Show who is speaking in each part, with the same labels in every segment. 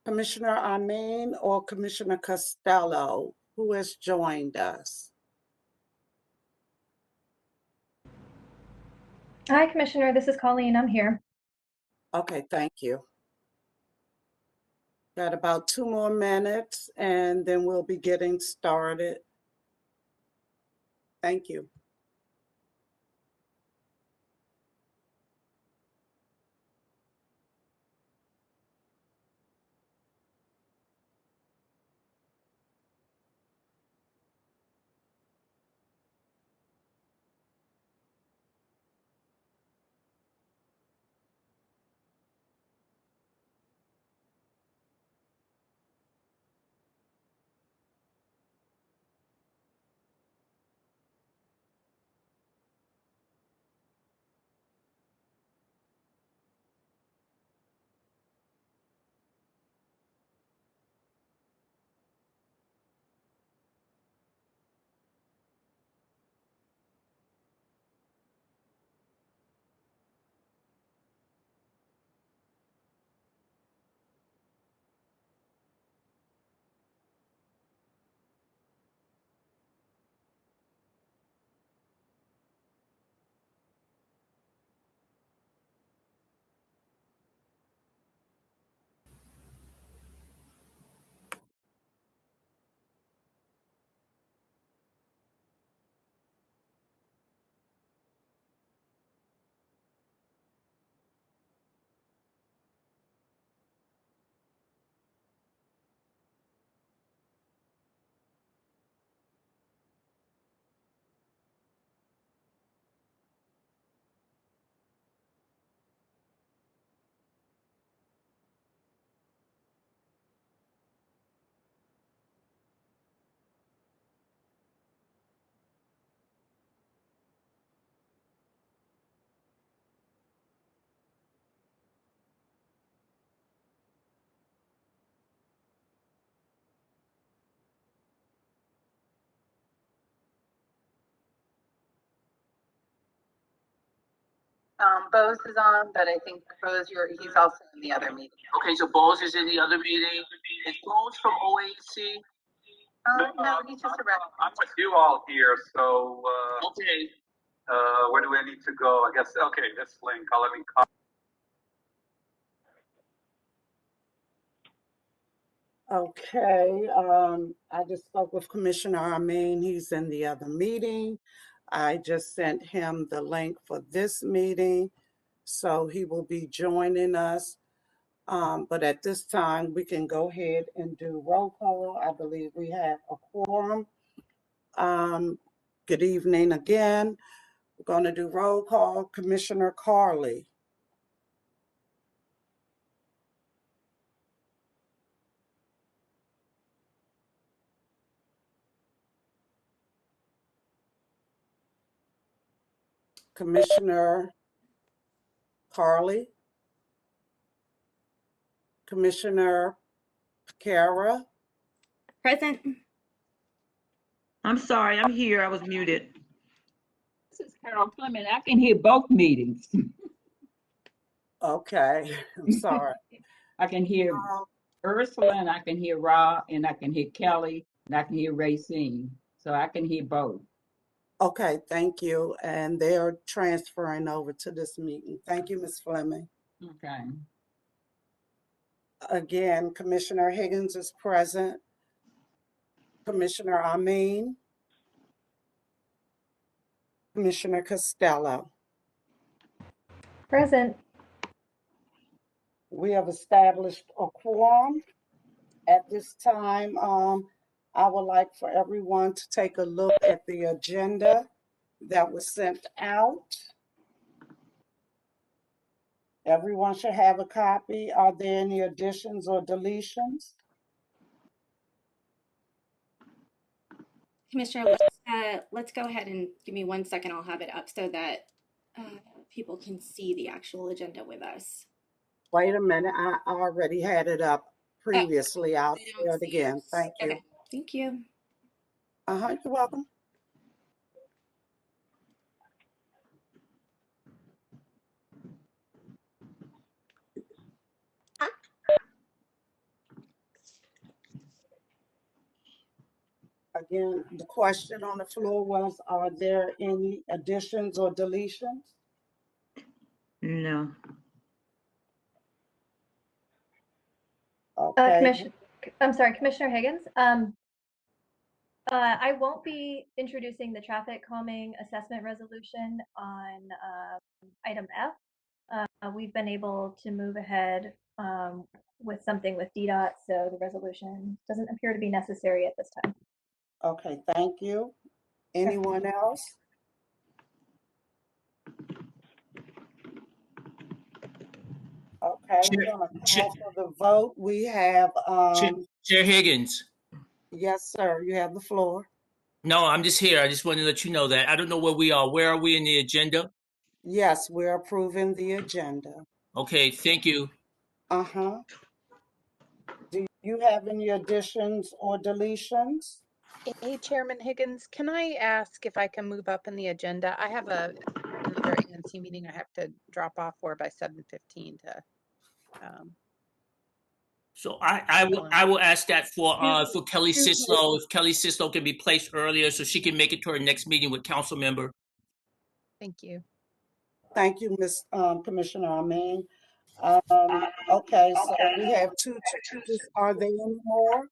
Speaker 1: Commissioner Amin or Commissioner Costello, who has joined us?
Speaker 2: Hi, Commissioner. This is Colleen. I'm here.
Speaker 1: Okay, thank you. Got about 2 more minutes and then we'll be getting started. Thank you.
Speaker 3: Bose is on, but I think Bose, he's also in the other meeting.
Speaker 4: Okay, so Bose is in the other meeting. Is Bose from OAC?
Speaker 3: No, he's just a rep.
Speaker 5: I'm with you all here, so
Speaker 4: Okay.
Speaker 5: where do I need to go? I guess, okay, this link, let me copy.
Speaker 1: Okay, I just spoke with Commissioner Amin. He's in the other meeting. I just sent him the link for this meeting, so he will be joining us. But at this time, we can go ahead and do roll call. I believe we have a quorum. Good evening again. We're going to do roll call. Commissioner Carley. Commissioner Carley. Commissioner Piekara.
Speaker 6: Present.
Speaker 7: I'm sorry, I'm here. I was muted.
Speaker 8: This is Carol Fleming. I can hear both meetings.
Speaker 1: Okay, I'm sorry.
Speaker 8: I can hear Ursula, and I can hear Ra, and I can hear Kelly, and I can hear Racine. So I can hear both.
Speaker 1: Okay, thank you. And they're transferring over to this meeting. Thank you, Ms. Fleming.
Speaker 8: Okay.
Speaker 1: Again, Commissioner Higgins is present. Commissioner Amin. Commissioner Costello.
Speaker 2: Present.
Speaker 1: We have established a quorum. At this time, I would like for everyone to take a look at the agenda that was sent out. Everyone should have a copy. Are there any additions or deletions?
Speaker 6: Commissioner, let's go ahead and give me 1 second. I'll have it up so that people can see the actual agenda with us.
Speaker 1: Wait a minute, I already had it up previously. I'll share it again. Thank you.
Speaker 6: Okay, thank you.
Speaker 1: You're welcome. Again, the question on the floor was, are there any additions or deletions?
Speaker 7: No.
Speaker 1: Okay,
Speaker 2: Commissioner Higgins. I won't be introducing the traffic calming assessment resolution on item F. We've been able to move ahead with something with DDOT, so the resolution doesn't appear to be necessary at this time.
Speaker 1: okay, thank you. Anyone else? Okay, we're gonna call for the vote. We have,
Speaker 4: Chair Higgins.
Speaker 1: yes, sir, you have the floor.
Speaker 4: No, I'm just here. I just wanted to let you know that. I don't know where we are. Where are we in the agenda?
Speaker 1: Yes, we're approving the agenda.
Speaker 4: Okay, thank you.
Speaker 1: Uh-huh. Do you have any additions or deletions?
Speaker 3: Hey, Chairman Higgins, can I ask if I can move up in the agenda? I have another ANC meeting I have to drop off for by 7:15 to.
Speaker 4: So I will ask that for Kelly Sislo, if Kelly Sislo can be placed earlier so she can make it to her next meeting with council member.
Speaker 3: Thank you.
Speaker 1: Thank you, Ms. Commissioner Amin. Okay, so we have two changes. Are there any more?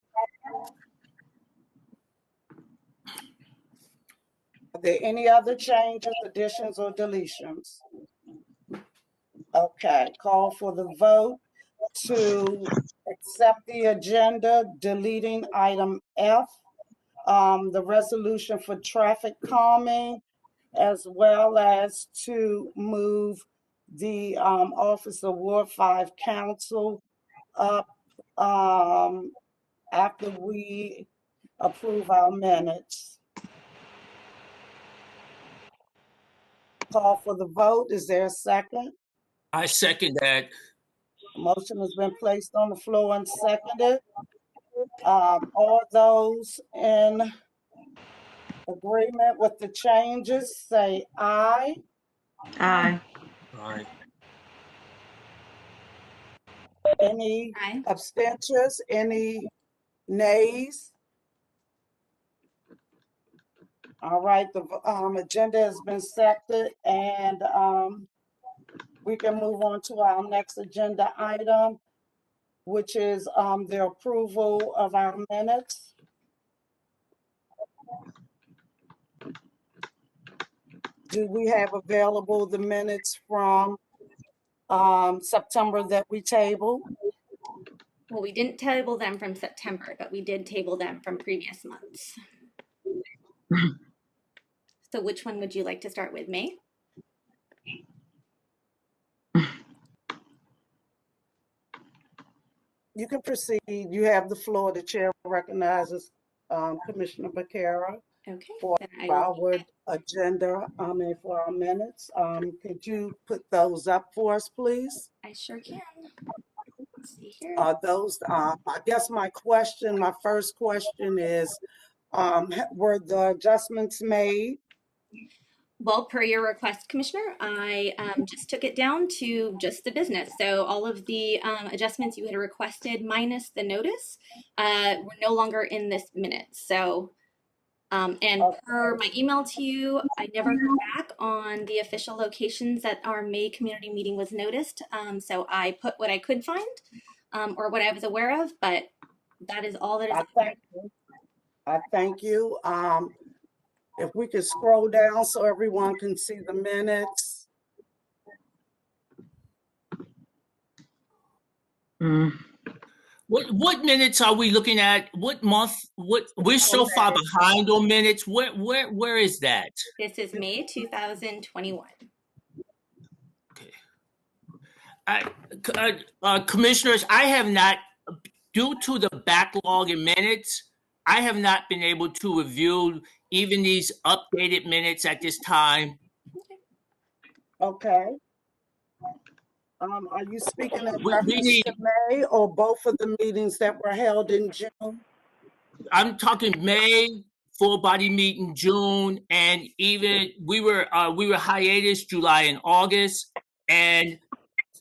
Speaker 1: Are there any other changes, additions, or deletions? Okay, call for the vote to accept the agenda, deleting item F, the resolution for traffic calming, as well as to move the Office of Ward 5 Council up after we approve our minutes. Call for the vote. Is there a second?
Speaker 4: I second that.
Speaker 1: Motion has been placed on the floor and seconded. All those in agreement with the changes, say aye.
Speaker 7: Aye.
Speaker 4: All right.
Speaker 1: Any
Speaker 6: Aye.
Speaker 1: abstentions? Any nays? All right, the agenda has been accepted, and we can move on to our next agenda item, which is the approval of our minutes. Do we have available the minutes from September that we tabled?
Speaker 6: Well, we didn't table them from September, but we did table them from previous months. So which one would you like to start with, May?
Speaker 1: You can proceed. You have the floor. The chair recognizes Commissioner Piekara
Speaker 6: Okay.
Speaker 1: for
Speaker 6: Then I will
Speaker 1: our agenda and for our minutes. Could you put those up for us, please?
Speaker 6: I sure can. Let's see here.
Speaker 1: Those, I guess my first question is, were the adjustments made?
Speaker 6: Well, per your request, Commissioner, I just took it down to just the business. So all of the adjustments you had requested minus the notice were no longer in this minute. So, and per my email to you, I never heard back on the official locations that our May community meeting was noticed. So I put what I could find or what I was aware of, but that is all that is.
Speaker 1: I thank you. If we could scroll down so everyone can see the minutes.
Speaker 4: What minutes are we looking at? What month? We're so far behind on minutes. Where is that?
Speaker 6: This is May 2021.
Speaker 4: Okay. Commissioners, I have not, due to the backlog in minutes, I have not been able to review even these updated minutes at this time.
Speaker 1: Okay. Are you speaking in
Speaker 4: We
Speaker 1: reference
Speaker 4: need,
Speaker 1: to May or both of the meetings that were held in June?
Speaker 4: I'm talking May, full body meeting June, and even we were hiatus July and August, and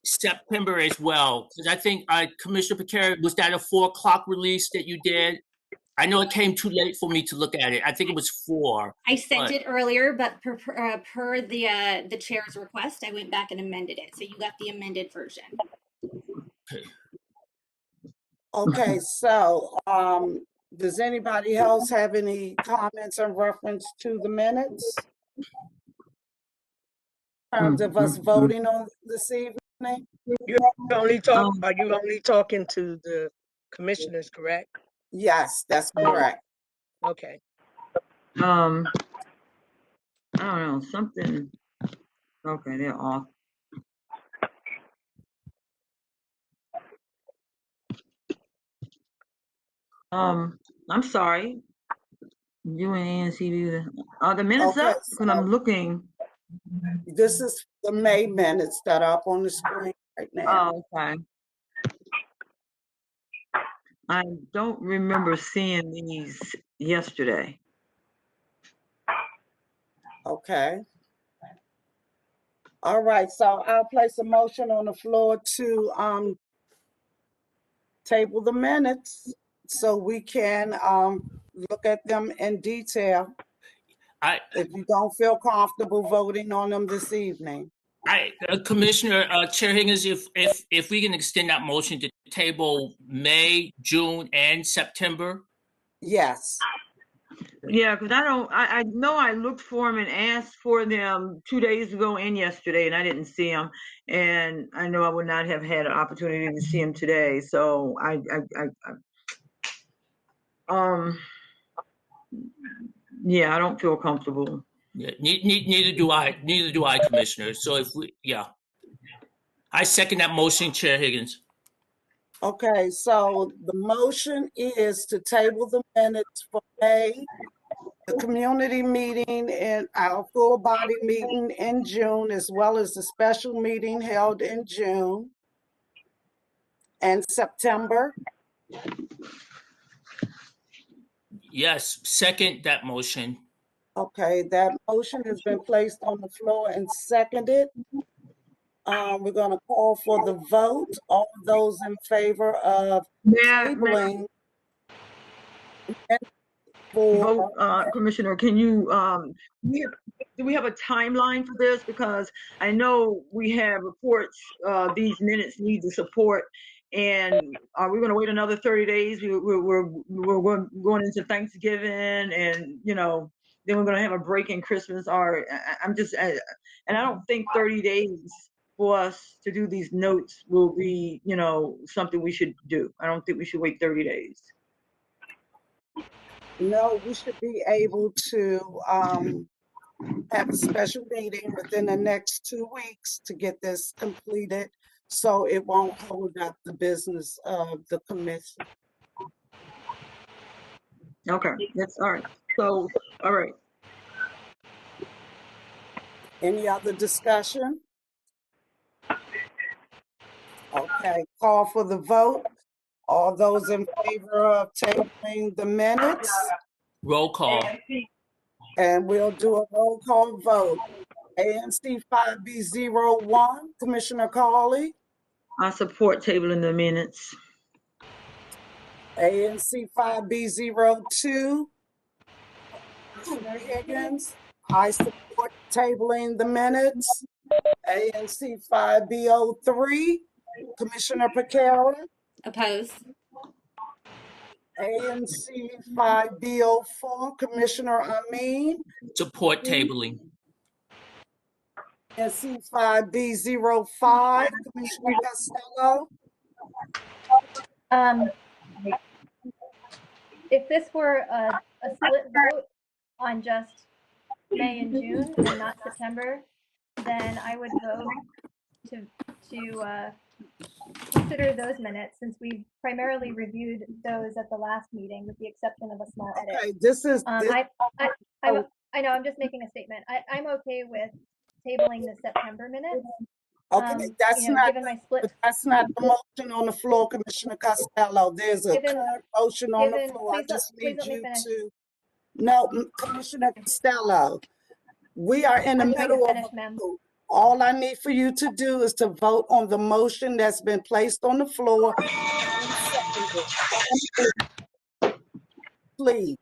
Speaker 4: September as well. Because I think Commissioner Piekara, was that a 4 o'clock release that you did? I know it came too late for me to look at it. I think it was 4.
Speaker 6: I sent
Speaker 4: But-
Speaker 6: it earlier, but per the chair's request, I went back and amended it. So you got the amended version.
Speaker 1: Okay, so, does anybody else have any comments in reference to the minutes? In terms of us voting on this evening?
Speaker 9: You only talk, are you only talking to the commissioners, correct?
Speaker 1: Yes, that's correct.
Speaker 9: Okay.
Speaker 7: I don't know, something, okay, they're off. I'm sorry. You and ANC, are the minutes
Speaker 1: Okay,
Speaker 7: up? Because I'm looking.
Speaker 1: This is the May minutes that are up on the screen right now.
Speaker 7: Oh, okay. I don't remember seeing these yesterday.
Speaker 1: Okay. All right, so I'll place a motion on the floor to table the minutes so we can look at them in detail if you don't feel comfortable voting on them this evening.
Speaker 4: Commissioner, Chair Higgins, if we can extend that motion to table May, June, and September.
Speaker 1: Yes.
Speaker 7: Yeah, because I know I looked for them and asked for them 2 days ago and yesterday, and I didn't see them. And I know I would not have had an opportunity to see them today. So yeah, I don't feel comfortable.
Speaker 4: Yeah, neither do I, Commissioner. So I second that motion, Chair Higgins.
Speaker 1: Okay, so the motion is to table the minutes for May, the community meeting and our full body meeting in June, as well as the special meeting held in June and September.
Speaker 4: Yes, second that motion.
Speaker 1: Okay, that motion has been placed on the floor and seconded. We're going to call for the vote. All those in favor of tabling
Speaker 7: Vote, Commissioner, can you, do we have a timeline for this? Because I know we have reports, these minutes need the support. And are we gonna wait another 30 days? We're going into Thanksgiving and, you know, then we're gonna have a break in Christmas, or I'm just, and I don't think 30 days for us to do these notes will be, you know, something we should do. I don't think we should wait 30 days.
Speaker 1: No, we should be able to have a special meeting within the next 2 weeks to get this completed, so it won't hold up the business of the commission.
Speaker 7: Okay, that's all right. So, all right.
Speaker 1: Any other discussion? Okay, call for the vote. All those in favor of tabling the minutes?
Speaker 4: Roll call.
Speaker 1: And we'll do a roll call vote. ANC 5B01, Commissioner Carley.
Speaker 7: I support tabling the minutes.
Speaker 1: ANC 5B02, Commissioner Higgins. I support tabling the minutes. ANC 5B03, Commissioner Piekara.
Speaker 6: Oppose.
Speaker 1: ANC 5B04, Commissioner Amin.
Speaker 4: Support tabling.
Speaker 1: ANC 5B05, Commissioner Costello.
Speaker 2: If this were a split vote on just May and June and not September, then I would vote to consider those minutes, since we primarily reviewed those at the last meeting with the exception of a small edit.
Speaker 1: Okay, this is,
Speaker 2: I know, I'm just making a statement. I'm okay with tabling the September minutes.
Speaker 1: okay, that's
Speaker 2: you know,
Speaker 1: not,
Speaker 2: given my split.
Speaker 1: that's not the motion on the floor, Commissioner Costello. There's a current motion on the floor. I just
Speaker 2: please
Speaker 1: need
Speaker 2: let me
Speaker 1: you
Speaker 2: finish.
Speaker 1: to, no, Commissioner Costello, we are in the
Speaker 2: I'm trying
Speaker 1: middle
Speaker 2: to
Speaker 1: of
Speaker 2: finish,
Speaker 1: a
Speaker 2: ma'am.
Speaker 1: vote. All I need for you to do is to vote on the motion that's been placed on the floor and seconded. please.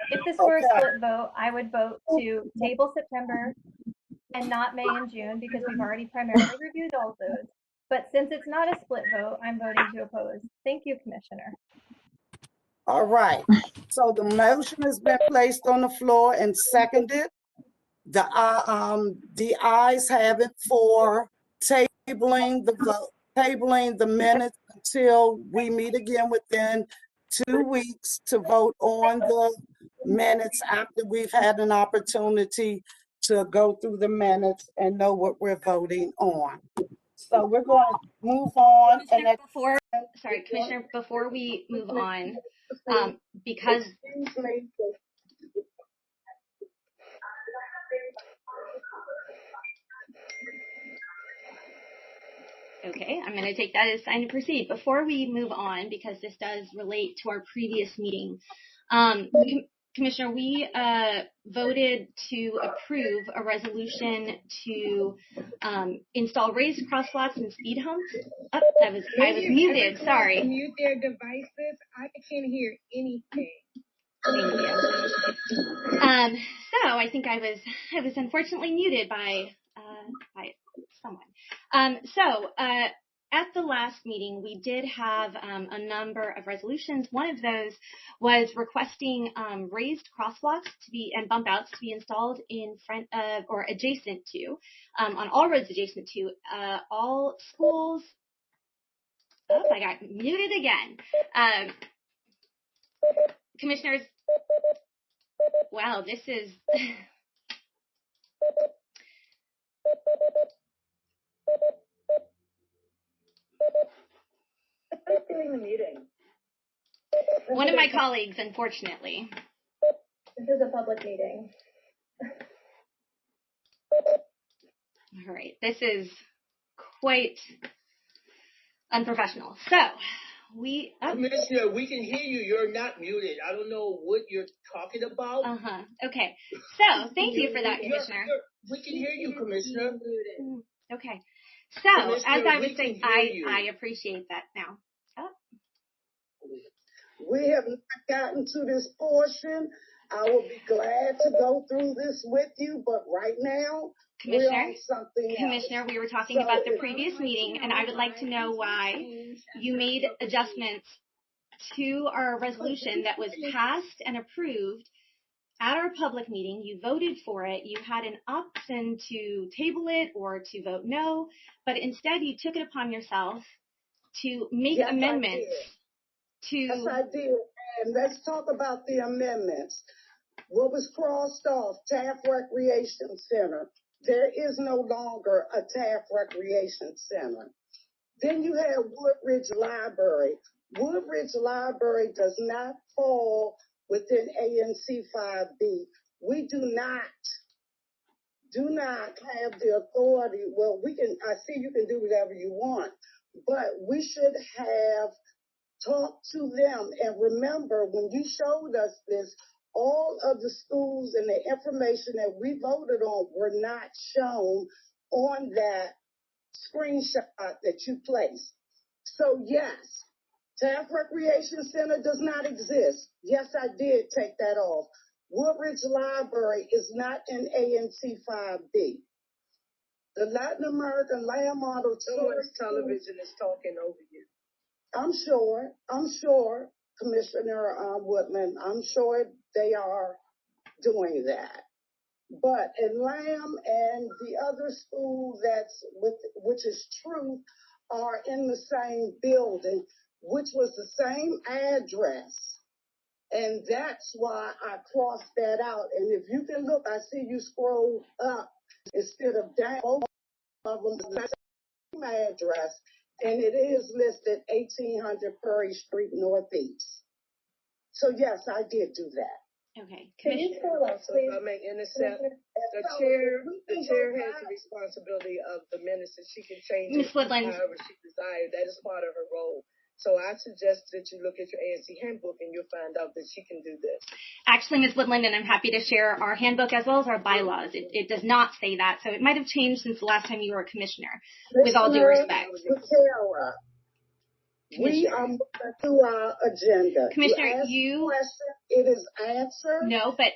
Speaker 2: If this were a
Speaker 1: Okay.
Speaker 2: split vote, I would vote to table September and not May and June because we've already primarily reviewed all of those. But since it's not a split vote, I'm voting to oppose. Thank you, Commissioner.
Speaker 1: All right. So the motion has been placed on the floor and seconded. The ayes have it for tabling the vote, tabling the minutes until we meet again within 2 weeks to vote on the minutes after we've had an opportunity to go through the minutes and know what we're voting on. So we're going to move on. And
Speaker 6: Commissioner, before we move on, because okay, I'm going to take that as a sign to proceed. Before we move on, because this does relate to our previous meeting, Commissioner, we voted to approve a resolution to install raised crosswalks and speed humps. Oh, I was muted. Sorry.
Speaker 10: Mute their devices. I can't hear anything.
Speaker 6: Thank you. So I think I was unfortunately muted by someone. At the last meeting, we did have a number of resolutions. One of those was requesting raised crosswalks to be and bump outs to be installed in front of or adjacent to on all roads adjacent to all schools. Oh, I got muted again. Commissioners, wow, this is.
Speaker 10: Doing the meeting.
Speaker 6: One of my colleagues, unfortunately.
Speaker 2: This is a public meeting.
Speaker 6: All right, this is quite unprofessional. So,
Speaker 11: Commissioner, we can hear you. You're not muted. I don't know what you're talking about.
Speaker 6: Okay. So, thank you for that, Commissioner.
Speaker 11: We can hear you, Commissioner.
Speaker 6: Okay. So, as I was saying, I appreciate that now. Oh.
Speaker 12: We have not gotten to this portion. I will be glad to go through this with you, but right now, we're on something else.
Speaker 6: Commissioner, we were talking about the previous meeting, and I would like to know why you made adjustments to our resolution that was passed and approved at our public meeting. You voted for it. You had an option to table it or to vote no, but instead you took it upon yourself to make amendments to.
Speaker 12: Yes, I did. And let's talk about the amendments. What was crossed off, Taft Recreation Center. There is no longer a Taft Recreation Center. Then you have Woodridge Library. Woodridge Library does not fall within ANC 5B. We do not have the authority. Well, I see you can do whatever you want, but we should have talked to them. And remember, when you showed us this, all of the schools and the information that we voted on were not shown on that screenshot that you placed. So yes, Taft Recreation Center does not exist. Yes, I did take that off. Woodridge Library is not in ANC 5B. The Latin American Land Model
Speaker 10: Someone's television is talking over you.
Speaker 12: I'm sure, Commissioner Woodman, I'm sure they are doing that. But in Lamb and the other school which is Truth, are in the same building, which was the same address. And that's why I crossed that out. And if you can look, I see you scroll up instead of down, both of them the same address. And it is listed 1800 Prairie Street Northeast. So yes, I did do that.
Speaker 6: Okay.
Speaker 10: Can you tell us, please? In a sense, the chair has the responsibility of the minutes, and she can change it however she desires. That is part of her role. So I suggest that you look at your ANC handbook and you'll find out that she can do this.
Speaker 6: Actually, Ms. Woodland, and I'm happy to share our handbook as well as our bylaws. It does not say that, so it might have changed since the last time you were a commissioner, with all due respect.
Speaker 12: We are moving through our agenda.
Speaker 6: Commissioner,
Speaker 12: Question, it is answered.
Speaker 6: No, but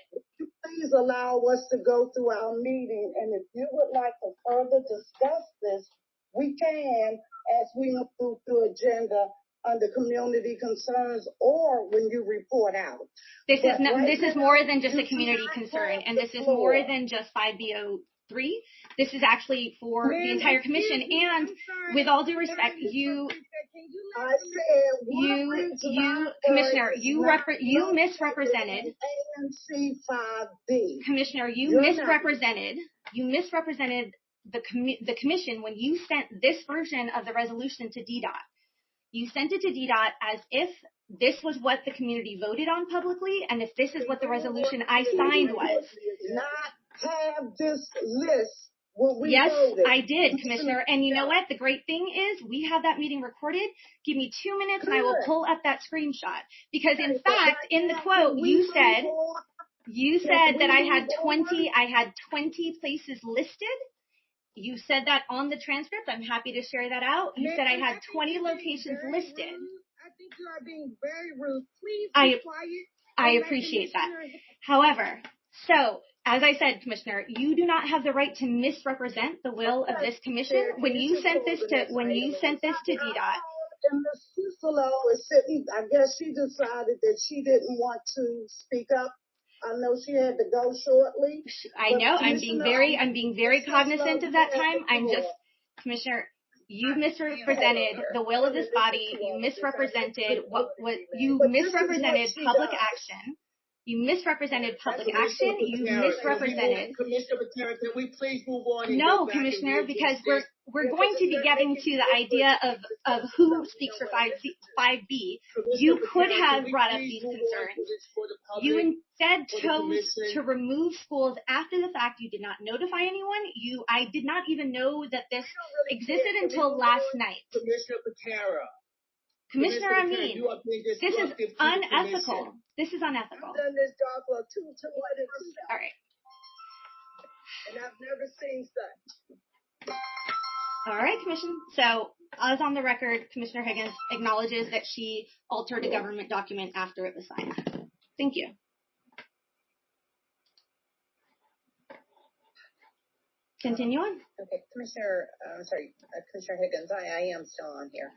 Speaker 12: Please allow us to go through our meeting, and if you would like to further discuss this, we can as we move through the agenda under community concerns or when you report out.
Speaker 6: this
Speaker 12: But
Speaker 6: is more than just a community concern, and this is more than just 5B03. This is actually for the entire commission. And with all due respect, Commissioner, you misrepresented.
Speaker 12: ANC 5B.
Speaker 6: Commissioner, you misrepresented the commission when you sent this version of the resolution to DDOT. You sent it to DDOT as if this was what the community voted on publicly, and if this is what the resolution I signed was.
Speaker 12: Not have this list.
Speaker 6: Yes, I did, Commissioner. And you know what? The great thing is we have that meeting recorded. Give me 2 minutes and I will pull up that screenshot. Because in fact, in the quote, you said that I had 20 places listed. You said that on the transcript. I'm happy to share that out. You said I had 20 locations listed.
Speaker 12: I think you are being very rude. Please be quiet.
Speaker 6: I appreciate that. However, so as I said, Commissioner, you do not have the right to misrepresent the will of this commission. When you sent this to DDOT.
Speaker 12: And Ms. Costello is sitting. I guess she decided that she didn't want to speak up. I know she had to go shortly.
Speaker 6: I know. I'm being very cognizant of that time. Commissioner, you misrepresented the will of this body. You misrepresented public action. You misrepresented public action. You misrepresented.
Speaker 11: Commissioner Piekara, can we please move on?
Speaker 6: No, Commissioner, because we're going to be getting to the idea of who speaks for 5B. You could have brought up these concerns. You instead chose to remove schools after the fact. You did not notify anyone. I did not even know that this existed until last night.
Speaker 11: Commissioner Piekara.
Speaker 6: Commissioner Amin, this is unethical. This is unethical.
Speaker 12: I've done this job for 2 weddings.
Speaker 6: All right.
Speaker 12: And I've never seen such.
Speaker 6: All right, Commission. So, as on the record, Commissioner Higgins acknowledges that she altered a government document after it was signed. Thank you. Continue on.
Speaker 13: Okay, Commissioner Higgins, I am still on here.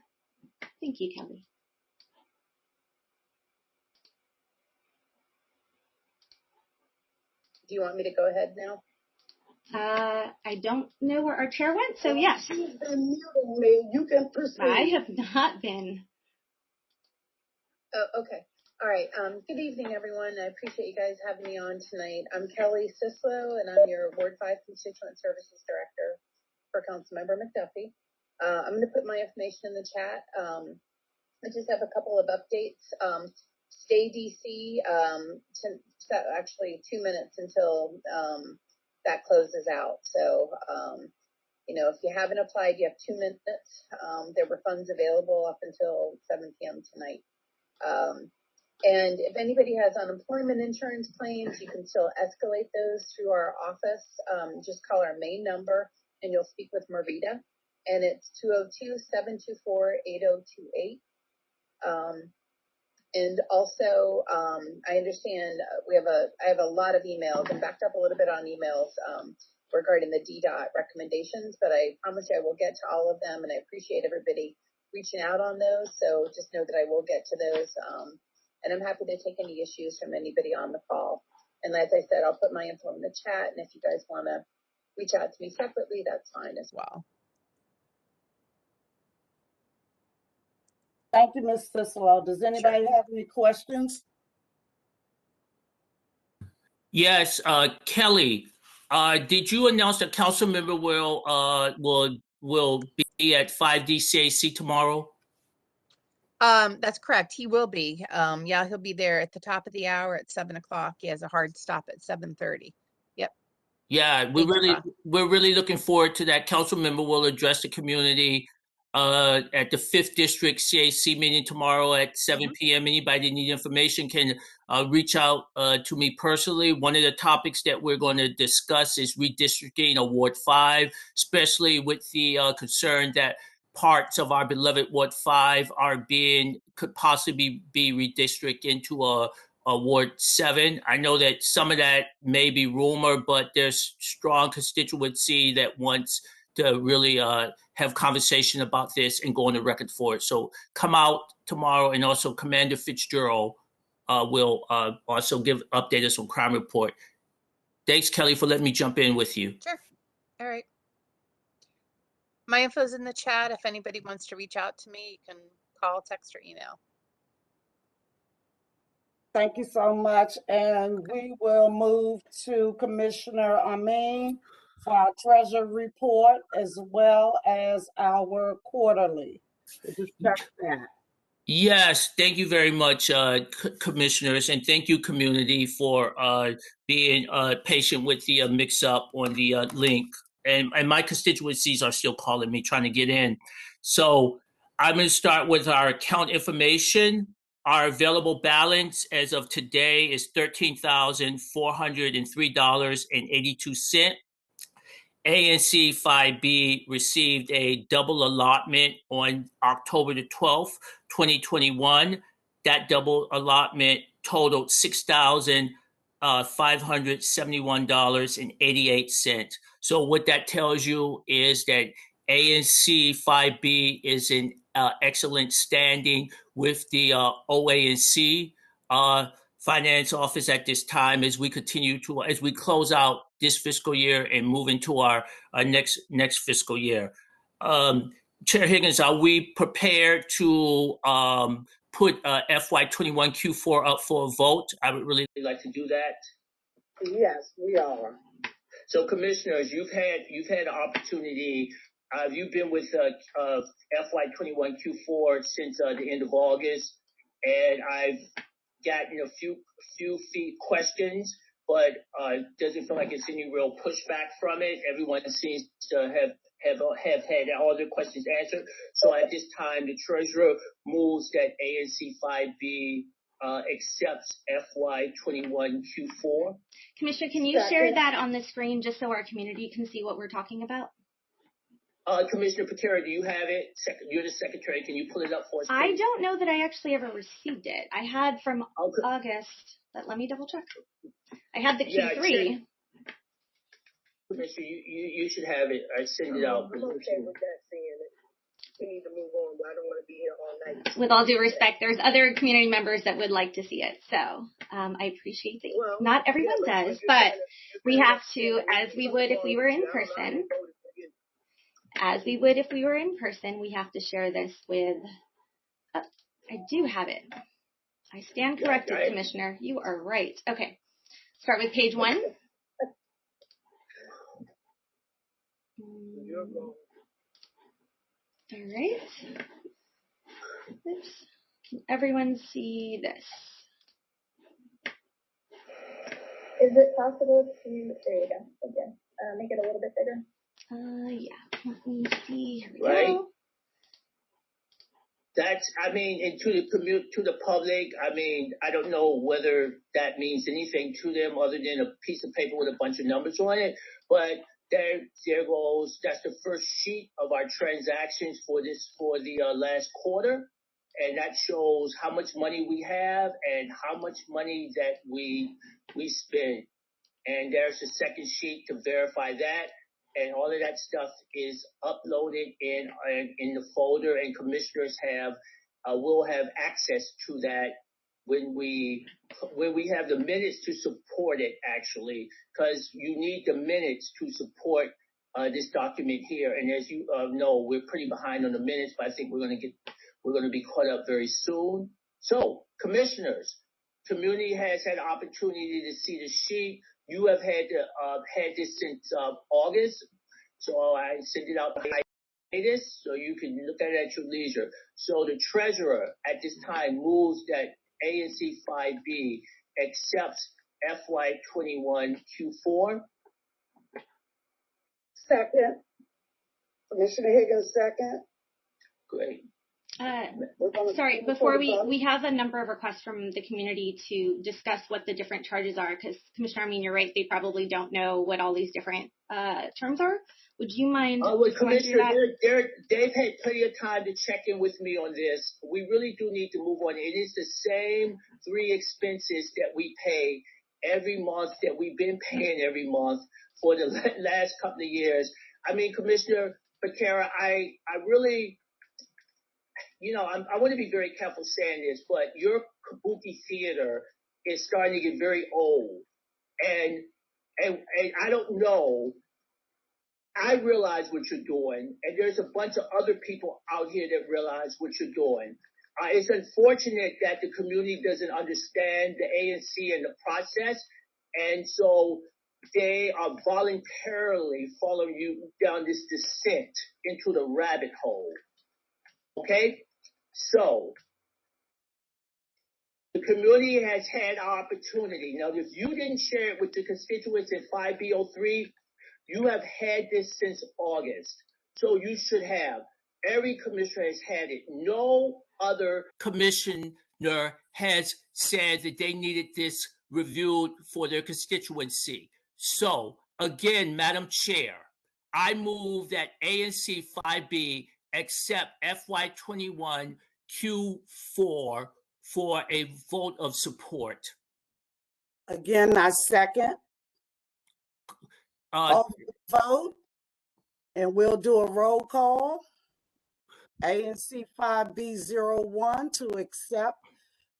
Speaker 6: Thank you, Kelly.
Speaker 13: Do you want me to go ahead now?
Speaker 6: I don't know where our chair went, so yes.
Speaker 12: You've been muting me. You can proceed.
Speaker 6: I have not been.
Speaker 13: Oh, okay. All right. Good evening, everyone. I appreciate you guys having me on tonight. I'm Carley Sislo, and I'm your Ward 5 Constituent Services Director for Councilmember McDuffie. I'm going to put my information in the chat. I just have a couple of updates. Stay DC, actually 2 minutes until that closes out. So, if you haven't applied, you have 2 minutes. There were funds available up until 7 p.m. tonight. And if anybody has unemployment insurance claims, you can still escalate those through our office. Just call our main number and you'll speak with Marita. And it's 202-724-8028. And also, I understand I have a lot of emails and backed up a little bit on emails regarding the DDOT recommendations, but I promise you I will get to all of them, and I appreciate everybody reaching out on those. So just know that I will get to those, and I'm happy to take any issues from anybody on the call. And as I said, I'll put my info in the chat, and if you guys want to reach out to me separately, that's fine as well.
Speaker 1: Thank you, Ms. Cicelo. Does anybody have any questions?
Speaker 4: Yes, Kelly, did you announce that council member will be at 5D CAC tomorrow?
Speaker 3: That's correct. He will be. Yeah, he'll be there at the top of the hour at 7 o'clock. He has a hard stop at 7:30. Yep.
Speaker 4: Yeah, we're really looking forward to that. Council member will address the community at the 5th District CAC meeting tomorrow at 7 p.m. Anybody need information can reach out to me personally. One of the topics that we're going to discuss is redistricting of Ward 5, especially with the concern that parts of our beloved Ward 5 could possibly be redistricted into a Ward 7. I know that some of that may be rumor, but there's strong constituency that wants to really have conversation about this and go on the record for it. So come out tomorrow, and also Commander Fitzgerald will also update us on crime report. Thanks, Kelly, for letting me jump in with you.
Speaker 3: Sure. All right. My info's in the chat. If anybody wants to reach out to me, you can call, text, or email.
Speaker 1: Thank you so much. And we will move to Commissioner Amin for our treasury report as well as our quarterly. Just check that.
Speaker 4: Yes, thank you very much, commissioners, and thank you, community, for being patient with the mix-up on the link. And my constituencies are still calling me, trying to get in. So I'm going to start with our account information. Our available balance as of today is $13,403.82. ANC 5B received a double allotment on October the 12th, 2021. That double allotment totaled $6,571.88. So what that tells you is that ANC 5B is in excellent standing with the OANC finance office at this time as we close out this fiscal year and move into our next fiscal year. Chair Higgins, are we prepared to put FY21 Q4 up for a vote? I would really
Speaker 11: like to do that.
Speaker 12: Yes, we are.
Speaker 11: So, commissioners, you've had an opportunity. You've been with FY21 Q4 since the end of August, and I've gotten a few questions, but doesn't feel like it's any real pushback from it. Everyone seems to have had all their questions answered. So at this time, the treasurer moves that ANC 5B accepts FY21 Q4.
Speaker 6: Commissioner, can you share that on the screen just so our community can see what we're talking about?
Speaker 11: Commissioner Piekara, do you have it? You're the secretary. Can you pull it up for us, please?
Speaker 6: I don't know that I actually ever received it. I had from August, but let me double check. I had the Q3.
Speaker 11: Commissioner, you should have it. I send it out.
Speaker 12: I'm okay with that seeing it. We need to move on, but I don't want to be here all night.
Speaker 6: With all due respect, there's other community members that would like to see it. So I appreciate that. Well, not everyone does, but we have to, as we would if we were in person. As we would if we were in person, we have to share this with, I do have it. I stand corrected, right. Commissioner. You are right. Okay. Start with page 1. All right. Oops. Can everyone see this?
Speaker 13: Is it possible to, there you go, again, make it a little bit bigger?
Speaker 6: Yeah. Let me see. Here we
Speaker 11: go. That's, and to the public, I don't know whether that means anything to them other than a piece of paper with a bunch of numbers on it, but there goes, that's the first sheet of our transactions for the last quarter, and that shows how much money we have and how much money that we spend. And there's a second sheet to verify that. And all of that stuff is uploaded in the folder, and commissioners will have access to that when we have the minutes to support it, actually, because you need the minutes to support this document here. And as you know, we're pretty behind on the minutes, but I think we're going to be caught up very soon. So, commissioners, community has had opportunity to see the sheet. You have had this since August, so I sent it out behind this, so you can look at it at your leisure. So the treasurer at this time moves that ANC 5B accepts FY21 Q4.
Speaker 12: Second. Commissioner Higgins, second.
Speaker 11: Great.
Speaker 6: Sorry, before we have a number of requests from the community to discuss what the different charges are, because Commissioner Amin, you're right, they probably don't know what all these different terms are. Would you mind?
Speaker 11: Commissioner, they've had plenty of time to check in with me on this. We really do need to move on. It is the same 3 expenses that we pay every month, that we've been paying every month for the last couple of years. I mean, Commissioner Piekara, I really, I want to be very careful saying this, but your kabuki theater is starting to get very old. And I don't know. I realize what you're doing, and there's a bunch of other people out here that realize what you're doing. It's unfortunate that the community doesn't understand the ANC and the process, and so they are voluntarily following you down this descent into the rabbit hole. Okay? So, the community has had our opportunity. Now, if you didn't share it with the constituents in 5B03, you have had this since August. So you should have. Every commissioner has had it. No other
Speaker 4: commissioner has said that they needed this reviewed for their constituency. So, again, Madam Chair, I move that ANC 5B accept FY21 Q4 for a vote of support.
Speaker 1: Again, I second. Vote, and we'll do a roll call. ANC 5B01 to accept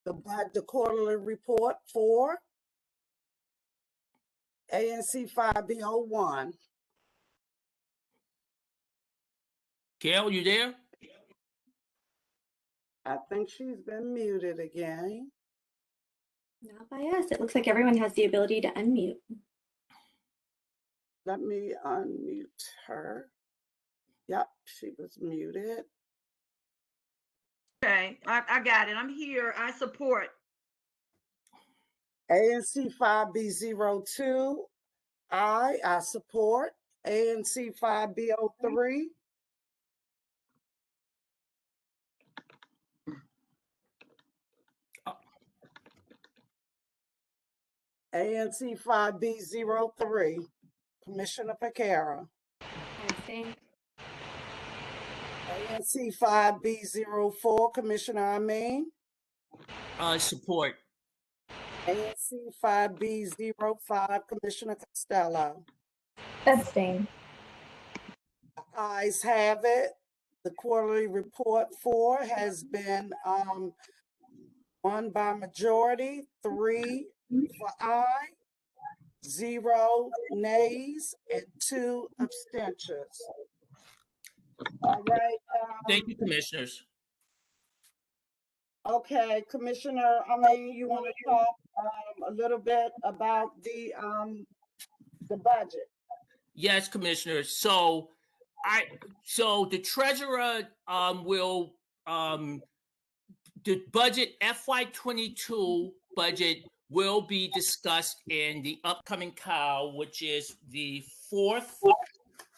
Speaker 1: the quarterly report for. ANC 5B01.
Speaker 4: Gayle, you there?
Speaker 1: I think she's been muted again.
Speaker 6: Not by us. It looks like everyone has the ability to unmute.
Speaker 1: Let me unmute her. Yep, she was muted.
Speaker 7: Okay, I got it. I'm here. I support.
Speaker 1: ANC 5B02. I support. ANC 5B03. ANC 5B03. Commissioner Piekara.
Speaker 6: Abstain.
Speaker 1: ANC 5B04. Commissioner Amin.
Speaker 4: Support.
Speaker 1: ANC 5B05. Commissioner Costello.
Speaker 2: Abstain.
Speaker 1: Ayes have it. The quarterly report 4 has been won by majority, 3 for aye, 0 nays, and 2 abstentions. All right.
Speaker 4: Thank you, commissioners.
Speaker 1: Okay, Commissioner, you want to talk a little bit about the budget?
Speaker 4: Yes, Commissioner. So the treasurer will the budget FY22 budget will be discussed in the upcoming COW, which is the 4th.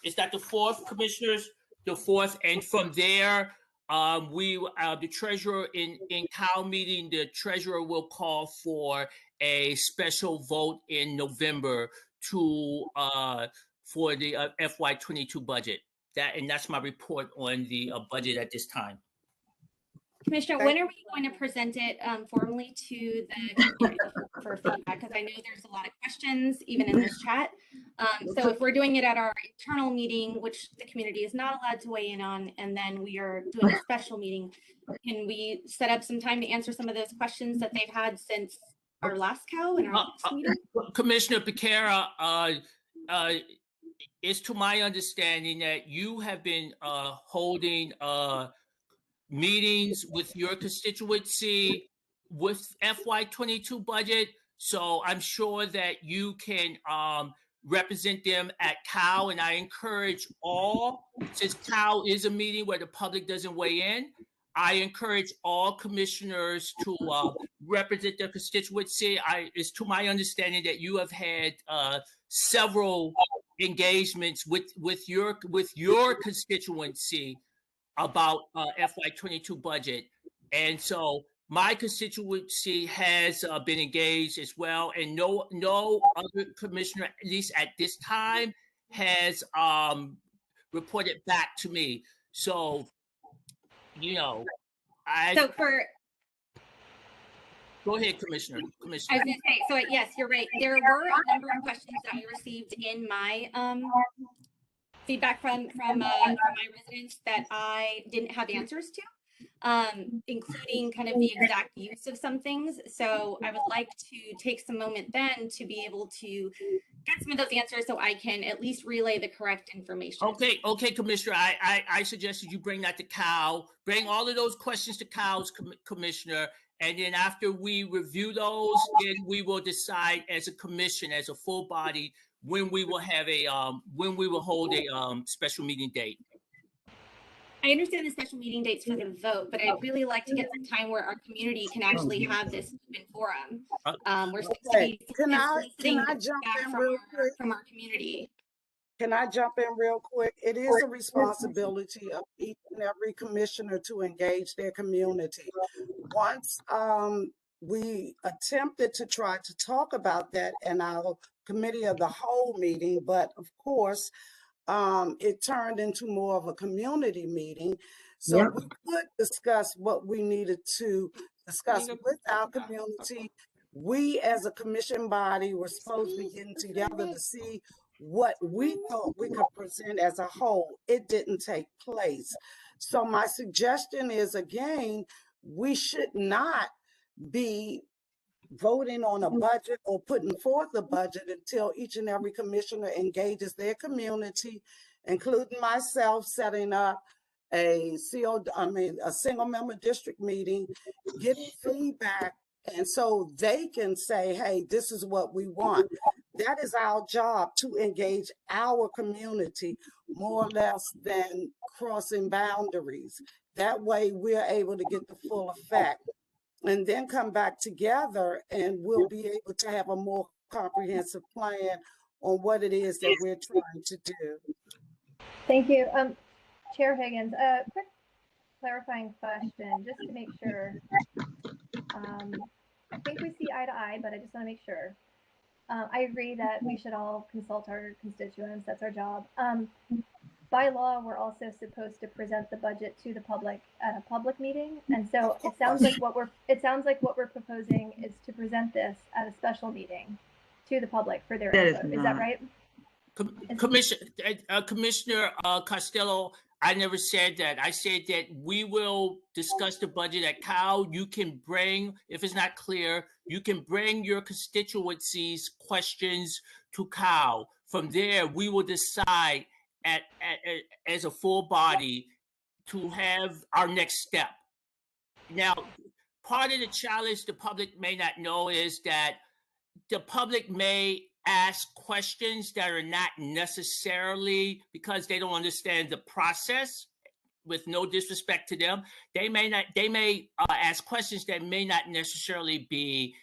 Speaker 4: Is that the 4th, commissioners? The 4th, and from there, the treasurer in COW meeting, the treasurer will call for a special vote in November for the FY22 budget. That's my report on the budget at this time.
Speaker 6: Commissioner, when are we going to present it formally to the community for feedback? Because I know there's a lot of questions, even in this chat. So if we're doing it at our internal meeting, which the community is not allowed to weigh in on, and then we are doing a special meeting, can we set up some time to answer some of those questions that they've had since our last COW and our last meeting?
Speaker 4: Commissioner Piekara, it's to my understanding that you have been holding meetings with your constituency with FY22 budget. So I'm sure that you can represent them at COW, and I encourage all, since COW is a meeting where the public doesn't weigh in, I encourage all commissioners to represent their constituency. It's to my understanding that you have had several engagements with your constituency about FY22 budget. And so my constituency has been engaged as well, and no other commissioner, at least at this time, has reported back to me. So, you know,
Speaker 6: So for
Speaker 4: go ahead, Commissioner.
Speaker 6: I was going to say, so yes, you're right. There were a number of questions that I received in my feedback from my residents that I didn't have answers to, including kind of the exact use of some things. So I would like to take some moment then to be able to get some of those answers so I can at least relay the correct information.
Speaker 4: Okay, Commissioner. I suggested you bring that to Cal. Bring all of those questions to Cal's Commissioner. And then after we review those, then we will decide as a commission, as a full body, when we will have when we will hold a special meeting date.
Speaker 6: I understand the special meeting dates for the vote, but I'd really like to get some time where our community can actually have this open forum. We're supposed to be
Speaker 1: Can I jump in real quick?
Speaker 6: From our community.
Speaker 1: Can I jump in real quick? It is a responsibility of each and every commissioner to engage their community. Once we attempted to try to talk about that in our committee of the whole meeting, but of course, it turned into more of a community meeting. So we could discuss what we needed to discuss with our community. We as a commission body were supposed to be getting together to see what we thought we could present as a whole. It didn't take place. So my suggestion is, again, we should not be voting on a budget or putting forth a budget until each and every commissioner engages their community, including myself, setting up a single member district meeting, getting feedback, and so they can say, hey, this is what we want. That is our job, to engage our community more or less than crossing boundaries. That way we're able to get the full effect, and then come back together and we'll be able to have a more comprehensive plan on what it is that we're trying to do.
Speaker 2: Thank you. Chair Higgins, quick clarifying question, just to make sure. I think we see eye to eye, but I just want to make sure. I agree that we should all consult our constituents. That's our job. By law, we're also supposed to present the budget to the public at a public meeting, and so it sounds like what we're proposing is to present this at a special meeting to the public for their input. Is that right?
Speaker 4: Commissioner Costello, I never said that. I said that we will discuss the budget at Cal. You can bring, if it's not clear, you can bring your constituencies' questions to Cal. From there, we will decide as a full body to have our next step. Now, part of the challenge the public may not know is that the public may ask questions that are not necessarily because they don't understand the process. With no disrespect to them, they may ask questions that may not necessarily be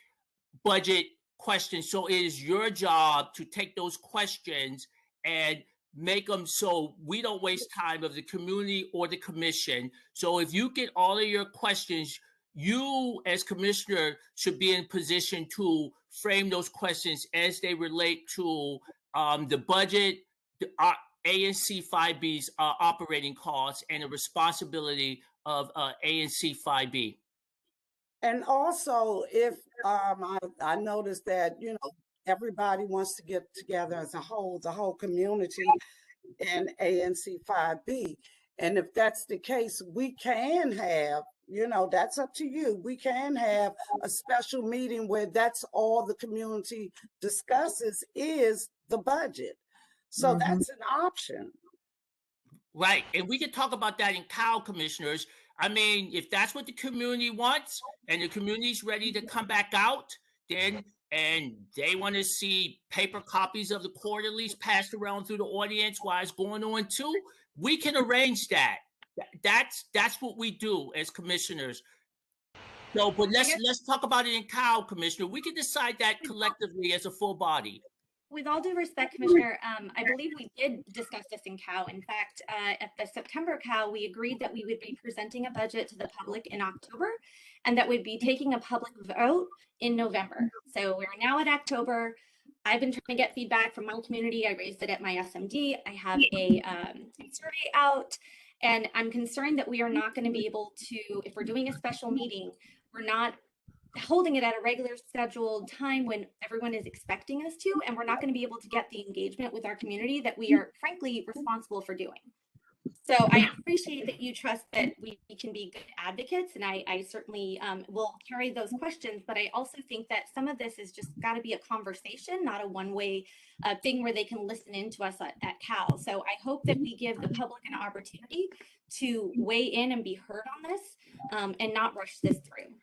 Speaker 4: budget questions. So it is your job to take those questions and make them so we don't waste time of the community or the commission. So if you get all of your questions, you as commissioner should be in position to frame those questions as they relate to the budget, the ANC 5B's operating costs, and the responsibility of ANC 5B.
Speaker 1: And also, if I noticed that, everybody wants to get together as a whole, the whole community and ANC 5B. And if that's the case, we can have, that's up to you. We can have a special meeting where that's all the community discusses is the budget. So that's an option.
Speaker 4: Right. And we can talk about that in Cal, commissioners. I mean, if that's what the community wants and the community's ready to come back out, then and they want to see paper copies of the quarterlies passed around through the audience while it's going on too, we can arrange that. That's what we do as commissioners. So, but let's talk about it in Cal, Commissioner. We can decide that collectively as a full body.
Speaker 6: With all due respect, Commissioner, I believe we did discuss this in COW. In fact, at the September COW, we agreed that we would be presenting a budget to the public in October and that we'd be taking a public vote in November. So we're now at October. I've been trying to get feedback from my community. I raised it at my SMD. I have a survey out, and I'm concerned that we are not going to be able to, if we're doing a special meeting, we're not holding it at a regular scheduled time when everyone is expecting us to, and we're not going to be able to get the engagement with our community that we are frankly responsible for doing. So I appreciate that you trust that we can be good advocates, and I certainly will carry those questions, but I also think that some of this is just got to be a conversation, not a one-way thing where they can listen in to us at CAL. So I hope that we give the public an opportunity to weigh in and be heard on this and not rush this through.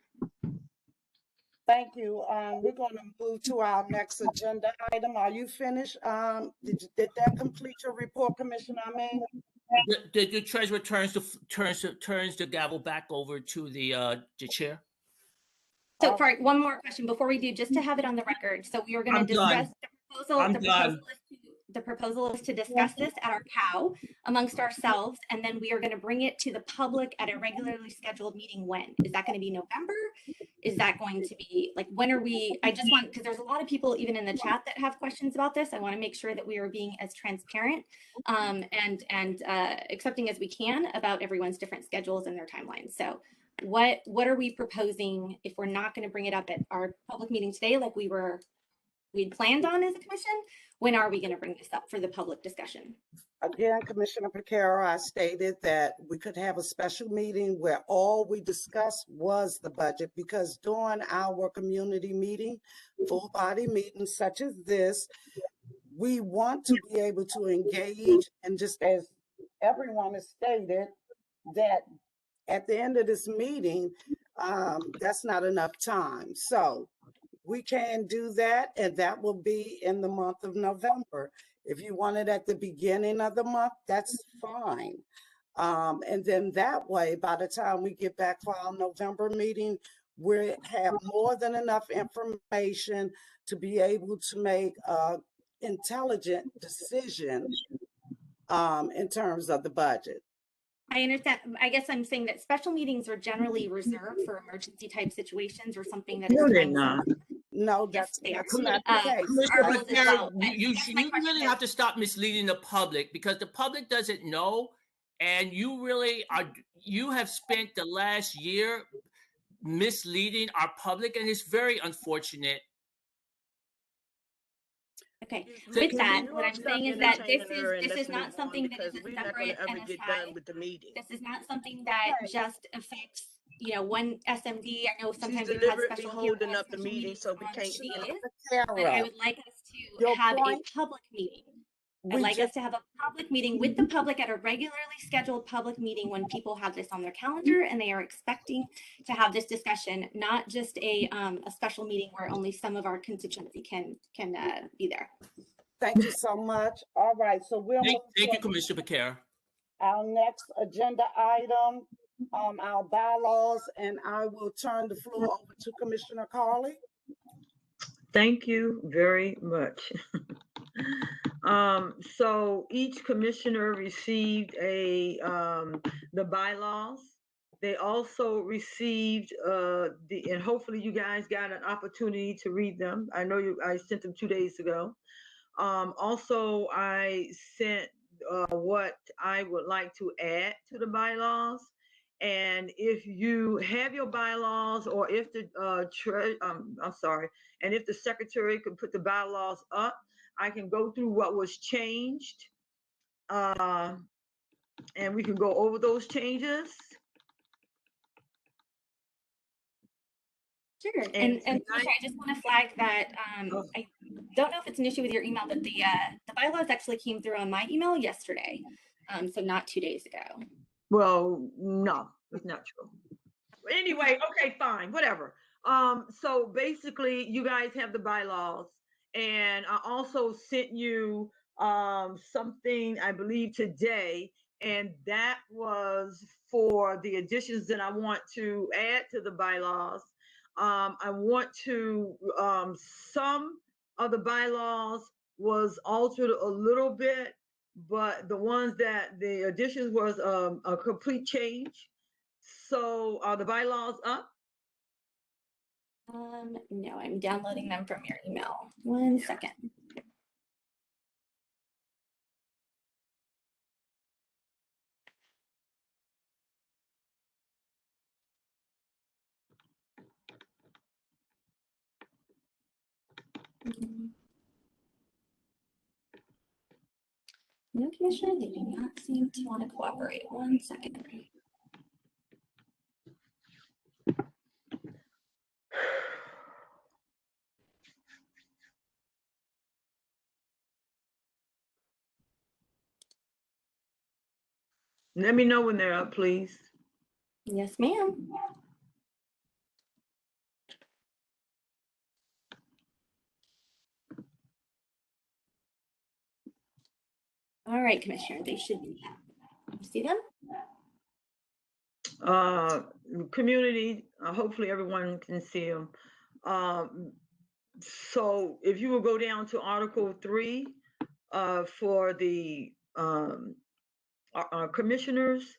Speaker 1: Thank you. We're going to move to our next agenda item. Are you finished? Did that complete your report, Commissioner Amin?
Speaker 4: The treasurer turns the gavel back over to the chair.
Speaker 6: So for one more question before we do, just to have it on the record. So we are going to discuss the proposal. The proposal is to discuss this at our COW amongst ourselves, and then we are going to bring it to the public at a regularly scheduled meeting. When is that going to be? November? Is that going to be like, when are we? I just want, because there's a lot of people even in the chat that have questions about this. I want to make sure that we are being as transparent and accepting as we can about everyone's different schedules and their timelines. So what are we proposing if we're not going to bring it up at our public meeting today like we'd planned on as a commission? When are we going to bring this up for the public discussion?
Speaker 1: Again, Commissioner Piekara, I stated that we could have a special meeting where all we discussed was the budget, because during our community meeting, full body meetings such as this, we want to be able to engage, and just as everyone has stated, that at the end of this meeting, that's not enough time. So we can do that, and that will be in the month of November. If you want it at the beginning of the month, that's fine. And then that way, by the time we get back for our November meeting, we have more than enough information to be able to make an intelligent decision in terms of the budget.
Speaker 6: I understand. I guess I'm saying that special meetings are generally reserved for emergency type situations or something that is time.
Speaker 1: No, that's not the case.
Speaker 4: You really have to stop misleading the public, because the public doesn't know, and you have spent the last year misleading our public, and it's very unfortunate.
Speaker 6: Okay. With that, what I'm saying is that this is not something that is a separate NSI. This is not something that just affects, one SMD. I know sometimes we've had special
Speaker 9: holding up the meeting, so we can't.
Speaker 6: But I would like us to have a public meeting. I'd like us to have a public meeting with the public at a regularly scheduled public meeting when people have this on their calendar and they are expecting to have this discussion, not just a special meeting where only some of our constituency can be there.
Speaker 1: Thank you so much. All right, so we'll
Speaker 4: thank you, Commissioner Piekara.
Speaker 1: Our next agenda item, our bylaws, and I will turn the floor over to Commissioner Carley.
Speaker 7: Thank you very much. So each commissioner received the bylaws. They also received and hopefully you guys got an opportunity to read them. I know I sent them 2 days ago. Also, I sent what I would like to add to the bylaws. And if you have your bylaws, or if the and if the secretary could put the bylaws up, I can go through what was changed, and we can go over those changes.
Speaker 6: Sure. And Commissioner, I just want to flag that I don't know if it's an issue with your email, but the bylaws actually came through on my email yesterday, so not 2 days ago.
Speaker 7: Well, no, it's not true. Anyway, okay, fine, whatever. So basically, you guys have the bylaws, and I also sent you something, I believe, today, and that was for the additions that I want to add to the bylaws. I want to, some of the bylaws was altered a little bit, but the additions was a complete change. So are the bylaws up?
Speaker 6: No, I'm downloading them from your email. 1 second. No, Commissioner, they do not seem to want to cooperate. 1 second.
Speaker 7: Let me know when they're up, please.
Speaker 6: Yes, ma'am. All right, Commissioner, they should be. You see them?
Speaker 7: Community, hopefully everyone can see them. So if you will go down to Article 3 for the commissioners,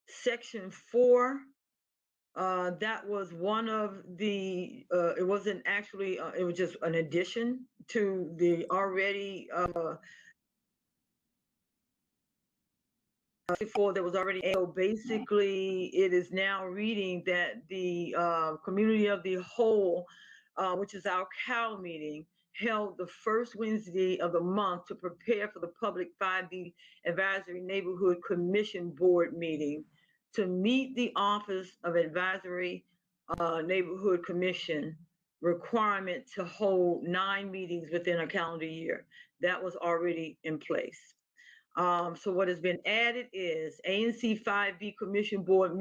Speaker 7: Section 4, that was one of the, it wasn't actually, it was just an addition to the already before that was already. So basically, it is now reading that the community of the whole, which is our COW meeting, held the first Wednesday of the month to prepare for the public 5B Advisory Neighborhood Commission Board meeting to meet the Office of Advisory Neighborhood Commission requirement to hold 9 meetings within a calendar year. That was already in place. So what has been added is ANC 5B Commission Board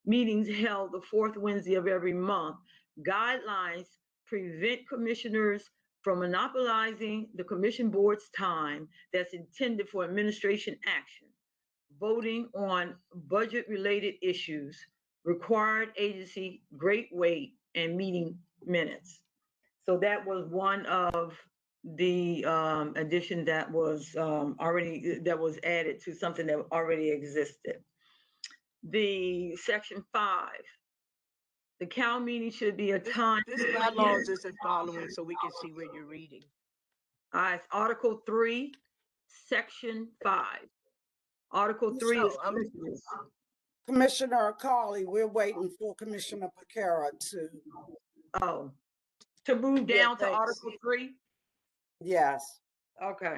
Speaker 7: meetings held the 4th Wednesday of every month. Guidelines prevent commissioners from monopolizing the commission board's time that's intended for administration action, voting on budget-related issues, required agency great weight, and meeting minutes. So that was one of the addition that was added to something that already existed. The Section 5, the COW meeting should be a time.
Speaker 9: This bylaws isn't following, so we can see where you're reading.
Speaker 7: It's Article 3, Section 5. Article 3 is commissioners.
Speaker 1: Commissioner Carley, we're waiting for Commissioner Piekara
Speaker 7: to move down to Article 3?
Speaker 1: Yes.
Speaker 7: Okay.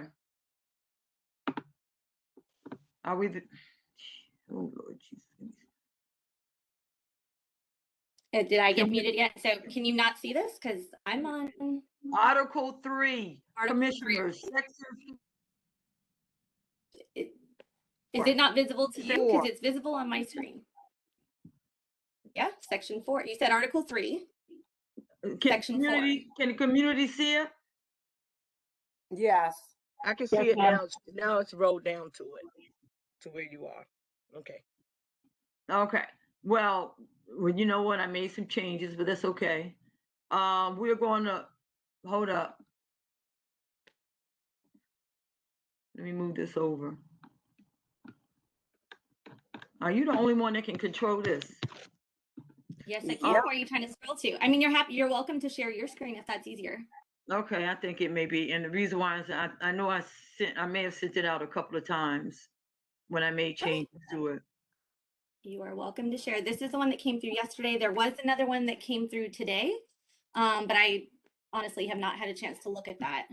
Speaker 7: Are we oh Lord Jesus.
Speaker 6: Did I get muted yet? So can you not see this? Because I'm on
Speaker 7: Article 3,
Speaker 6: commissioners.
Speaker 7: 3.
Speaker 6: Section. Is it not visible to you? Because it's visible on my screen. Yeah, Section 4. You said Article 3. Section 4.
Speaker 7: Can the community see it?
Speaker 1: Yes.
Speaker 9: I can see it now. Now it's rolled down to it, to where you are. Okay.
Speaker 7: Okay. Well, you know what? I made some changes, but that's okay. We're going to hold up. Let me move this over. Are you the only one that can control this?
Speaker 6: Yes, I can. Where are you trying to scroll to? I mean, you're welcome to share your screen if that's easier.
Speaker 7: Okay, I think it may be. And the reason why is I know I may have sent it out a couple of times when I made changes to it.
Speaker 6: You are welcome to share. This is the one that came through yesterday. There was another one that came through today, but I honestly have not had a chance to look at that.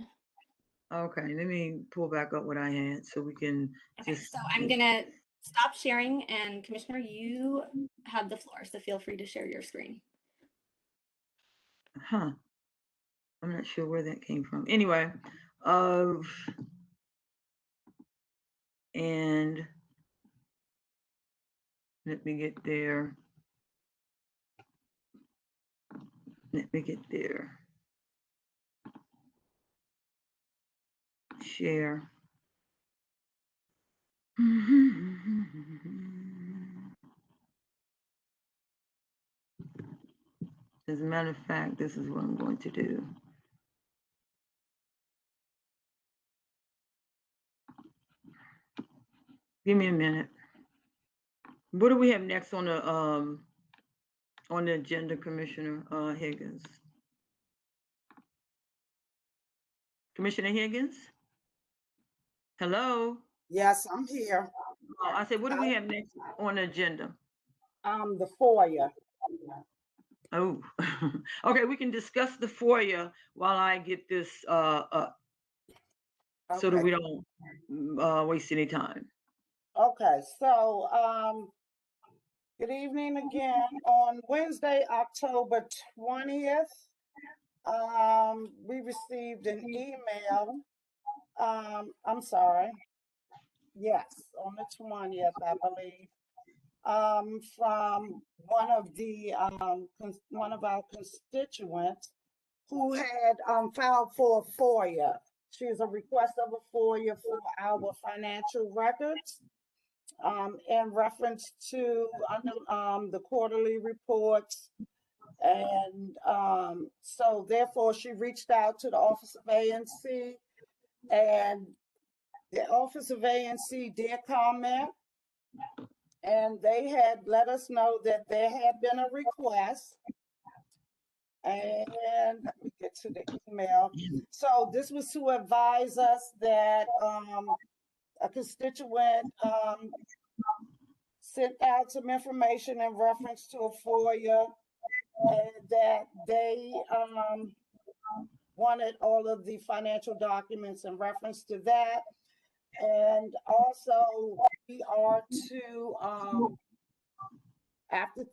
Speaker 7: Okay, let me pull back up what I had so we can just.
Speaker 6: So I'm gonna stop sharing, and Commissioner, you have the floor, so feel free to share your screen.
Speaker 7: I'm not sure where that came from. Anyway, and let me get there. Share. As a matter of fact, this is what I'm going to do. Give me a minute. What do we have next on the agenda, Commissioner Higgins? Commissioner Higgins? Hello?
Speaker 1: Yes, I'm here.
Speaker 7: Oh, I said, what do we have next on the agenda?
Speaker 1: The FOIA.
Speaker 7: Oh, okay, we can discuss the FOIA while I get this up so that we don't waste any time.
Speaker 1: Okay, so good evening again. On Wednesday, October 20th, we received an email. I'm sorry. Yes, on the 20th, I believe, from one of our constituents who had filed for a FOIA. She is a request of a FOIA for our financial records in reference to the quarterly reports. And so therefore she reached out to the Office of ANC, and the Office of ANC did comment, and they had let us know that there had been a request. And let me get to the email. So this was to advise us that a constituent sent out some information in reference to a FOIA, and that they wanted all of the financial documents in reference to that. And also we are to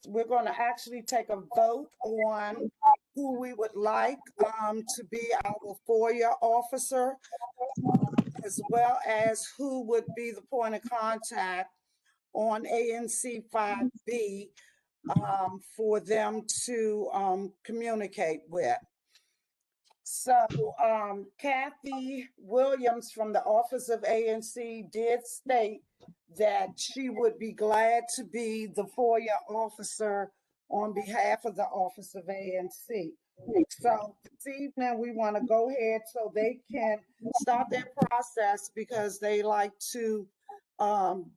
Speaker 1: we're going to actually take a vote on who we would like to be our FOIA officer, as well as who would be the point of contact on ANC 5B for them to communicate with. So Kathy Williams from the Office of ANC did state that she would be glad to be the FOIA officer on behalf of the Office of ANC. So this evening we want to go ahead so they can start their process, because they like to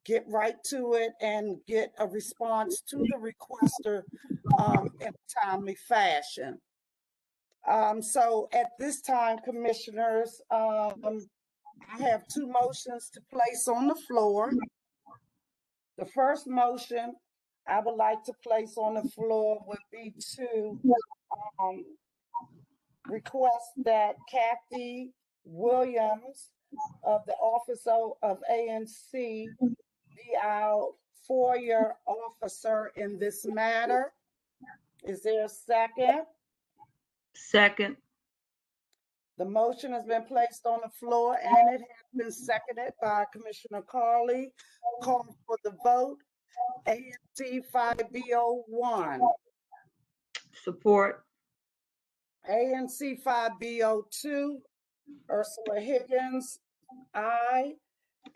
Speaker 1: get right to it and get a response to the requester in a timely fashion. So at this time, commissioners, I have two motions to place on the floor. The first motion I would like to place on the floor would be to request that Kathy Williams of the Office of ANC be our FOIA officer in this matter. Is there a second?
Speaker 7: Second.
Speaker 1: The motion has been placed on the floor and it has been seconded by Commissioner Carley. Call for the vote. ANC 5B01.
Speaker 7: Support.
Speaker 1: ANC 5B02. Ursula Higgins, aye.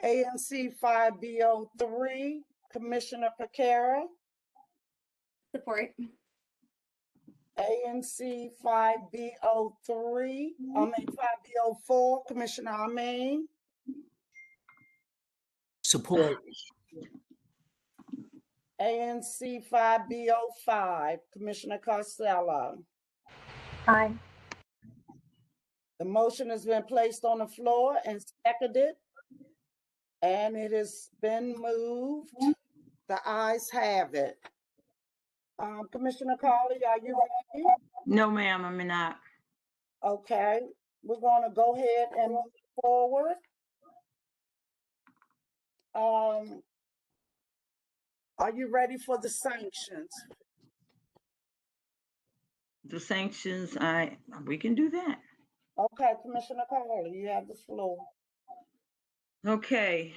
Speaker 1: ANC 5B03. Commissioner Piekara.
Speaker 6: Support.
Speaker 1: ANC 5B03, 5B04, Commissioner Amin.
Speaker 4: Support.
Speaker 1: ANC 5B05, Commissioner Costello.
Speaker 2: Aye.
Speaker 1: The motion has been placed on the floor and seconded, and it has been moved. The ayes have it. Commissioner Carley, are you ready?
Speaker 7: No, ma'am, I'm not.
Speaker 1: Okay, we're going to go ahead and move forward. Are you ready for the sanctions?
Speaker 7: The sanctions, we can do that.
Speaker 1: Okay, Commissioner Carley, you have the floor.
Speaker 7: Okay.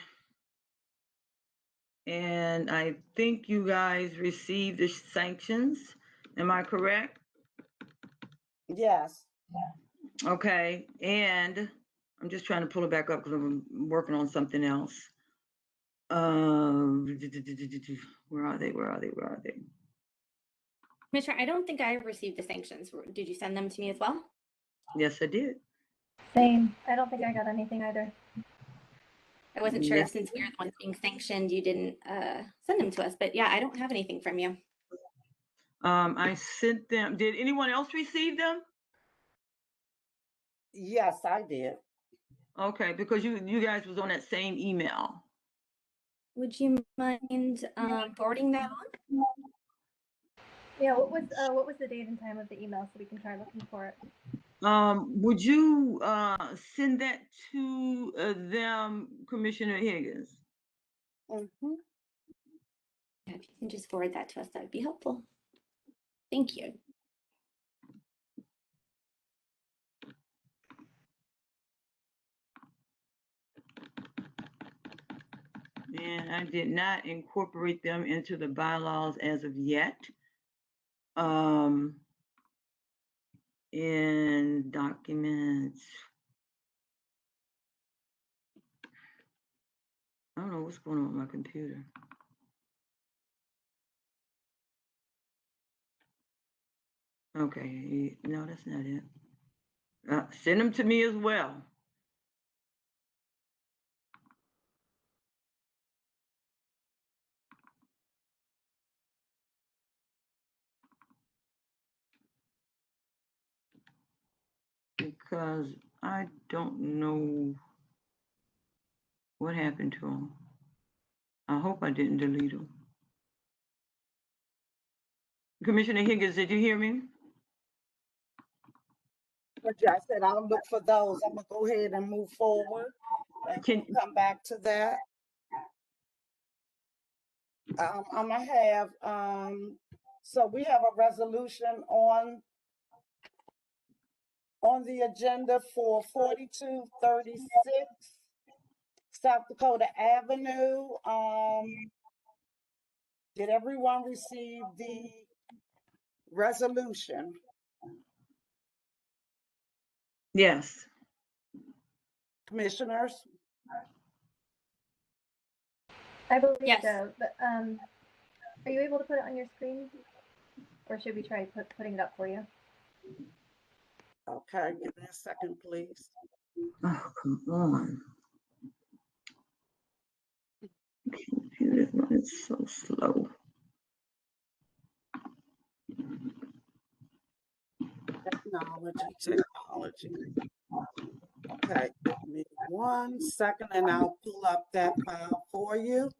Speaker 7: And I think you guys received the sanctions. Am I correct?
Speaker 1: Yes.
Speaker 7: Okay, and I'm just trying to pull it back up because I'm working on something else. Where are they?
Speaker 6: Commissioner, I don't think I received the sanctions. Did you send them to me as well?
Speaker 7: Yes, I did.
Speaker 2: Same. I don't think I got anything either.
Speaker 6: I wasn't sure if since we were the ones being sanctioned, you didn't send them to us, but yeah, I don't have anything from you.
Speaker 7: I sent them. Did anyone else receive them?
Speaker 1: Yes, I did.
Speaker 7: Okay, because you guys was on that same email.
Speaker 6: Would you mind forwarding that on?
Speaker 2: Yeah, what was the date and time of the email so we can try looking for it?
Speaker 7: Would you send that to them, Commissioner Higgins?
Speaker 1: Mm-hmm.
Speaker 6: Yeah, if you can just forward that to us, that would be helpful. Thank you.
Speaker 7: And I did not incorporate them into the bylaws as of yet. In documents. I don't know what's going on with my computer. Okay, no, that's not it. Send them to me as well. Because I don't know what happened to them. I hope I didn't delete them. Commissioner Higgins, did you hear me?
Speaker 1: I said I'll look for those. I'm gonna go ahead and move forward and come back to that. I'm gonna have so we have a resolution on the agenda for 4236 South Dakota Avenue. Did everyone receive the resolution?
Speaker 7: Yes.
Speaker 1: Commissioners?
Speaker 2: I believe
Speaker 6: yes.
Speaker 2: so, but are you able to put it on your screen? Or should we try putting it up for you?
Speaker 1: Okay, give me a second, please.
Speaker 7: Oh, come on. Computer is so slow.
Speaker 1: Technology. Okay, give me 1 second and I'll pull up that file for you.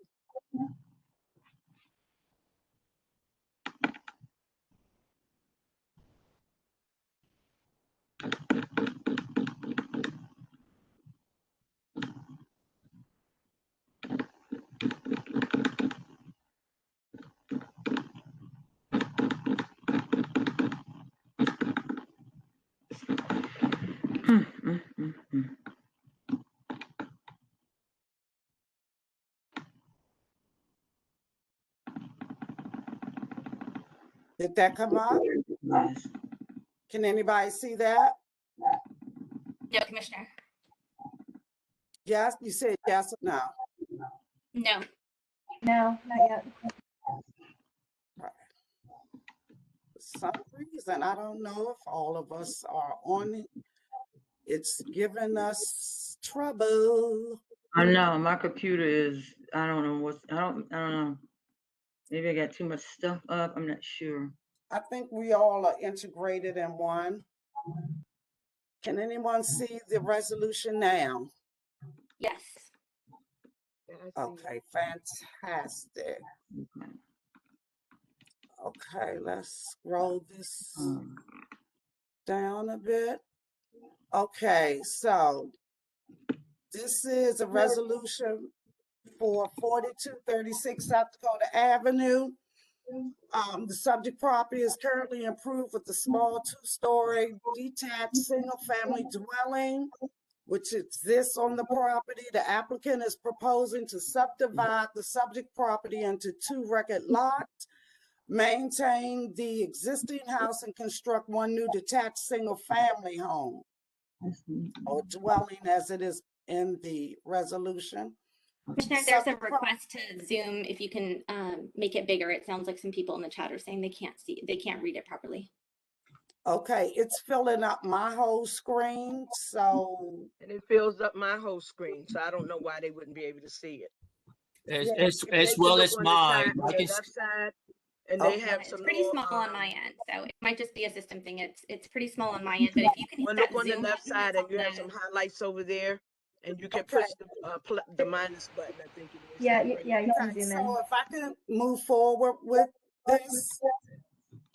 Speaker 1: Did that come up?
Speaker 7: Yes.
Speaker 1: Can anybody see that?
Speaker 6: No, Commissioner.
Speaker 1: Yes, you said yes or no?
Speaker 6: No.
Speaker 2: No, not yet.
Speaker 1: For some reason, I don't know if all of us are on it. It's giving us trouble.
Speaker 7: I know my computer is. I don't know what's. I don't know. Maybe I got too much stuff up. I'm not sure.
Speaker 1: I think we all are integrated in one. Can anyone see the resolution now?
Speaker 6: Yes.
Speaker 1: Okay, fantastic. Okay, let's scroll this down a bit. Okay, so this is a resolution for 4236 South Dakota Avenue. The subject property is currently improved with a small 2-story detached single-family dwelling, which exists on the property. The applicant is proposing to subdivide the subject property into 2 record lots, maintain the existing house, and construct 1 new detached single-family home or dwelling as it is in the resolution.
Speaker 6: Commissioner, there's a request to Zoom. If you can make it bigger, it sounds like some people in the chat are saying they can't read it properly.
Speaker 1: Okay, it's filling up my whole screen, so.
Speaker 9: And it fills up my whole screen, so I don't know why they wouldn't be able to see it.
Speaker 4: As,
Speaker 1: Yeah,
Speaker 4: as,
Speaker 9: If
Speaker 4: as
Speaker 9: they could
Speaker 4: well
Speaker 9: look
Speaker 4: as
Speaker 9: on the
Speaker 4: mine.
Speaker 9: side,
Speaker 4: I
Speaker 9: the
Speaker 4: can,
Speaker 9: left side, and
Speaker 1: okay.
Speaker 9: they have
Speaker 6: It's
Speaker 9: some
Speaker 6: pretty
Speaker 9: little,
Speaker 6: small on my end, so it might just be a system thing. It's pretty small on my end, but if you can hit
Speaker 9: well,
Speaker 6: that
Speaker 9: look on the
Speaker 6: zoom
Speaker 9: left
Speaker 6: button that's
Speaker 9: side, and
Speaker 6: on
Speaker 9: you have
Speaker 6: the
Speaker 9: some highlights over there, and you can
Speaker 1: Okay.
Speaker 9: push the minus button, I think it is.
Speaker 2: Yeah,
Speaker 9: Right
Speaker 2: yeah,
Speaker 9: there.
Speaker 2: you can
Speaker 1: Okay,
Speaker 2: zoom
Speaker 1: so
Speaker 2: in.
Speaker 1: if I can move forward with this,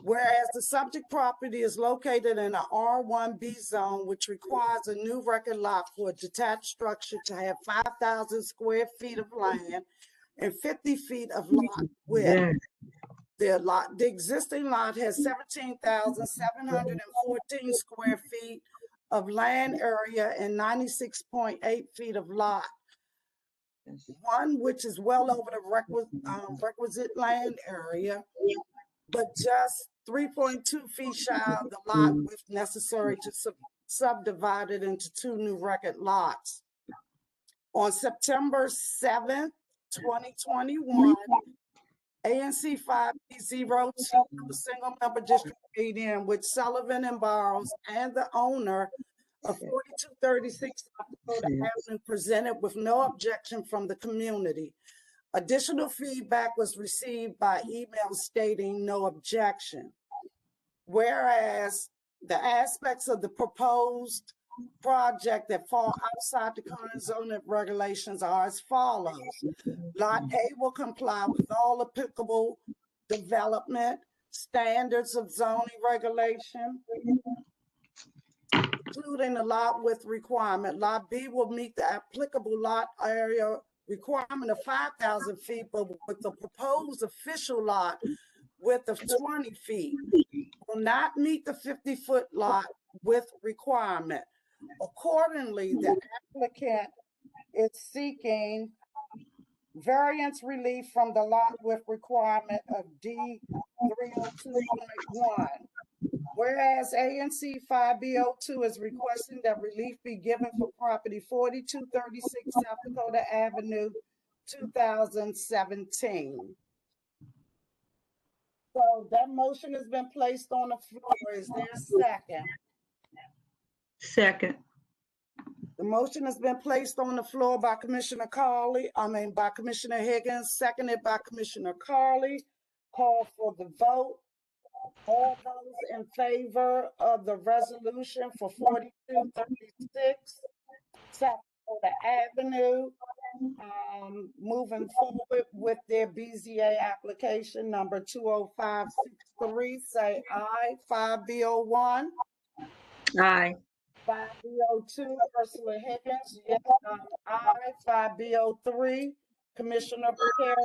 Speaker 1: whereas the subject property is located in a R1B zone, which requires a new record lot for a detached structure to have 5,000 square feet of land and 50 feet of lot width.
Speaker 7: Yeah.
Speaker 1: The existing lot has 17,714 square feet of land area and 96.8 feet of lot. One which is well over the requisite land area, but just 3.2 feet shy of the lot width necessary to subdivide it into 2 new record lots. On September 7th, 2021, ANC 5B02, the single member district meeting in which Sullivan and Barrows and the owner of 4236 South Dakota Avenue presented with no objection from the community. Additional feedback was received by email stating no objection. Whereas the aspects of the proposed project that fall outside the current zoning regulations are as follows. Lot A will comply with all applicable development standards of zoning regulation, including the lot width requirement. Lot B will meet the applicable lot area requirement of 5,000 feet, but with the proposed official lot width of 20 feet. Will not meet the 50-foot lot width requirement. Accordingly, the applicant is seeking variance relief from the lot width requirement of D 302.1. Whereas ANC 5B02 is requesting that relief be given for property 4236 South Dakota Avenue, 2017. So that motion has been placed on the floor. Is there a second?
Speaker 7: Second.
Speaker 1: The motion has been placed on the floor by Commissioner by Commissioner Higgins, seconded by Commissioner Carley. Call for the vote. All those in favor of the resolution for 4236 South Dakota Avenue, moving forward with their BZA application number 20563, say aye. 5B01.
Speaker 7: Aye.
Speaker 1: 5B02, Ursula Higgins, yes, aye. 5B03, Commissioner Piekara.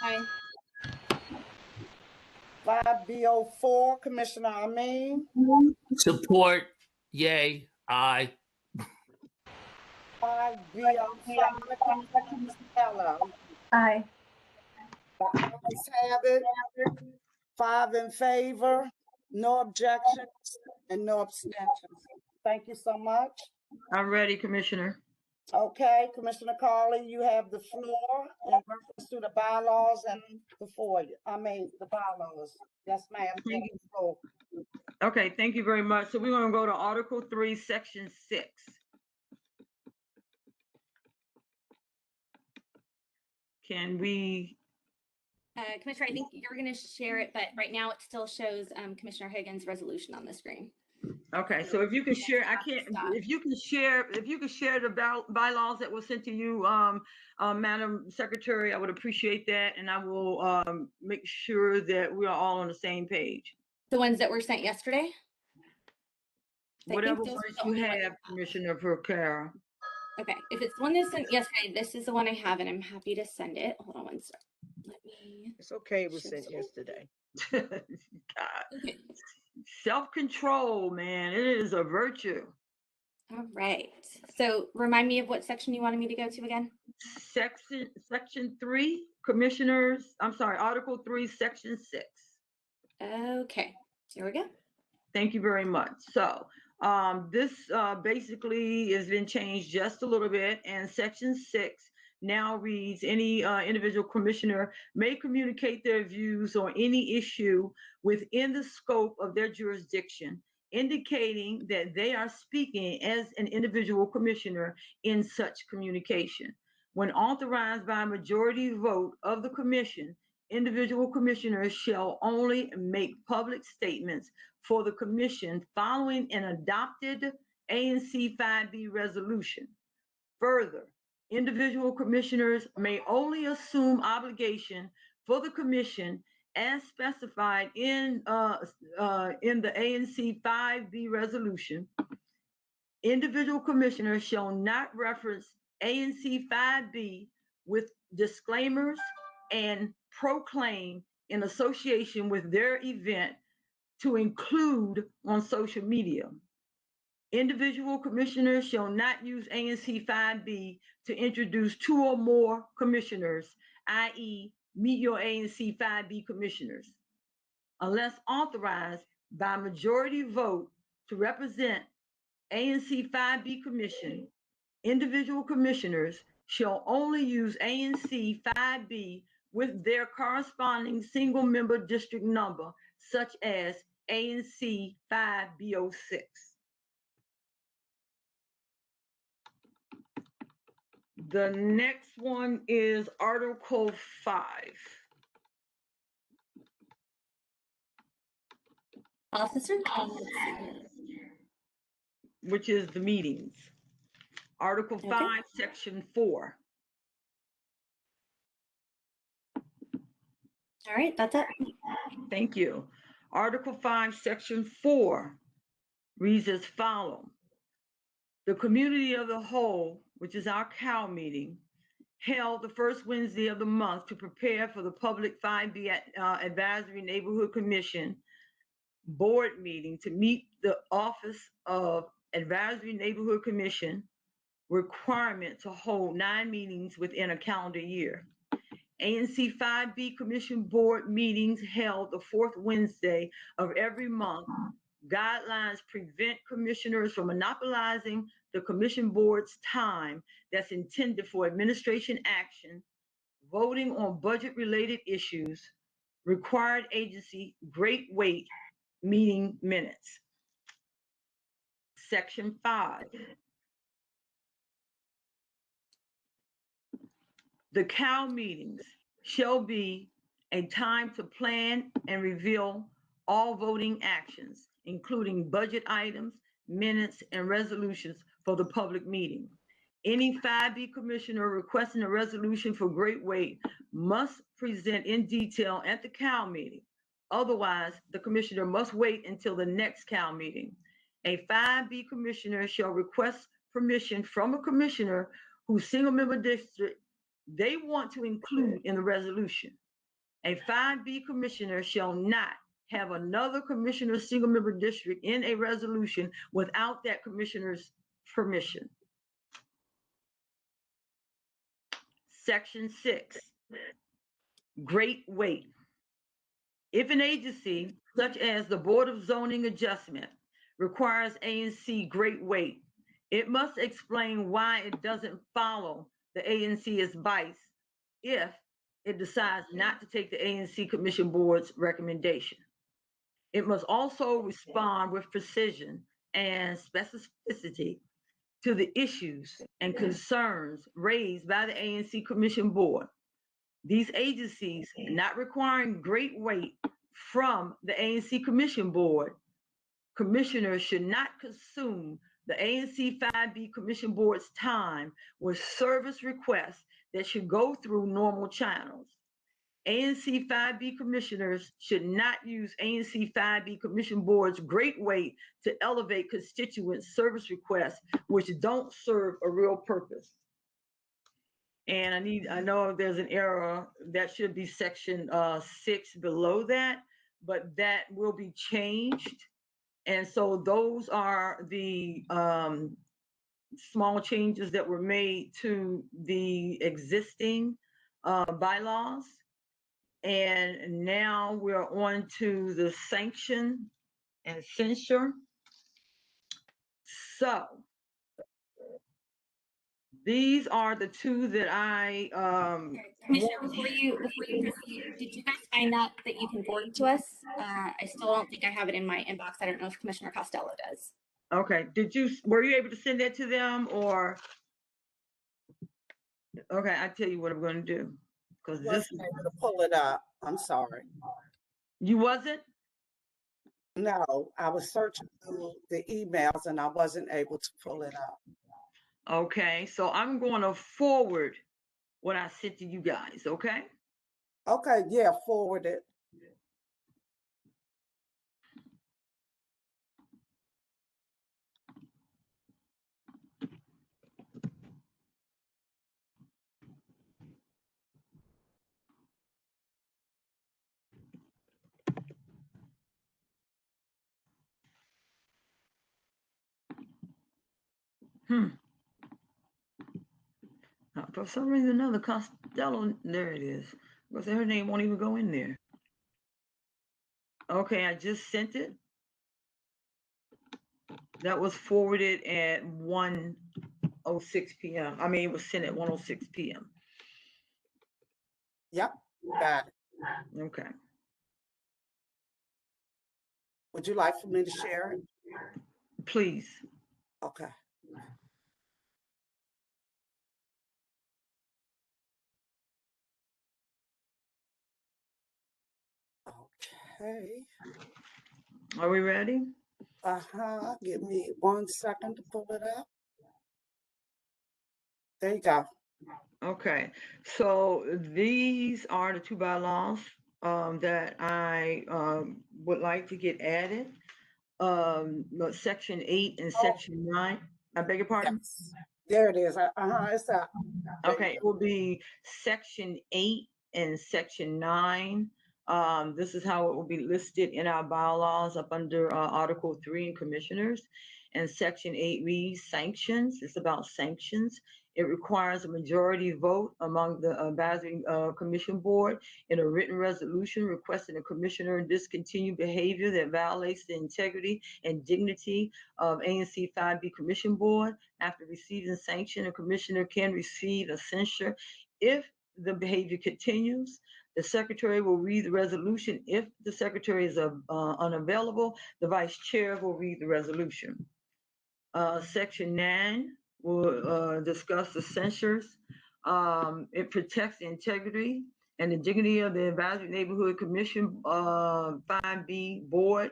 Speaker 6: Aye.
Speaker 1: 5B04, Commissioner Amin.
Speaker 4: support, yay, aye.
Speaker 1: 5B05, Commissioner Costello.
Speaker 2: Aye.
Speaker 1: The ayes have it. 5 in favor, no objections, and no abstentions. Thank you so much.
Speaker 7: I'm ready, Commissioner.
Speaker 1: Okay, Commissioner Carley, you have the floor in reference to the bylaws and the bylaws. Yes, ma'am. You have the floor.
Speaker 7: Okay, thank you very much. So we're going to go to Article 3, Section 6. Can we?
Speaker 6: Commissioner, I think you're going to share it, but right now it still shows Commissioner Higgins' resolution on the screen.
Speaker 7: Okay, so if you can share, if you can share the bylaws that were sent to you, Madam Secretary, I would appreciate that, and I will make sure that we are all on the same page.
Speaker 6: The ones that were sent yesterday?
Speaker 7: Whatever ones you have, Commissioner Piekara.
Speaker 6: Okay, if it's the one that's sent yesterday, this is the one I have, and I'm happy to send it. Hold on one second. Let me.
Speaker 9: It's okay. It was sent yesterday.
Speaker 7: God.
Speaker 6: Okay.
Speaker 7: Self-control, man, it is a virtue.
Speaker 6: All right. So remind me of what section you wanted me to go to again.
Speaker 7: Section 3, Commissioners. I'm sorry, Article 3, Section 6.
Speaker 6: Okay. Here we go.
Speaker 7: Thank you very much. So this basically has been changed just a little bit, and Section 6 now reads, any individual commissioner may communicate their views on any issue within the scope of their jurisdiction, indicating that they are speaking as an individual commissioner in such communication. When authorized by a majority vote of the commission, individual commissioners shall only make public statements for the commission following an adopted ANC 5B resolution. Further, individual commissioners may only assume obligation for the commission as specified in the ANC 5B resolution. Individual commissioners shall not reference ANC 5B with disclaimers and proclaim in association with their event to include on social media. Individual commissioners shall not use ANC 5B to introduce 2 or more commissioners, i.e. meet your ANC 5B commissioners, unless authorized by majority vote to represent ANC 5B commission. Individual commissioners shall only use ANC 5B with their corresponding single member district number, such as ANC 5B06. The next one is Article 5.
Speaker 6: Officer?
Speaker 7: Which is the meetings. Article 5, Section 4.
Speaker 6: All right, that's it.
Speaker 7: Thank you. Article 5, Section 4 reads as follows. The community of the whole, which is our COW meeting, held the first Wednesday of the month to prepare for the public 5B Advisory Neighborhood Commission board meeting to meet the Office of Advisory Neighborhood Commission requirement to hold 9 meetings within a calendar year. ANC 5B Commission board meetings held the 4th Wednesday of every month. Guidelines prevent commissioners from monopolizing the commission board's time that's intended for administration action, voting on budget-related issues, required agency great weight meeting minutes. Section 5. The COW meetings shall be a time to plan and reveal all voting actions, including budget items, minutes, and resolutions for the public meeting. Any 5B commissioner requesting a resolution for great weight must present in detail at the COW meeting. Otherwise, the commissioner must wait until the next COW meeting. A 5B commissioner shall request permission from a commissioner whose single member district they want to include in the resolution. A 5B commissioner shall not have another commissioner's single member district in a resolution without that commissioner's permission. Section 6, great weight. If an agency, such as the Board of Zoning Adjustment, requires ANC great weight, it must explain why it doesn't follow the ANC advice if it decides not to take the ANC Commission Board's recommendation. It must also respond with precision and specificity to the issues and concerns raised by the ANC Commission Board. These agencies not requiring great weight from the ANC Commission Board, commissioners should not consume the ANC 5B Commission Board's time with service requests that should go through normal channels. ANC 5B commissioners should not use ANC 5B Commission Board's great weight to elevate constituent service requests which don't serve a real purpose. And I know there's an error that should be section 6 below that, but that will be changed. And so those are the small changes that were made to the existing bylaws. And now we're on to the sanction and censure. So These are the two that I
Speaker 6: Commissioner, before you proceed, did you guys find that you can forward to us? I still don't think I have it in my inbox. I don't know if Commissioner Costello does.
Speaker 7: Okay, were you able to send that to them, or? Okay, I tell you what I'm going to do, because this
Speaker 1: Wasn't able to pull it up. I'm sorry.
Speaker 7: You wasn't?
Speaker 1: No, I was searching through the emails and I wasn't able to pull it up.
Speaker 7: Okay, so I'm going to forward what I sent to you guys, okay?
Speaker 1: Okay, yeah, forward it.
Speaker 7: For some reason, another Costello, there it is. Because her name won't even go in there. Okay, I just sent it. That was forwarded at 1:06 p.m. I mean, it was sent at 1:06 p.m.
Speaker 1: Yep, got it.
Speaker 7: Okay.
Speaker 1: Would you like for me to share it?
Speaker 7: Please.
Speaker 1: Okay. Okay.
Speaker 7: Are we ready?
Speaker 1: Give me 1 second to pull it up. There you go.
Speaker 7: Okay, so these are the two bylaws that I would like to get added. Section 8 and Section 9. I beg your pardon?
Speaker 1: Yes. There it is. It's up.
Speaker 7: Okay, it will be Section 8 and Section 9. This is how it will be listed in our bylaws up under Article 3 in Commissioners. And Section 8 reads sanctions. It's about sanctions. It requires a majority vote among the advisory commission board in a written resolution requesting a commissioner discontinue behavior that violates the integrity and dignity of ANC 5B Commission Board. After receiving sanction, a commissioner can receive a censure. If the behavior continues, the secretary will read the resolution. If the secretary is unavailable, the vice chair will read the resolution. Section 9 will discuss the censures. It protects the integrity and the dignity of the Advisory Neighborhood Commission 5B board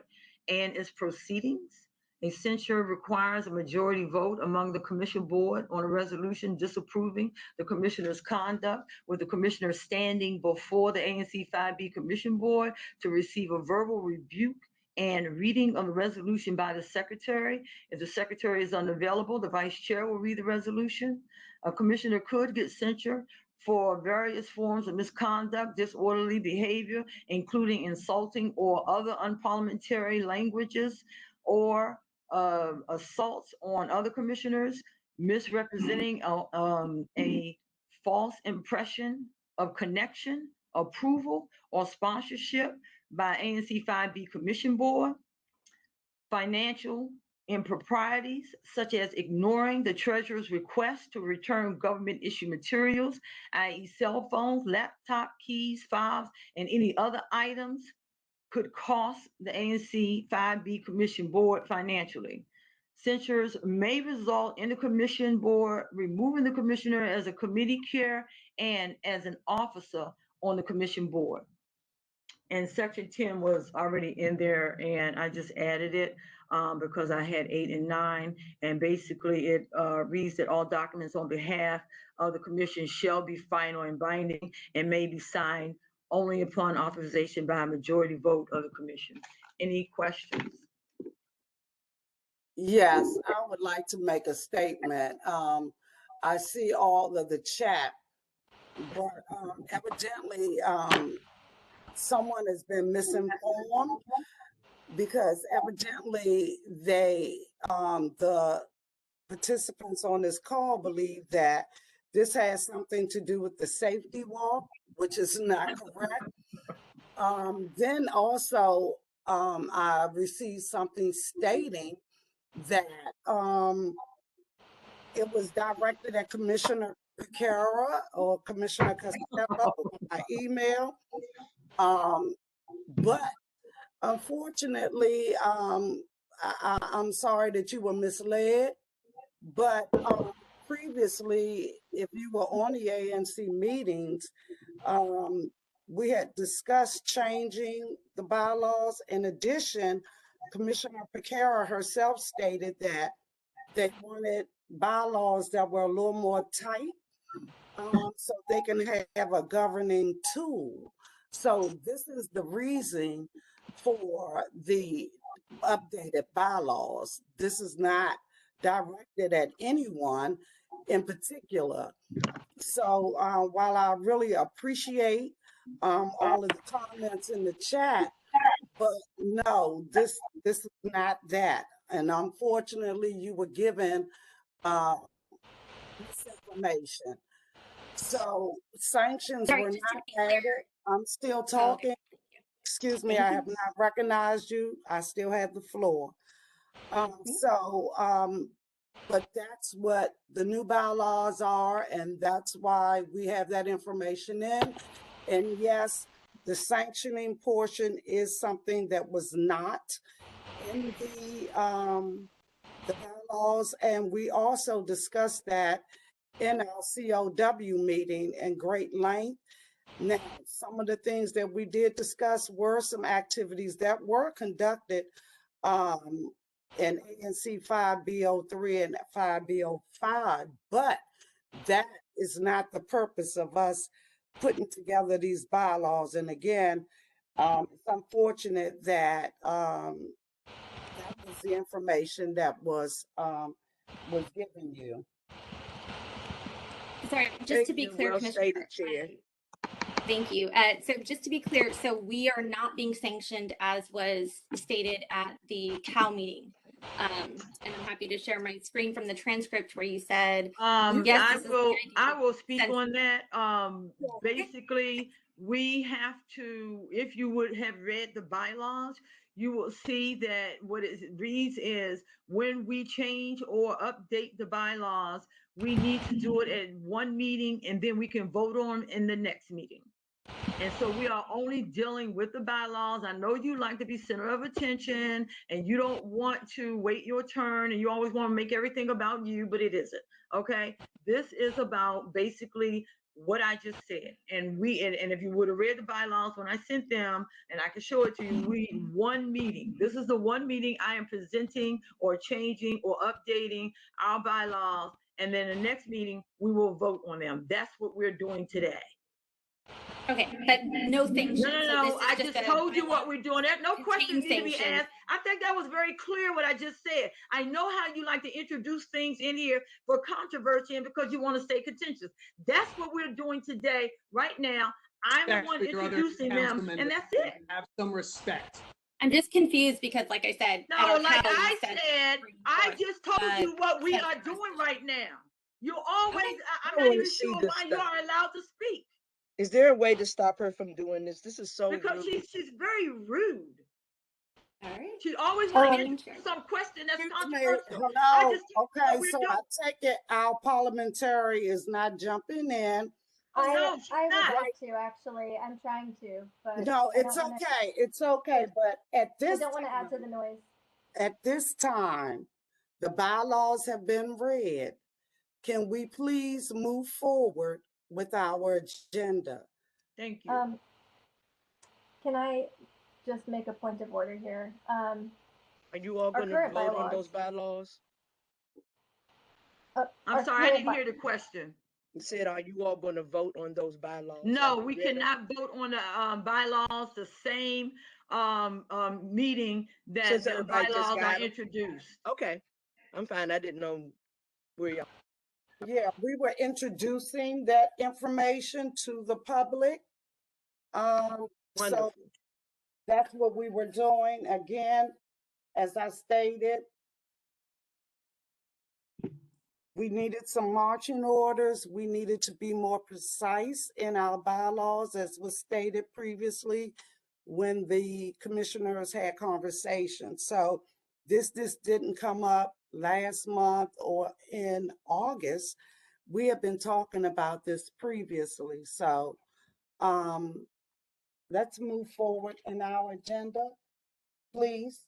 Speaker 7: and its proceedings. A censure requires a majority vote among the commission board on a resolution disapproving the commissioner's conduct, with the commissioner standing before the ANC 5B Commission Board to receive a verbal rebuke and reading of the resolution by the secretary. If the secretary is unavailable, the vice chair will read the resolution. A commissioner could get censure for various forms of misconduct, disorderly behavior, including insulting or other unparliamentary languages, or assaults on other commissioners, misrepresenting a false impression of connection, approval, or sponsorship by ANC 5B Commission Board, financial improprieties such as ignoring the treasurer's request to return government issue materials, i.e. cell phones, laptop keys, files, and any other items could cost the ANC 5B Commission Board financially. Censures may result in the Commission Board removing the commissioner as a committee chair and as an officer on the Commission Board. And Section 10 was already in there, and I just added it because I had 8 and 9. And basically, it reads that all documents on behalf of the commission shall be final and binding and may be signed only upon authorization by a majority vote of the commission. Any questions?
Speaker 1: Yes, I would like to make a statement. I see all of the chat, but evidently someone has been misinformed, because evidently the participants on this call believe that this has something to do with the safety walk, which is not correct. Then also I received something stating that it was directed at Commissioner Piekara or Commissioner Costello by email. But unfortunately, I'm sorry that you were misled, but previously, if you were on the ANC meetings, we had discussed changing the bylaws. In addition, Commissioner Piekara herself stated that they wanted bylaws that were a little more tight, so they can have a governing tool. So this is the reason for the updated bylaws. This is not directed at anyone in particular. So while I really appreciate all of the comments in the chat, but no, this is not that. And unfortunately, you were given misinformation. So sanctions
Speaker 6: Sorry,
Speaker 1: were
Speaker 6: just to
Speaker 1: not
Speaker 6: be clear.
Speaker 1: added. I'm still
Speaker 6: Oh,
Speaker 1: talking.
Speaker 6: okay.
Speaker 1: Excuse me,
Speaker 6: Thank
Speaker 1: I
Speaker 6: you.
Speaker 1: have not recognized you. I still have the floor. But that's what the new bylaws are, and that's why we have that information in. And yes, the sanctioning portion is something that was not in the bylaws, and we also discussed that in our COW meeting in great length. Now, some of the things that we did discuss were some activities that were conducted in ANC 5B03 and 5B05, but that is not the purpose of us putting together these bylaws. And again, it's unfortunate that that was the information that was given you.
Speaker 6: Sorry, just to be
Speaker 9: Thank you.
Speaker 6: clear,
Speaker 9: Well
Speaker 6: Commissioner.
Speaker 9: stated, Chair.
Speaker 6: Thank you. So just to be clear, so we are not being sanctioned as was stated at the COW meeting. And I'm happy to share my screen from the transcript where you said, yes,
Speaker 7: I will speak on that. Basically, we have to, if you would have read the bylaws, you will see that what it reads is when we change or update the bylaws, we need to do it at one meeting and then we can vote on in the next meeting. And so we are only dealing with the bylaws. I know you like to be center of attention and you don't want to wait your turn and you always want to make everything about you, but it isn't. Okay. This is about basically what I just said. And if you would have read the bylaws when I sent them, and I can show it to you, one meeting. This is the one meeting I am presenting or changing or updating our bylaws. And then the next meeting, we will vote on them. That's what we're doing today.
Speaker 6: Okay, but no sanctions.
Speaker 7: No, I just told you what we're doing. There's no questions need to be
Speaker 6: sanctions.
Speaker 7: asked. I think that was very clear what I just said. I know how you like to introduce things in here for controversy and because you want to stay contentious. That's what we're doing today, right now. I'm the one introducing them, and that's it.
Speaker 14: Have some respect.
Speaker 6: I'm just confused because, like I said,
Speaker 7: no, like I said, I just told you what we are doing right now. You always, I'm not even sure why you are allowed to speak.
Speaker 9: Is there a way to stop her from doing this? This is so
Speaker 7: because
Speaker 9: rude.
Speaker 7: she's very rude.
Speaker 6: All right.
Speaker 7: She always wants to answer some question that's controversial.
Speaker 1: Hello. Okay, so I take it our parliamentary is not jumping in.
Speaker 2: I would like to actually. I'm trying to, but
Speaker 1: no, it's okay. It's okay. But at this,
Speaker 2: I don't want to add to the noise.
Speaker 1: At this time, the bylaws have been read. Can we please move forward with our agenda?
Speaker 7: Thank you.
Speaker 2: Can I just make a point of order here?
Speaker 9: Are you all going to vote on those bylaws?
Speaker 7: I'm sorry, I didn't hear the question.
Speaker 9: You said, are you all going to vote on those bylaws?
Speaker 7: No, we cannot vote on the bylaws the same meeting that the bylaws are introduced.
Speaker 9: Okay, I'm fine. I didn't know where y'all.
Speaker 1: Yeah, we were introducing that information to the public. So that's what we were doing. Again, as I stated, we needed some marching orders. We needed to be more precise in our bylaws, as was stated previously when the commissioners had conversations. So this didn't come up last month or in August. We have been talking about this previously. So let's move forward in our agenda, please.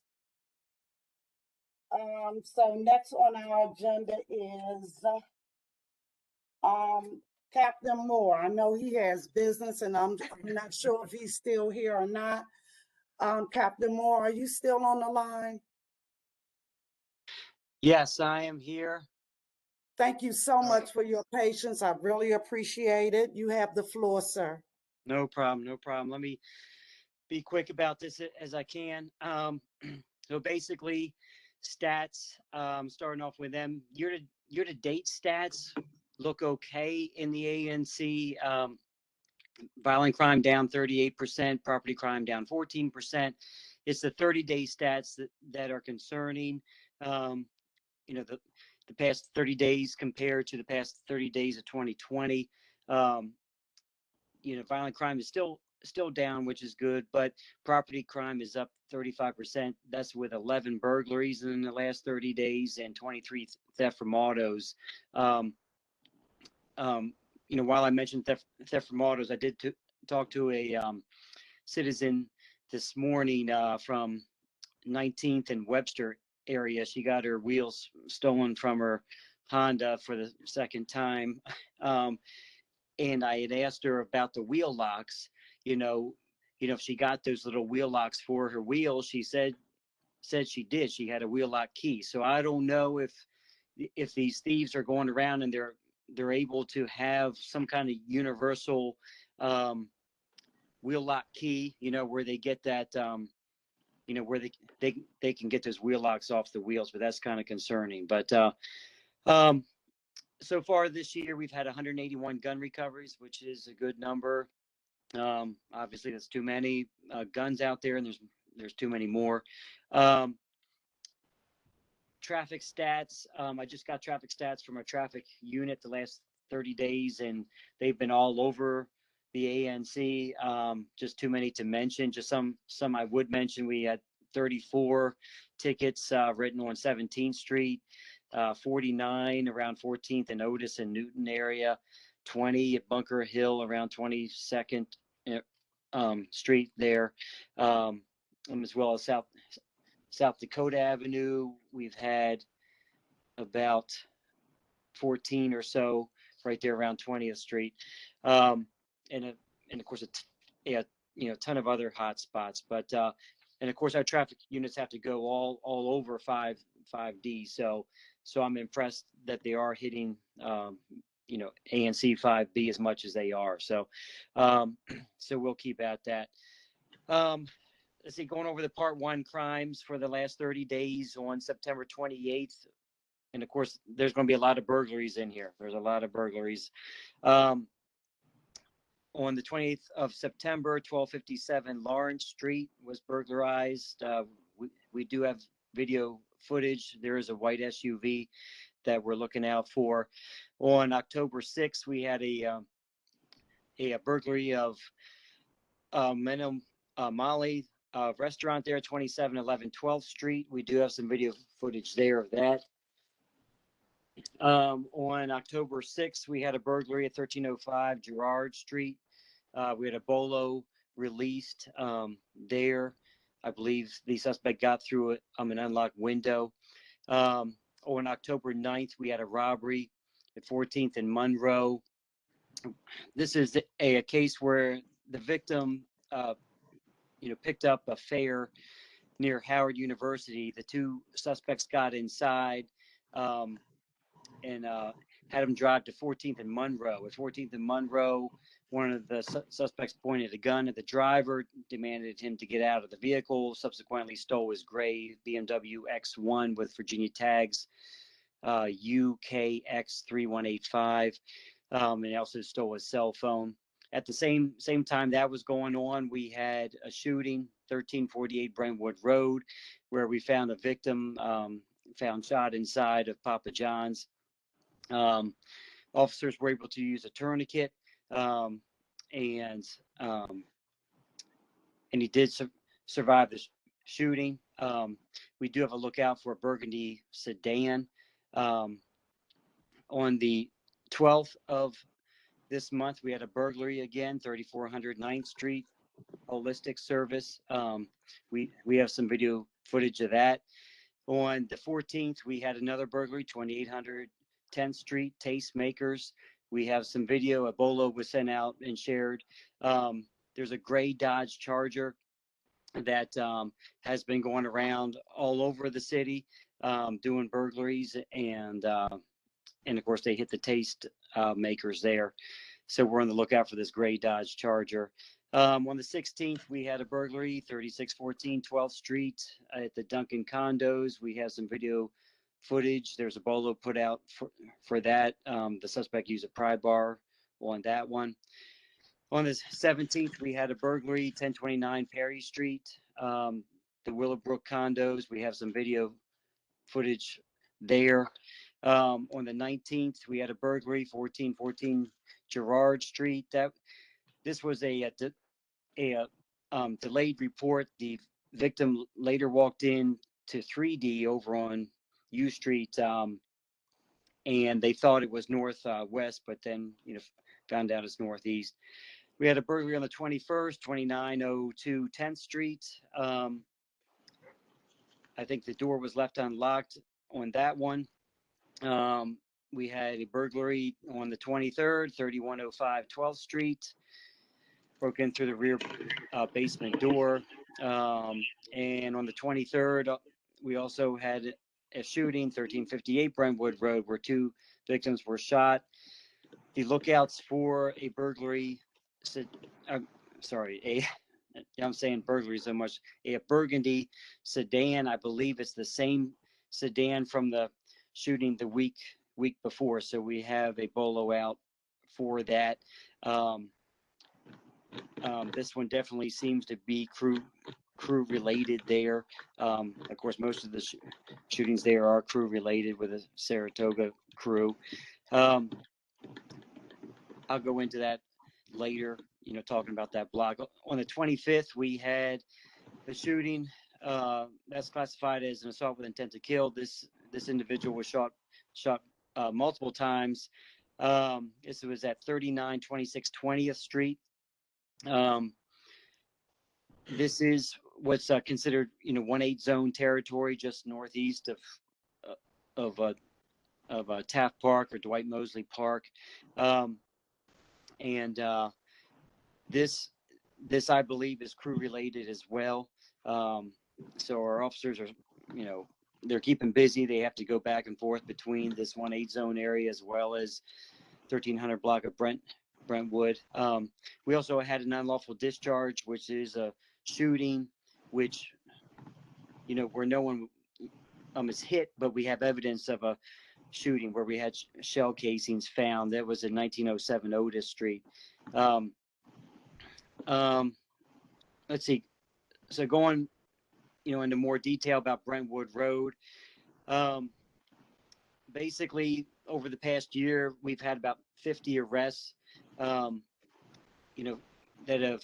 Speaker 1: So next on our agenda is Captain Moore. I know he has business, and I'm not sure if he's still here or not. Captain Moore, are you still on the line?
Speaker 14: Yes, I am here.
Speaker 1: Thank you so much for your patience. I really appreciate it. You have the floor, sir.
Speaker 14: No problem, no problem. Let me be quick about this as I can. So basically, stats, starting off with them, year to date stats look okay in the ANC. Violent crime down 38%, property crime down 14%. It's the 30-day stats that are concerning. You know, the past 30 days compared to the past 30 days of 2020. You know, violent crime is still down, which is good, but property crime is up 35%. That's with 11 burglaries in the last 30 days and 23 theft from autos. You know, while I mentioned theft from autos, I did talk to a citizen this morning from 19th and Webster area. She got her wheels stolen from her Honda for the second time. And I had asked her about the wheel locks, you know, if she got those little wheel locks for her wheels. She said she did. She had a wheel lock key. So I don't know if these thieves are going around and they're able to have some kind of universal wheel lock key, you know, where they get that, you know, where they can get those wheel locks off the wheels. But that's kind of concerning. But so far this year, we've had 181 gun recoveries, which is a good number. Obviously, that's too many guns out there, and there's too many more. Traffic stats. I just got traffic stats from our traffic unit the last 30 days, and they've been all over the ANC. Just too many to mention. Just some I would mention. We had 34 tickets written on 17th Street. 49 around 14th and Otis and Newton area, 20 at Bunker Hill around 22nd Street there, as well as South Dakota Avenue. We've had about 14 or so right there around 20th Street, and of course a ton of other hot spots. But and of course our traffic units have to go all over 5D. So I'm impressed that they are hitting, you know, ANC 5B as much as they are. So, so we'll keep at that. Let's see, going over the Part 1 crimes for the last 30 days on September 28th. And of course, there's going to be a lot of burglaries in here. There's a lot of burglaries. On the 28th of September, 1257 Lawrence Street was burglarized. We do have video footage. There is a white SUV that we're looking out for. On October 6th, we had a burglary of Molly restaurant there, 2711 12th Street. We do have some video footage there of that. On October 6th, we had a burglary at 1305 Girard Street. We had a bolo released there. I believe the suspect got through an unlocked window. On October 9th, we had a robbery at 14th and Monroe. This is a case where the victim, you know, picked up a fare near Howard University. The two suspects got inside and had him drive to 14th and Monroe. At 14th and Monroe, one of the suspects pointed a gun at the driver, demanded him to get out of the vehicle, subsequently stole his gray BMW X1 with Virginia tags, UKX3185, and also stole his cell phone. At the same time that was going on, we had a shooting, 1348 Brentwood Road, where we found a victim found shot inside of Papa John's. Officers were able to use a tourniquet, and he did survive shooting. We do have a lookout for a burgundy sedan. On the 12th of this month, we had a burglary again, 3400 9th Street, Holistic Service. We have some video footage of that. On the 14th, we had another burglary, 2800 10th Street, Tastemakers. We have some video. A bolo was sent out and shared. There's a gray Dodge Charger that has been going around all over the city doing burglaries, and of course they hit the taste makers there. So we're on the lookout for this gray Dodge Charger. On the 16th, we had a burglary, 3614 12th Street at the Duncan condos. We have some video footage. There's a bolo put out for that. The suspect used a pry bar on that one. On the 17th, we had a burglary, 1029 Perry Street, the Willowbrook condos. We have some video footage there. On the 19th, we had a burglary, 1414 Gerard Street. This was a delayed report. The victim later walked in to 3D over on U Street, and they thought it was northwest, but then found out it's northeast. We had a burglary on the 21st, 2902 10th Street. I think the door was left unlocked on that one. We had a burglary on the 23rd, 3105 12th Street. Broke in through the rear basement door. And on the 23rd, we also had a shooting, 1358 Brentwood Road, where 2 victims were shot. The lookouts for a burglary, I'm saying burglary so much, a burgundy sedan. I believe it's the same sedan from the shooting the week before. So we have a bolo out for that. This one definitely seems to be crew related there. Of course, most of the shootings there are crew related with a Saratoga crew. I'll go into that later, talking about that block. On the 25th, we had a shooting that's classified as an assault with intent to kill. This individual was shot multiple times. This was at 3926 20th Street. This is what's considered 1-8 zone territory, just northeast of Taft Park or Dwight Mosley Park. And this I believe is crew related as well. So our officers are, they're keeping busy. They have to go back and forth between this 1-8 zone area as well as 1300 block of Brentwood. We also had an unlawful discharge, which is a shooting, which, where no one is hit, but we have evidence of a shooting where we had shell casings found. That was in 1907 Otis Street. Let's see. So going, into more detail about Brentwood Road. Basically, over the past year, we've had about 50 arrests, that have,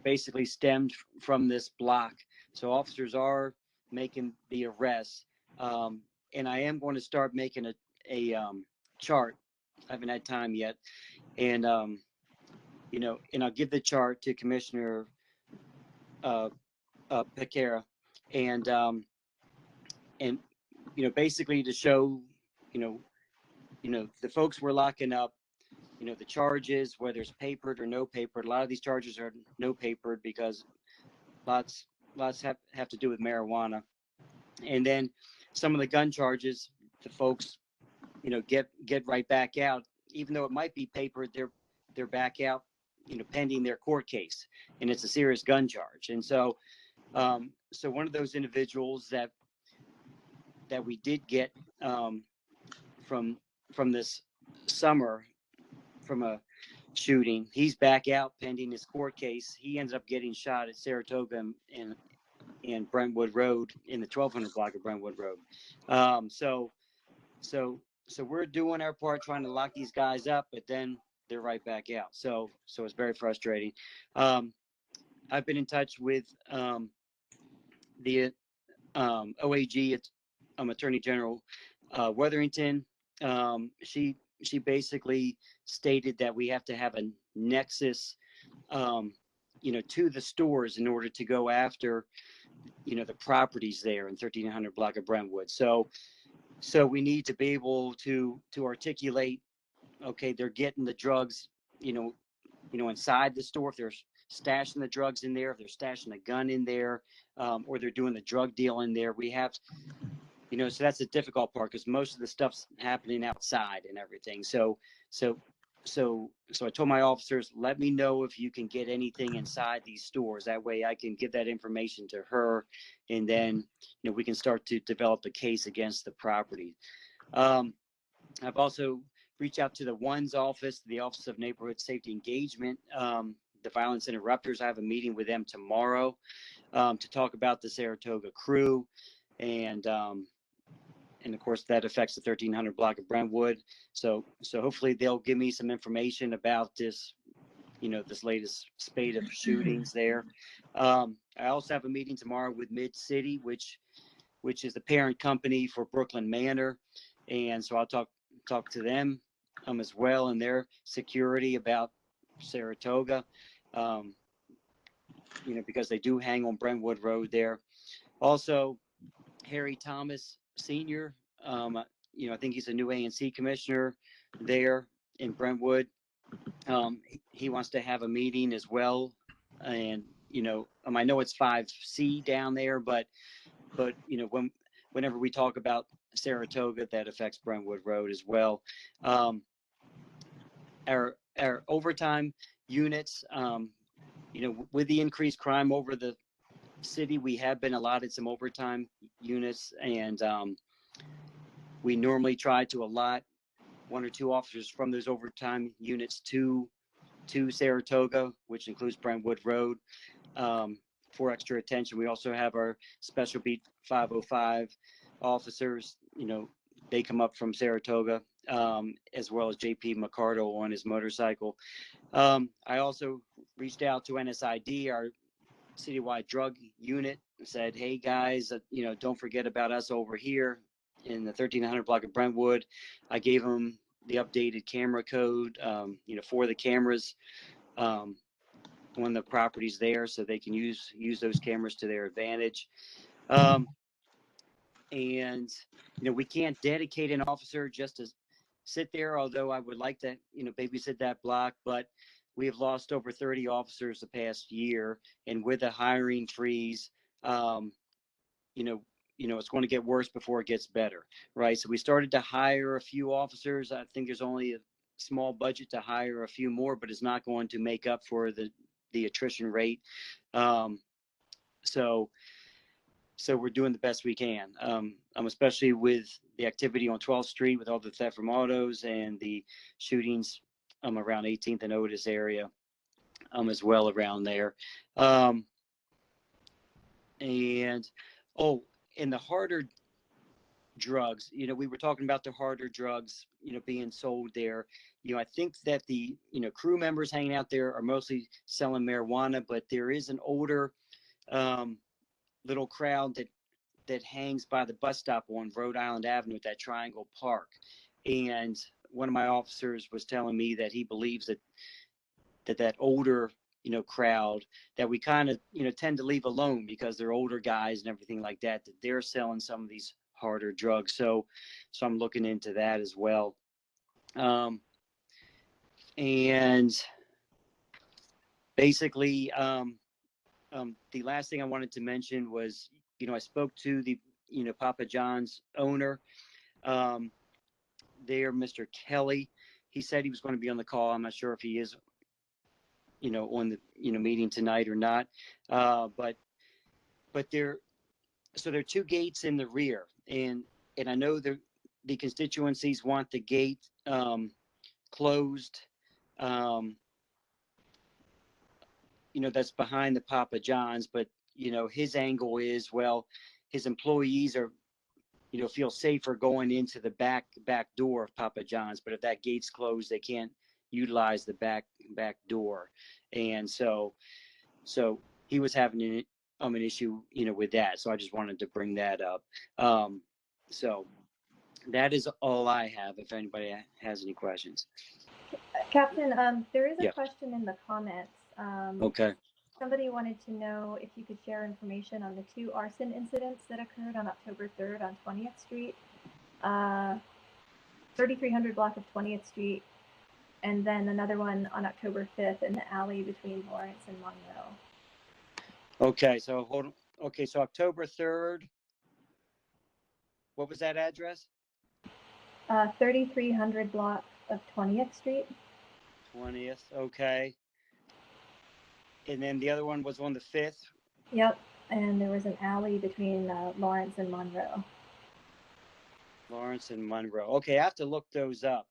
Speaker 14: basically stemmed from this block. So officers are making the arrests. And I am going to start making a chart. I haven't had time yet. And, and I'll give the chart to Commissioner Piekara. And basically to show, the folks we're locking up, the charges, whether it's papered or no papered. A lot of these charges are no papered because lots have to do with marijuana. And then some of the gun charges, the folks, get right back out, even though it might be papered, they're back out, pending their court case, and it's a serious gun charge. And so, so one of those individuals that we did get from this summer from a shooting, he's back out pending his court case. He ends up getting shot at Saratoga and Brentwood Road in the 1200 block of Brentwood Road. So we're doing our part trying to lock these guys up, but then they're right back out. So it's very frustrating. I've been in touch with the OAG, Attorney General Weatherington, she basically stated that we have to have a nexus, to the stores in order to go after, the properties there in 1300 block of Brentwood. So we need to be able to articulate, okay, they're getting the drugs, inside the store. If they're stashing the drugs in there, if they're stashing a gun in there, or they're doing the drug deal in there, we have, so that's the difficult part, because most of the stuff's happening outside and everything. So I told my officers, let me know if you can get anything inside these stores. That way I can give that information to her, and then, we can start to develop a case against the property. I've also reached out to the ONE's office, the Office of Neighborhood Safety Engagement, the violence interrupters. I have a meeting with them tomorrow to talk about the Saratoga crew, and of course that affects the 1300 block of Brentwood. So hopefully they'll give me some information about this, this latest spate of shootings there. I also have a meeting tomorrow with Mid City, which is the parent company for Brookland Manor, and so I'll talk to them as well, and their security about Saratoga, because they do hang on Brentwood Road there. Also, Harry Thomas Sr., I think he's a new ANC commissioner there in Brentwood. He wants to have a meeting as well, and I know it's 5C down there, but whenever we talk about Saratoga, that affects Brentwood Road as well. Our overtime units, with the increased crime over the city, we have been allotted some overtime units, and we normally try to allot 1 or 2 officers from those overtime units to Saratoga, which includes Brentwood Road, for extra attention. We also have our Special Beat 505 officers. They come up from Saratoga, as well as JP McCardle on his motorcycle. I also reached out to NSID, our citywide drug unit, and said, hey guys, don't forget about us over here in the 1300 block of Brentwood. I gave them the updated camera code, for the cameras on the properties there, so they can use those cameras to their advantage. And we can't dedicate an officer just to sit there, although I would like to babysit that block, but we have lost over 30 officers the past year, and with a hiring freeze, it's going to get worse before it gets better, right? So we started to hire a few officers. I think there's only a small budget to hire a few more, but it's not going to make up for the attrition rate. So we're doing the best we can. Especially with the activity on 12th Street with all the theft from autos and the shootings around 18th and Otis area as well around there. And the harder drugs, we were talking about the harder drugs, being sold there. I think that the, crew members hanging out there are mostly selling marijuana, but there is an older little crowd that hangs by the bus stop on Rhode Island Avenue at that Triangle Park. And one of my officers was telling me that he believes that older, crowd that we kind of, tend to leave alone because they're older guys and everything like that they're selling some of these harder drugs. So I'm looking into that as well. And basically, the last thing I wanted to mention was, I spoke to the, Papa John's owner there, Mr. Kelly. He said he was going to be on the call. I'm not sure if he is, on the, meeting tonight or not. But there are 2 gates in the rear, and I know the constituencies want the gate closed. That's behind the Papa John's, but his angle is, well, his employees are, feel safer going into the back door of Papa John's, but if that gate's closed, they can't utilize the back door. And so he was having an issue, with that. So I just wanted to bring that up. So that is all I have. If anybody has any questions.
Speaker 2: Captain, there is a
Speaker 14: Yeah.
Speaker 2: question in the comments.
Speaker 14: Okay.
Speaker 2: Somebody wanted to know if you could share information on the 2 arson incidents that occurred on October 3rd on 20th Street, 3300 block of 20th Street, and then another one on October 5th in the alley between Lawrence and Monroe.
Speaker 14: Okay. So hold on. Okay. So October 3rd. What was that address?
Speaker 2: 3300 block of 20th Street.
Speaker 14: 20th. Okay. And then the other one was on the 5th.
Speaker 2: Yep. And there was an alley between Lawrence and Monroe.
Speaker 14: Lawrence and Monroe. Okay, I have to look those up.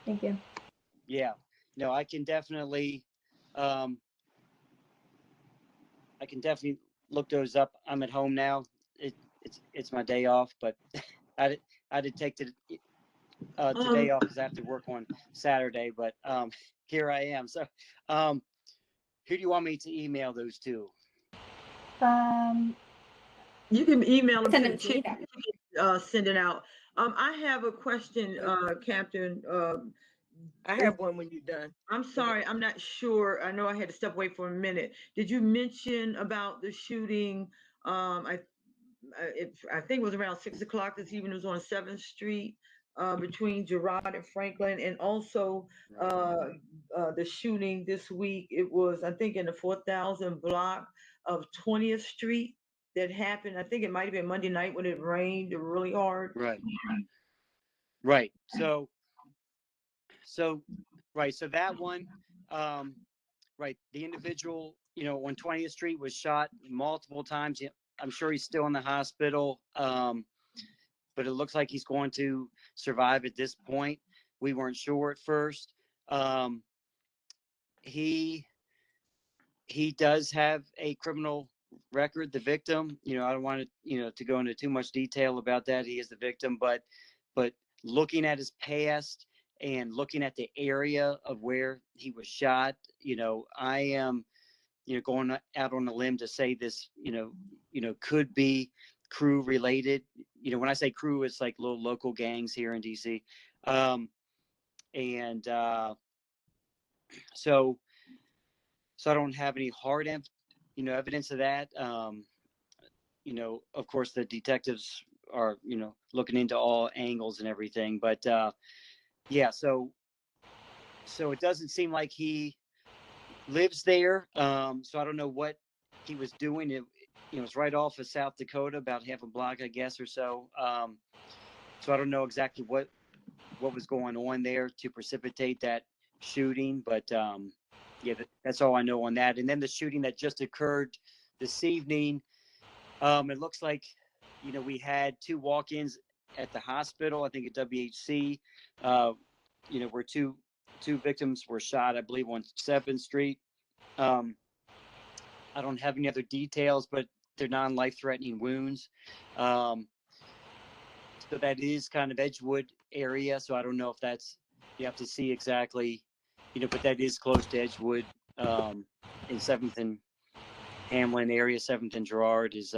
Speaker 2: Thank you.
Speaker 14: Yeah. No, I can definitely look those up. I'm at home now. It's my day off, but I did take today off because I have to work on Saturday. But here I am. So, who do you want me to email those to?
Speaker 7: You can email them
Speaker 6: Send
Speaker 7: to
Speaker 6: them
Speaker 7: the
Speaker 6: to me.
Speaker 7: chief, send it out. I have a question, Captain.
Speaker 9: I have one when you're done.
Speaker 7: I'm sorry, I'm not sure. I know I had to step away for a minute. Did you mention about the shooting? I think it was around 6 o'clock this evening. It was on 7th Street between Girard and Franklin, and also the shooting this week. It was, I think, in the 4000 block of 20th Street that happened. I think it might have been Monday night when it rained really hard.
Speaker 14: Right. Right. So that one, right. The individual, on 20th Street was shot multiple times. I'm sure he's still in the hospital. But it looks like he's going to survive at this point. We weren't sure at first. He does have a criminal record, the victim. I don't want to, to go into too much detail about that. He is the victim, but looking at his past and looking at the area of where he was shot, I am, going out on a limb to say this, could be crew related. When I say crew, it's like little local gangs here in DC. So I don't have any hard evidence of that. Of course the detectives are, looking into all angles and everything, but yeah, so it doesn't seem like he lives there. So I don't know what he was doing. It's right off of South Dakota, about half a block, I guess, or so. So I don't know exactly what was going on there to precipitate that shooting, but yeah, that's all I know on that. And then the shooting that just occurred this evening, it looks like, we had 2 walk-ins at the hospital, I think at WHC, where two victims were shot, I believe, on 7th Street. I don't have any other details, but they're non-life-threatening wounds. So that is kind of Edgewood area. So I don't know if that's, you have to see exactly, but that is close to Edgewood, in 7th and Hamlin area. 7th and Girard is,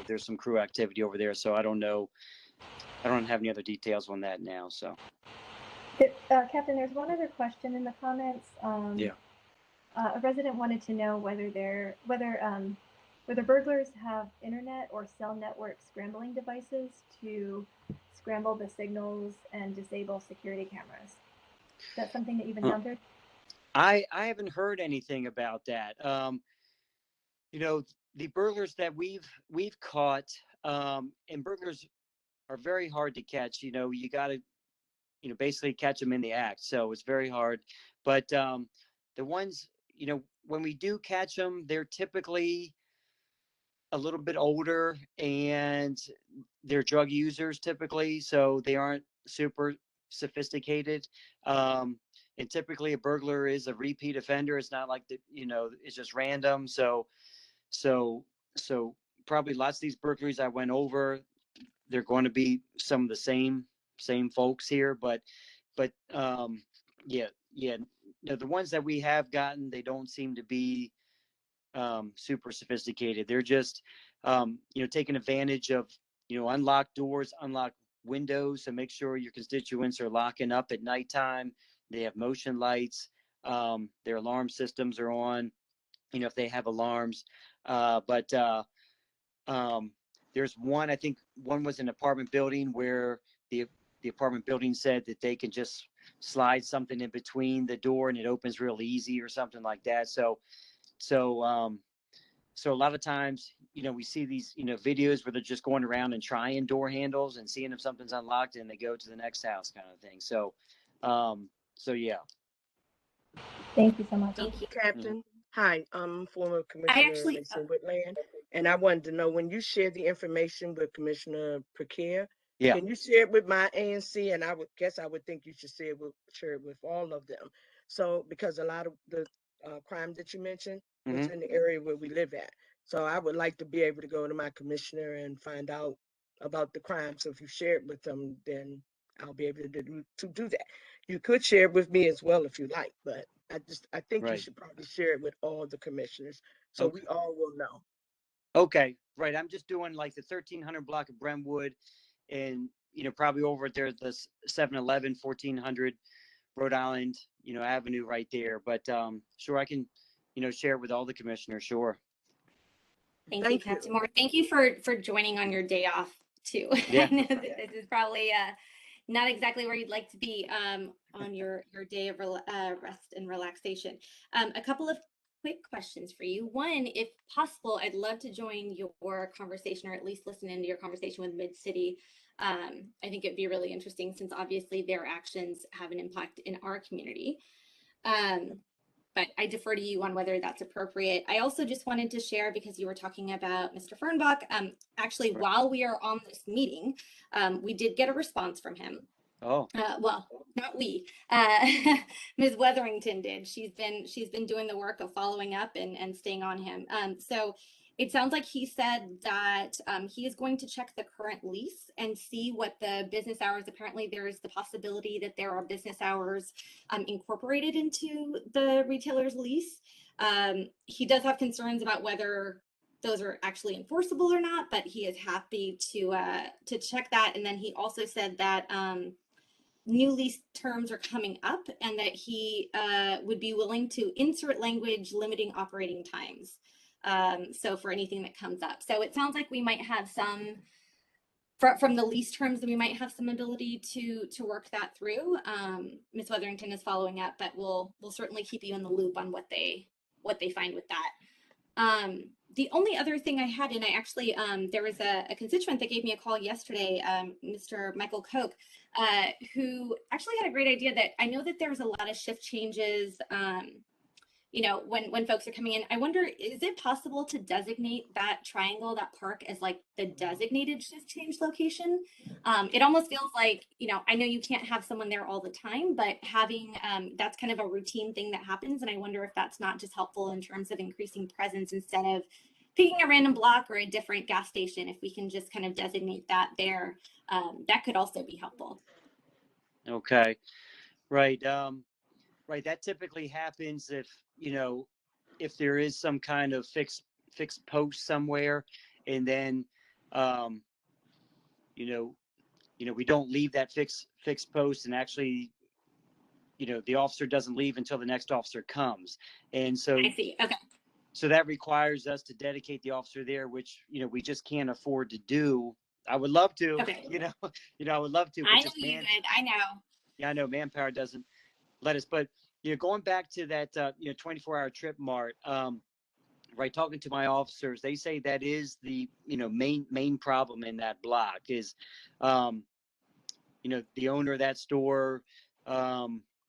Speaker 14: there's some crew activity over there. So I don't know. I don't have any other details on that now. So.
Speaker 2: Captain, there's one other question in the comments.
Speaker 14: Yeah.
Speaker 2: A resident wanted to know whether burglars have internet or cell network scrambling devices to scramble the signals and disable security cameras. Is that something that you've encountered?
Speaker 14: I haven't heard anything about that. The burglars that we've caught, and burglars are very hard to catch. You got to, basically catch them in the act. So it's very hard. But the ones, when we do catch them, they're typically a little bit older and they're drug users typically. So they aren't super sophisticated. And typically a burglar is a repeat offender. It's not like it's just random. So probably lots of these burglaries I went over, they're going to be some of the same folks here, but yeah. No, the ones that we have gotten, they don't seem to be super sophisticated. They're just, taking advantage of, unlocked doors, unlocked windows, to make sure your constituents are locking up at nighttime. They have motion lights. Their alarm systems are on, if they have alarms. But there's one, I think one was an apartment building where the apartment building said that they can just slide something in between the door and it opens real easy or something like that. So a lot of times, we see these, videos where they're just going around and trying door handles and seeing if something's unlocked and they go to the next house, kind of thing. So yeah.
Speaker 2: Thank you so much.
Speaker 6: Thank you.
Speaker 9: Captain. Hi, I'm former
Speaker 6: I
Speaker 9: Commissioner
Speaker 6: actually,
Speaker 9: Mason Whitland, and I wanted to know, when you share the information with Commissioner Piekara,
Speaker 14: Yeah.
Speaker 9: can you share it with my ANC? And I would think you should share it with all of them. So, because a lot of the crime that you mentioned was in the area where we live at. So I would like to be able to go to my commissioner and find out about the crime. So if you share it with them, then I'll be able to do that. You could share it with me as well if you like, but I think you
Speaker 14: Right.
Speaker 9: should probably share it with all the commissioners so
Speaker 14: Okay.
Speaker 9: we all will know.
Speaker 14: Okay, right. I'm just doing like the 1300 block of Brentwood, and probably over there the 711 1400 Rhode Island Avenue right there. But sure, I can share it with all the commissioners. Sure.
Speaker 6: thank you, Captain Moore. Thank you for joining on your day off too.
Speaker 14: Yeah.
Speaker 6: I know that this is probably not exactly where you'd like to be on your day of rest and relaxation. A couple of quick questions for you. One, if possible, I'd love to join your conversation, or at least listen into your conversation with Mid-City. I think it'd be really interesting, since obviously their actions have an impact in our community. But I defer to you on whether that's appropriate. I also just wanted to share, because you were talking about Mr. Fernbach, actually, while we are on this meeting, we did get a response from him.
Speaker 14: Oh.
Speaker 6: Well, not we. Ms. Wetherington did. She's been doing the work of following up and staying on him. So it sounds like he said that he is going to check the current lease and see what the business hours. Apparently, there is the possibility that there are business hours incorporated into the retailer's lease. He does have concerns about whether those are actually enforceable or not, but he is happy to check that. And then he also said that new lease terms are coming up, and that he would be willing to insert language limiting operating times. So for anything that comes up. So it sounds like we might have some, from the lease terms, that we might have some ability to work that through. Ms. Wetherington is following up, but we'll certainly keep you in the loop on what they find with that. The only other thing I had, and I actually, there was a constituent that gave me a call yesterday, Mr. Michael Koch, who actually had a great idea. That I know that there's a lot of shift changes, when folks are coming in. I wonder, is it possible to designate that triangle, that park, as like the designated shift change location? It almost feels like, I know you can't have someone there all the time, but having, that's kind of a routine thing that happens. And I wonder if that's not just helpful in terms of increasing presence, instead of picking a random block or a different gas station. If we can just kind of designate that there, that could also be helpful.
Speaker 14: Okay. Right. Right. That typically happens if there is some kind of fixed post somewhere, and then, we don't leave that fixed post, and actually, the officer doesn't leave until the next officer comes. And so
Speaker 6: I see. Okay.
Speaker 14: So that requires us to dedicate the officer there, which, we just can't afford to do. I would love to,
Speaker 6: Okay.
Speaker 14: I would love to. But
Speaker 6: I know you would. I know.
Speaker 14: Yeah, I know manpower doesn't let us, but, going back to that, 24-hour trip, Mart, right, talking to my officers, they say that is the, main problem in that block is, the owner of that store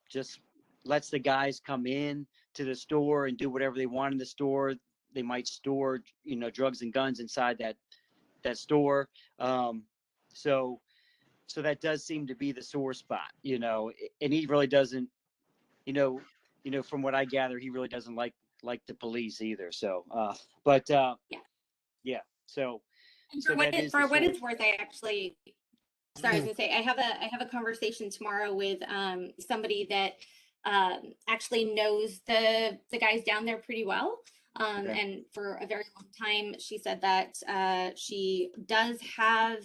Speaker 14: just lets the guys come in to the store and do whatever they want in the store. They might store, drugs and guns inside that store. So that does seem to be the sore spot, and he really doesn't, from what I gather, he really doesn't like the police either. So, yeah. So,
Speaker 6: And for what it's worth, I actually, sorry, I was gonna say, I have a conversation tomorrow with somebody that actually knows the guys down there pretty well. Okay. And for a very long time, she said that she does have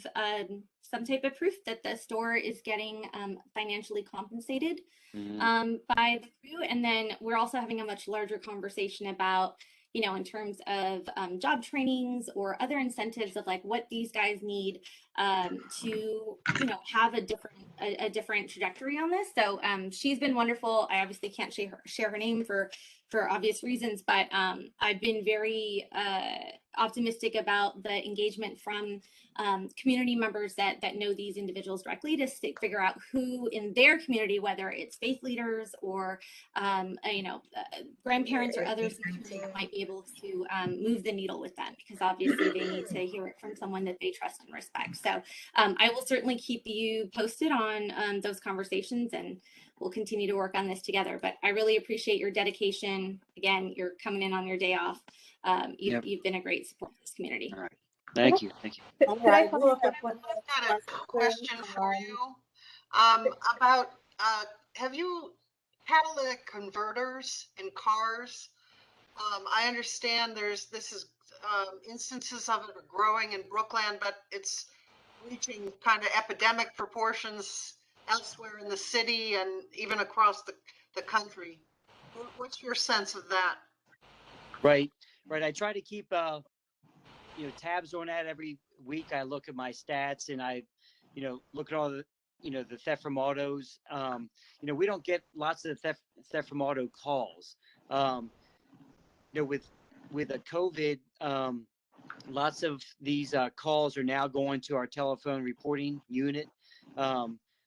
Speaker 6: some type of proof that the store is getting financially compensated by the crew. And then we're also having a much larger conversation about, you know, in terms of job trainings or other incentives of like what these guys need to, you know, have a different trajectory on this. So she's been wonderful. I obviously can't share her name for obvious reasons, but I've been very optimistic about the engagement from community members that know these individuals directly to figure out who in their community, whether it's faith leaders or you know, grandparents or others in the community, might be able to move the needle with them, because obviously they need to hear it from someone that they trust and respect. So I will certainly keep you posted on those conversations, and we'll continue to work on this together. But I really appreciate your dedication. Again, you're coming in on your day off. You've been a great support for this community.
Speaker 14: All right. Thank you. Thank you.
Speaker 1: All right, we'll have one
Speaker 15: I've got a question for you about have you catalytic converters in cars? I understand this is instances of it are growing in Brookland, but it's reaching kind of epidemic proportions elsewhere in the city and even across the country. What's your sense of that?
Speaker 14: Right. I try to keep you know, tabs on that every week. I look at my stats and I, you know, look at all the, you know, the theft from autos. You know, we don't get lots of theft from auto calls. You know, with a COVID, lots of these calls are now going to our telephone reporting unit,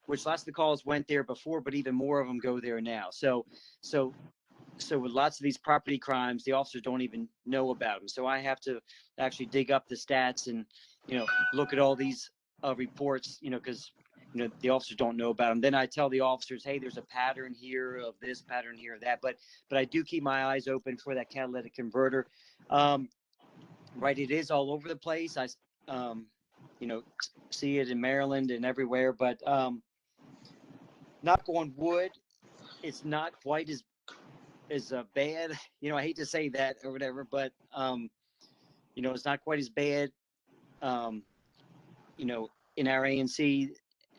Speaker 14: which lots of the calls went there before, but even more of them go there now. So with lots of these property crimes, the officers don't even know about them. So I have to actually dig up the stats and, you know, look at all these reports, you know, because, you know, the officers don't know about them. Then I tell the officers, hey, there's a pattern here of this, pattern here of that. But I do keep my eyes open for that catalytic converter. Right, it is all over the place. I, you know, see it in Maryland and everywhere. But knock on wood, it's not quite as bad. You know, I hate to say that or whatever, but you know, it's not quite as bad, you know, in our ANC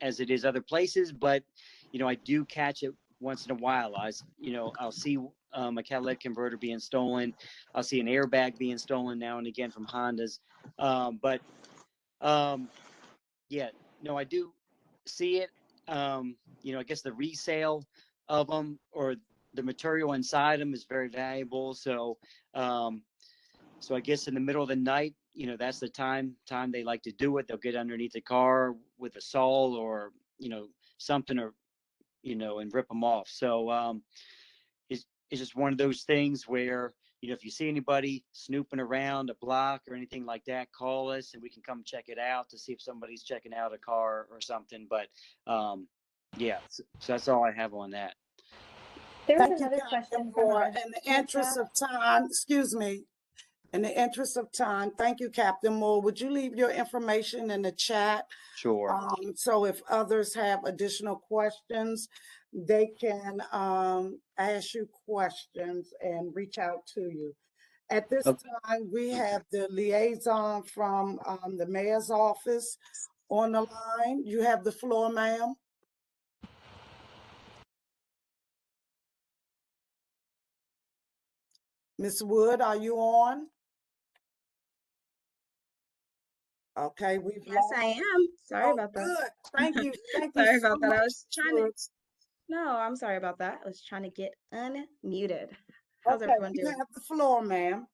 Speaker 14: as it is other places. But you know, I do catch it once in a while. You know, I'll see a catalytic converter being stolen. I'll see an airbag being stolen now and again from Hondas. But yeah, no, I do see it. You know, I guess the resale of them or the material inside them is very valuable. So, so I guess in the middle of the night, you know, that's the time they like to do it. They'll get underneath the car with a saw or, you know, something, or, you know, and rip them off. So, it's just one of those things where, you know, if you see anybody snooping around a block or anything like that, call us and we can come check it out to see if somebody's checking out a car or something. But, yeah, so that's all I have on that.
Speaker 2: There was
Speaker 1: Thank
Speaker 2: another
Speaker 1: you,
Speaker 2: question
Speaker 1: for,
Speaker 2: from
Speaker 1: in the interest of time, excuse me, in the interest of time, thank you, Captain Moore. Would you leave your information in the chat?
Speaker 14: Sure.
Speaker 1: So if others have additional questions, they can ask you questions and reach out to you. At this time, we have the liaison from the mayor's office on the line. You have the floor, ma'am. Ms. Wood, are you on? Okay,
Speaker 16: Yes, I am. Sorry about that.
Speaker 1: Good. Thank you. Thank you
Speaker 16: Sorry
Speaker 1: so
Speaker 16: about that.
Speaker 1: much.
Speaker 16: I was trying to. No, I'm sorry about that. I was trying to get unmuted. How's everyone doing?
Speaker 1: You have the floor, ma'am.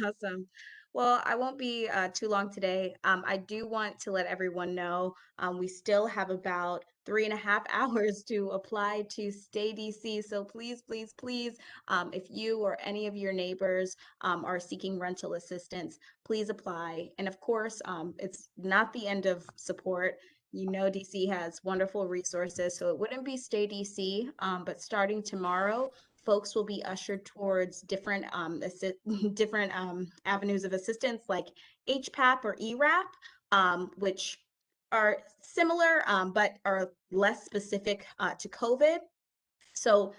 Speaker 16: Awesome. Well, I won't be too long today. I do want to let everyone know we still have about 3.5 hours to apply to Stay DC. So please, please, please, if you or any of your neighbors are seeking rental assistance, please apply. And of course, it's not the end of support. You know, DC has wonderful resources, so it wouldn't be Stay DC, but starting tomorrow, folks will be ushered towards different avenues of assistance like HPAP or ERAP, which are similar but are less specific to COVID. So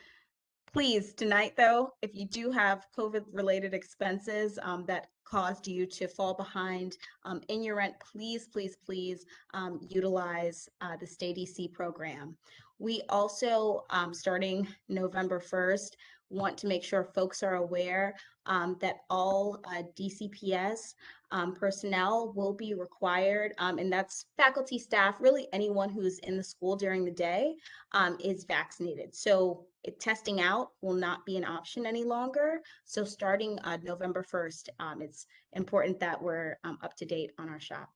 Speaker 16: Please, tonight though, if you do have COVID-related expenses that caused you to fall behind in your rent, please, please, please utilize the Stay DC program. We also, starting November 1st, want to make sure folks are aware that all DCPS personnel will be required, and that's faculty, staff, really anyone who's in the school during the day is vaccinated. So testing out will not be an option any longer. So starting November 1st, it's important that we're up to date on our shots.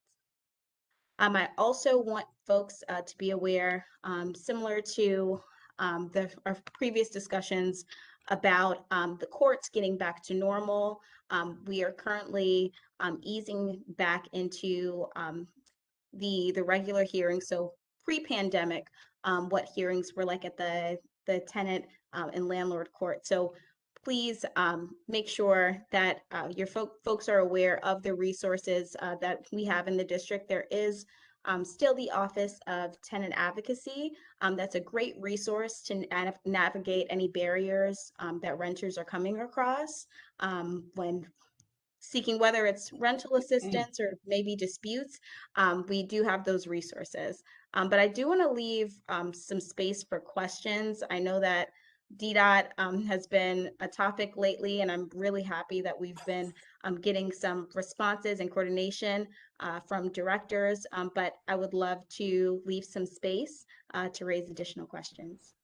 Speaker 16: I also want folks to be aware, similar to our previous discussions about the courts getting back to normal. We are currently easing back into the regular hearing. So pre-pandemic, what hearings were like at the tenant and landlord court. So please make sure that your folks are aware of the resources that we have in the district. There is still the Office of Tenant Advocacy. That's a great resource to navigate any barriers that renters are coming across when seeking, whether it's rental assistance or maybe disputes. We do have those resources. But I do want to leave some space for questions. I know that DDOT has been a topic lately, and I'm really happy that we've been getting some responses and coordination from directors, but I would love to leave some space to raise additional questions.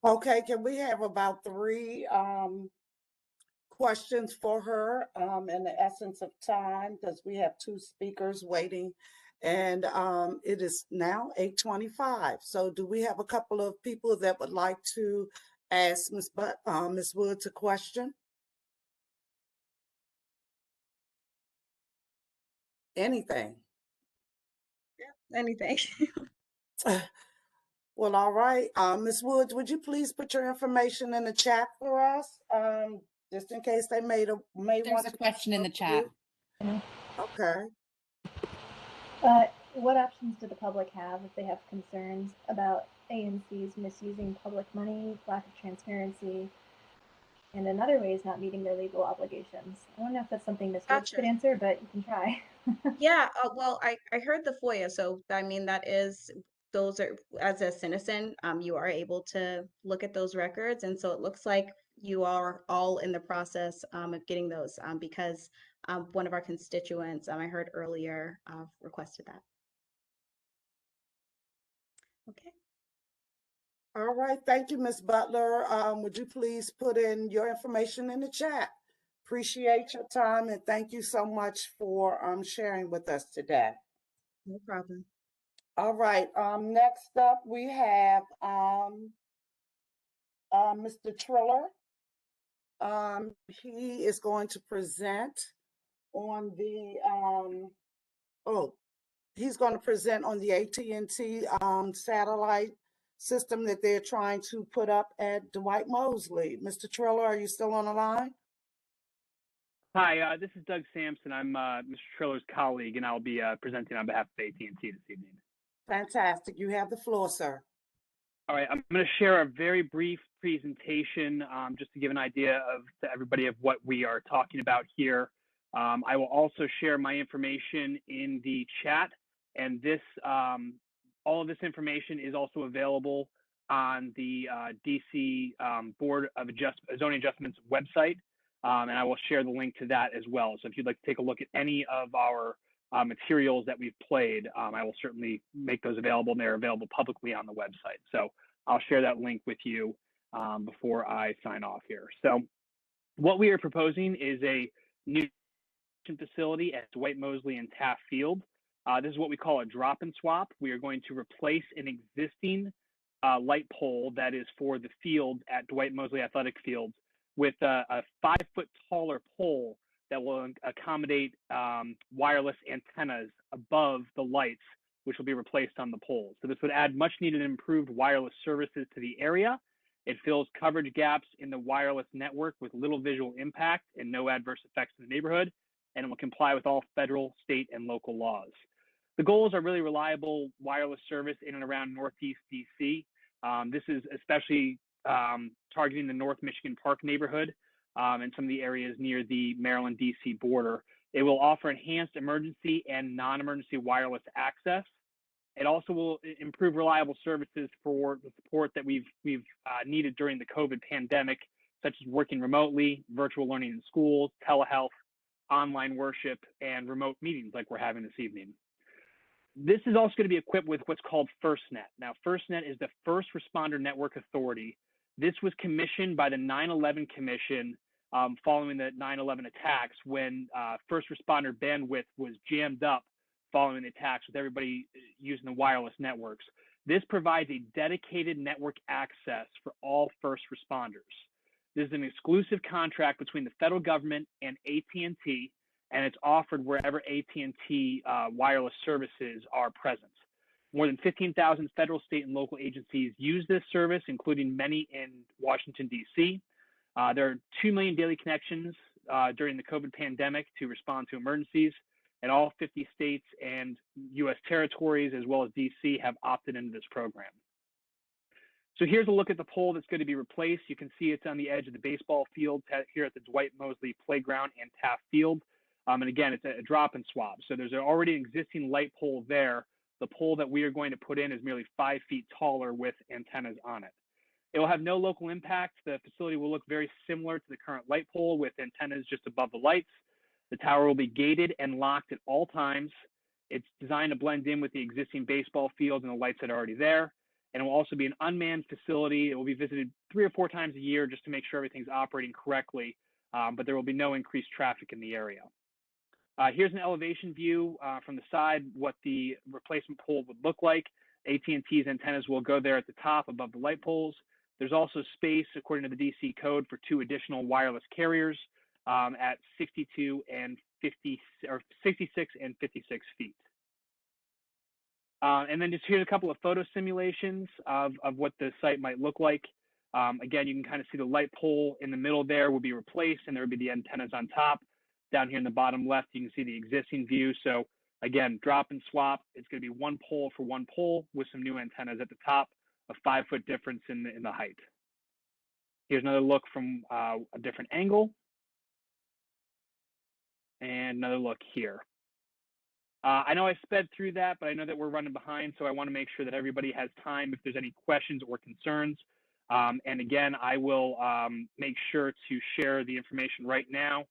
Speaker 1: Okay, can we have about 3 questions for her in the essence of time, because we have 2 speakers waiting, and it is now 8:25. So do we have a couple of people that would like to ask Ms. Woods a question? Anything?
Speaker 16: Yeah, anything.
Speaker 1: Well, all right. Ms. Woods, would you please put your information in the chat for us, just in case they may
Speaker 17: There's
Speaker 1: want
Speaker 17: a
Speaker 1: to
Speaker 17: question in the chat.
Speaker 1: Okay.
Speaker 2: What options do the public have if they have concerns about ANC's misusing public money, lack of transparency, and in other ways not meeting their legal obligations? I don't know if that's something Ms. Woods could answer, but you can try.
Speaker 16: Yeah, well, I heard the FOIA, so I mean, that is, those are, as a citizen, you are able to look at those records, and so it looks like you are all in the process of getting those because one of our constituents, I heard earlier, requested that. Okay.
Speaker 1: All right. Thank you, Ms. Butler. Would you please put in your information in the chat? Appreciate your time, and thank you so much for sharing with us today.
Speaker 16: No problem.
Speaker 1: All right. Next up, we have Mr. Triller. He is going to present on the he's going to present on the AT&T satellite system that they're trying to put up at Dwight Mosley. Mr. Triller, are you still on the line?
Speaker 18: Hi, this is Doug Sampson. I'm Mr. Triller's colleague, and I'll be presenting on behalf of AT&T this evening.
Speaker 1: Fantastic. You have the floor, sir.
Speaker 18: All right, I'm going to share a very brief presentation just to give an idea to everybody of what we are talking about here. I will also share my information in the chat, and this all of this information is also available on the DC Board of Zoning Adjustments website, and I will share the link to that as well. So if you'd like to take a look at any of our materials that we've played, I will certainly make those available, and they're available publicly on the website. So I'll share that link with you before I sign off here. So what we are proposing is a new facility at Dwight Mosley and Taft Field. This is what we call a drop and swap. We are going to replace an existing light pole that is for the field at Dwight Mosley Athletic Field with a 5-foot taller pole that will accommodate wireless antennas above the lights, which will be replaced on the poles. So this would add much needed improved wireless services to the area. It fills coverage gaps in the wireless network with little visual impact and no adverse effects in the neighborhood, and it will comply with all federal, state, and local laws. The goals are really reliable wireless service in and around Northeast DC. This is especially targeting the North Michigan Park neighborhood and some of the areas near the Maryland DC border. It will offer enhanced emergency and non-emergency wireless access. It also will improve reliable services for the support that we've needed during the COVID pandemic, such as working remotely, virtual learning in schools, telehealth, online worship, and remote meetings like we're having this evening. This is also going to be equipped with what's called FirstNet. Now, FirstNet is the First Responder Network Authority. This was commissioned by the 9/11 Commission following the 9/11 attacks, when first responder bandwidth was jammed up following the attacks with everybody using the wireless networks. This provides a dedicated network access for all first responders. This is an exclusive contract between the federal government and AT&T, and it's offered wherever AT&T wireless services are present. More than 15,000 federal, state, and local agencies use this service, including many in Washington, D.C. There are 2 million daily connections during the COVID pandemic to respond to emergencies, and all 50 states and U.S. territories, as well as D.C., have opted into this program. So here's a look at the pole that's going to be replaced. You can see it's on the edge of the baseball field here at the Dwight Mosley Playground and Taft Field. And again, it's a drop and swab. So there's already an existing light pole there. The pole that we are going to put in is merely 5 feet taller with antennas on it. It will have no local impact. The facility will look very similar to the current light pole with antennas just above the lights. The tower will be gated and locked at all times. It's designed to blend in with the existing baseball field and the lights that are already there. And it will also be an unmanned facility. It will be visited 3 or 4 times a year just to make sure everything's operating correctly, but there will be no increased traffic in the area. Here's an elevation view from the side, what the replacement pole would look like. AT&T's antennas will go there at the top above the light poles. There's also space, according to the DC code, for 2 additional wireless carriers at 66 and 56 feet. And then just here's a couple of photo simulations of what the site might look like. Again, you can kind of see the light pole in the middle there will be replaced, and there will be the antennas on top. Down here in the bottom left, you can see the existing view. So again, drop and swap. It's going to be 1 pole for 1 pole with some new antennas at the top, a 5-foot difference in the height. Here's another look from a different angle. And another look here. I know I sped through that, but I know that we're running behind, so I want to make sure that everybody has time if there's any questions or concerns. And again, I will make sure to share the information right now.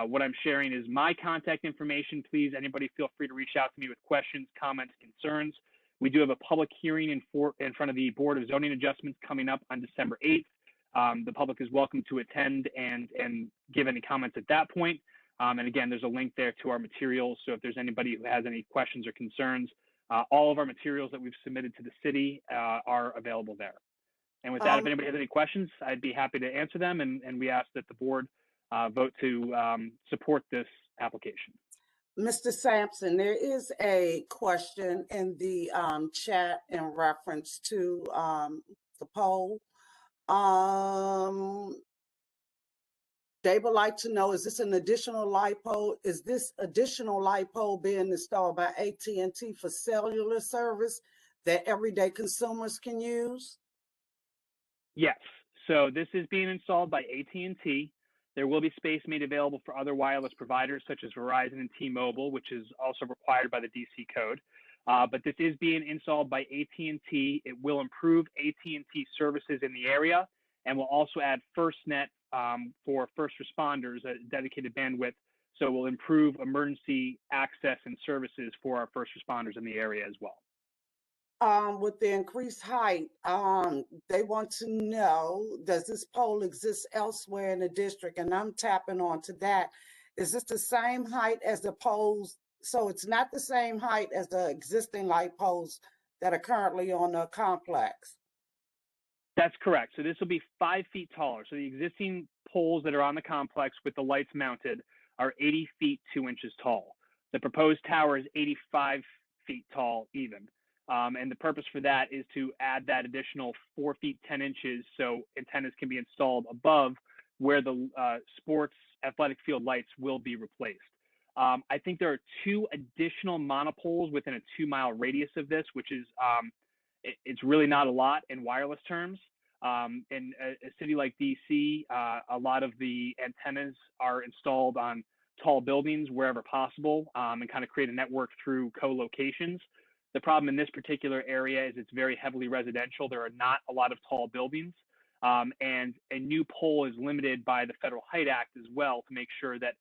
Speaker 18: What I'm sharing is my contact information. Please, anybody feel free to reach out to me with questions, comments, concerns. We do have a public hearing in front of the Board of Zoning Adjustments coming up on December 8th. The public is welcome to attend and give any comments at that point. And again, there's a link there to our materials. So if there's anybody who has any questions or concerns, all of our materials that we've submitted to the city are available there. And with that, if anybody has any questions, I'd be happy to answer them. And we ask that the board vote to support this application.
Speaker 1: Mr. Sampson, there is a question in the chat in reference to the poll. They would like to know, is this an additional light pole? Is this additional light pole being installed by AT&T for cellular service that everyday consumers can use?
Speaker 18: Yes. So this is being installed by AT&T. There will be space made available for other wireless providers such as Verizon and T-Mobile, which is also required by the DC code. But this is being installed by AT&T. It will improve AT&T services in the area and will also add FirstNet for first responders, a dedicated bandwidth. So it will improve emergency access and services for our first responders in the area as well.
Speaker 1: With the increased height, they want to know, does this pole exist elsewhere in the district? And I'm tapping onto that. Is this the same height as the poles? So it's not the same height as the existing light poles that are currently on the complex?
Speaker 18: That's correct. So this will be 5 feet taller. So the existing poles that are on the complex with the lights mounted are 80 feet 2 inches tall. The proposed tower is 85 feet tall even. And the purpose for that is to add that additional 4 feet 10 inches so antennas can be installed above where the sports athletic field lights will be replaced. I think there are 2 additional monopoles within a 2-mile radius of this, which is it's really not a lot in wireless terms. In a city like DC, a lot of the antennas are installed on tall buildings wherever possible, and kind of create a network through co-locations. The problem in this particular area is it's very heavily residential. There are not a lot of tall buildings, and a new pole is limited by the Federal Height Act as well to make sure that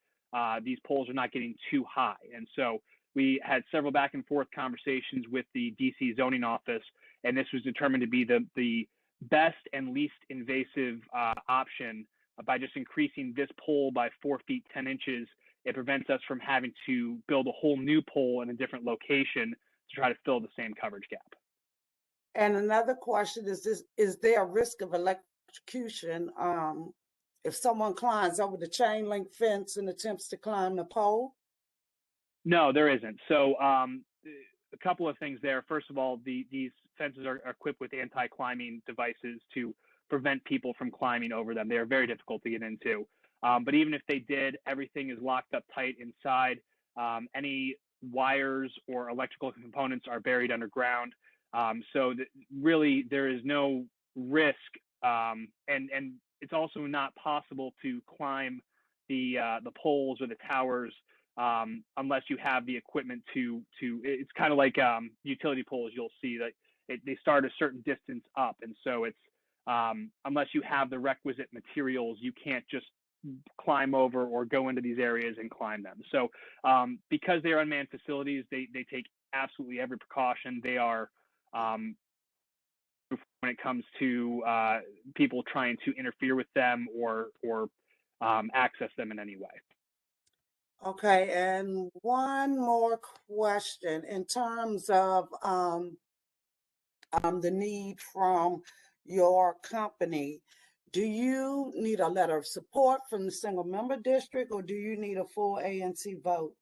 Speaker 18: these poles are not getting too high. And so we had several back and forth conversations with the DC zoning office, and this was determined to be the best and least invasive option. By just increasing this pole by 4 feet 10 inches, it prevents us from having to build a whole new pole in a different location to try to fill the same coverage gap.
Speaker 1: And another question is there a risk of electrocution if someone climbs over the chain link fence and attempts to climb the pole?
Speaker 18: No, there isn't. So a couple of things there. First of all, these fences are equipped with anti-climbing devices to prevent people from climbing over them. They are very difficult to get into. But even if they did, everything is locked up tight inside. Any wires or electrical components are buried underground. So really there is no risk. And it's also not possible to climb the poles or the towers unless you have the equipment to it's kind of like utility poles. You'll see that they start a certain distance up. And so it's, unless you have the requisite materials, you can't just climb over or go into these areas and climb them. So because they are unmanned facilities, they take absolutely every precaution. They are, when it comes to people trying to interfere with them or access them in any way.
Speaker 1: Okay, and one more question in terms of the need from your company. Do you need a letter of support from the single member district, or do you need a full ANC vote?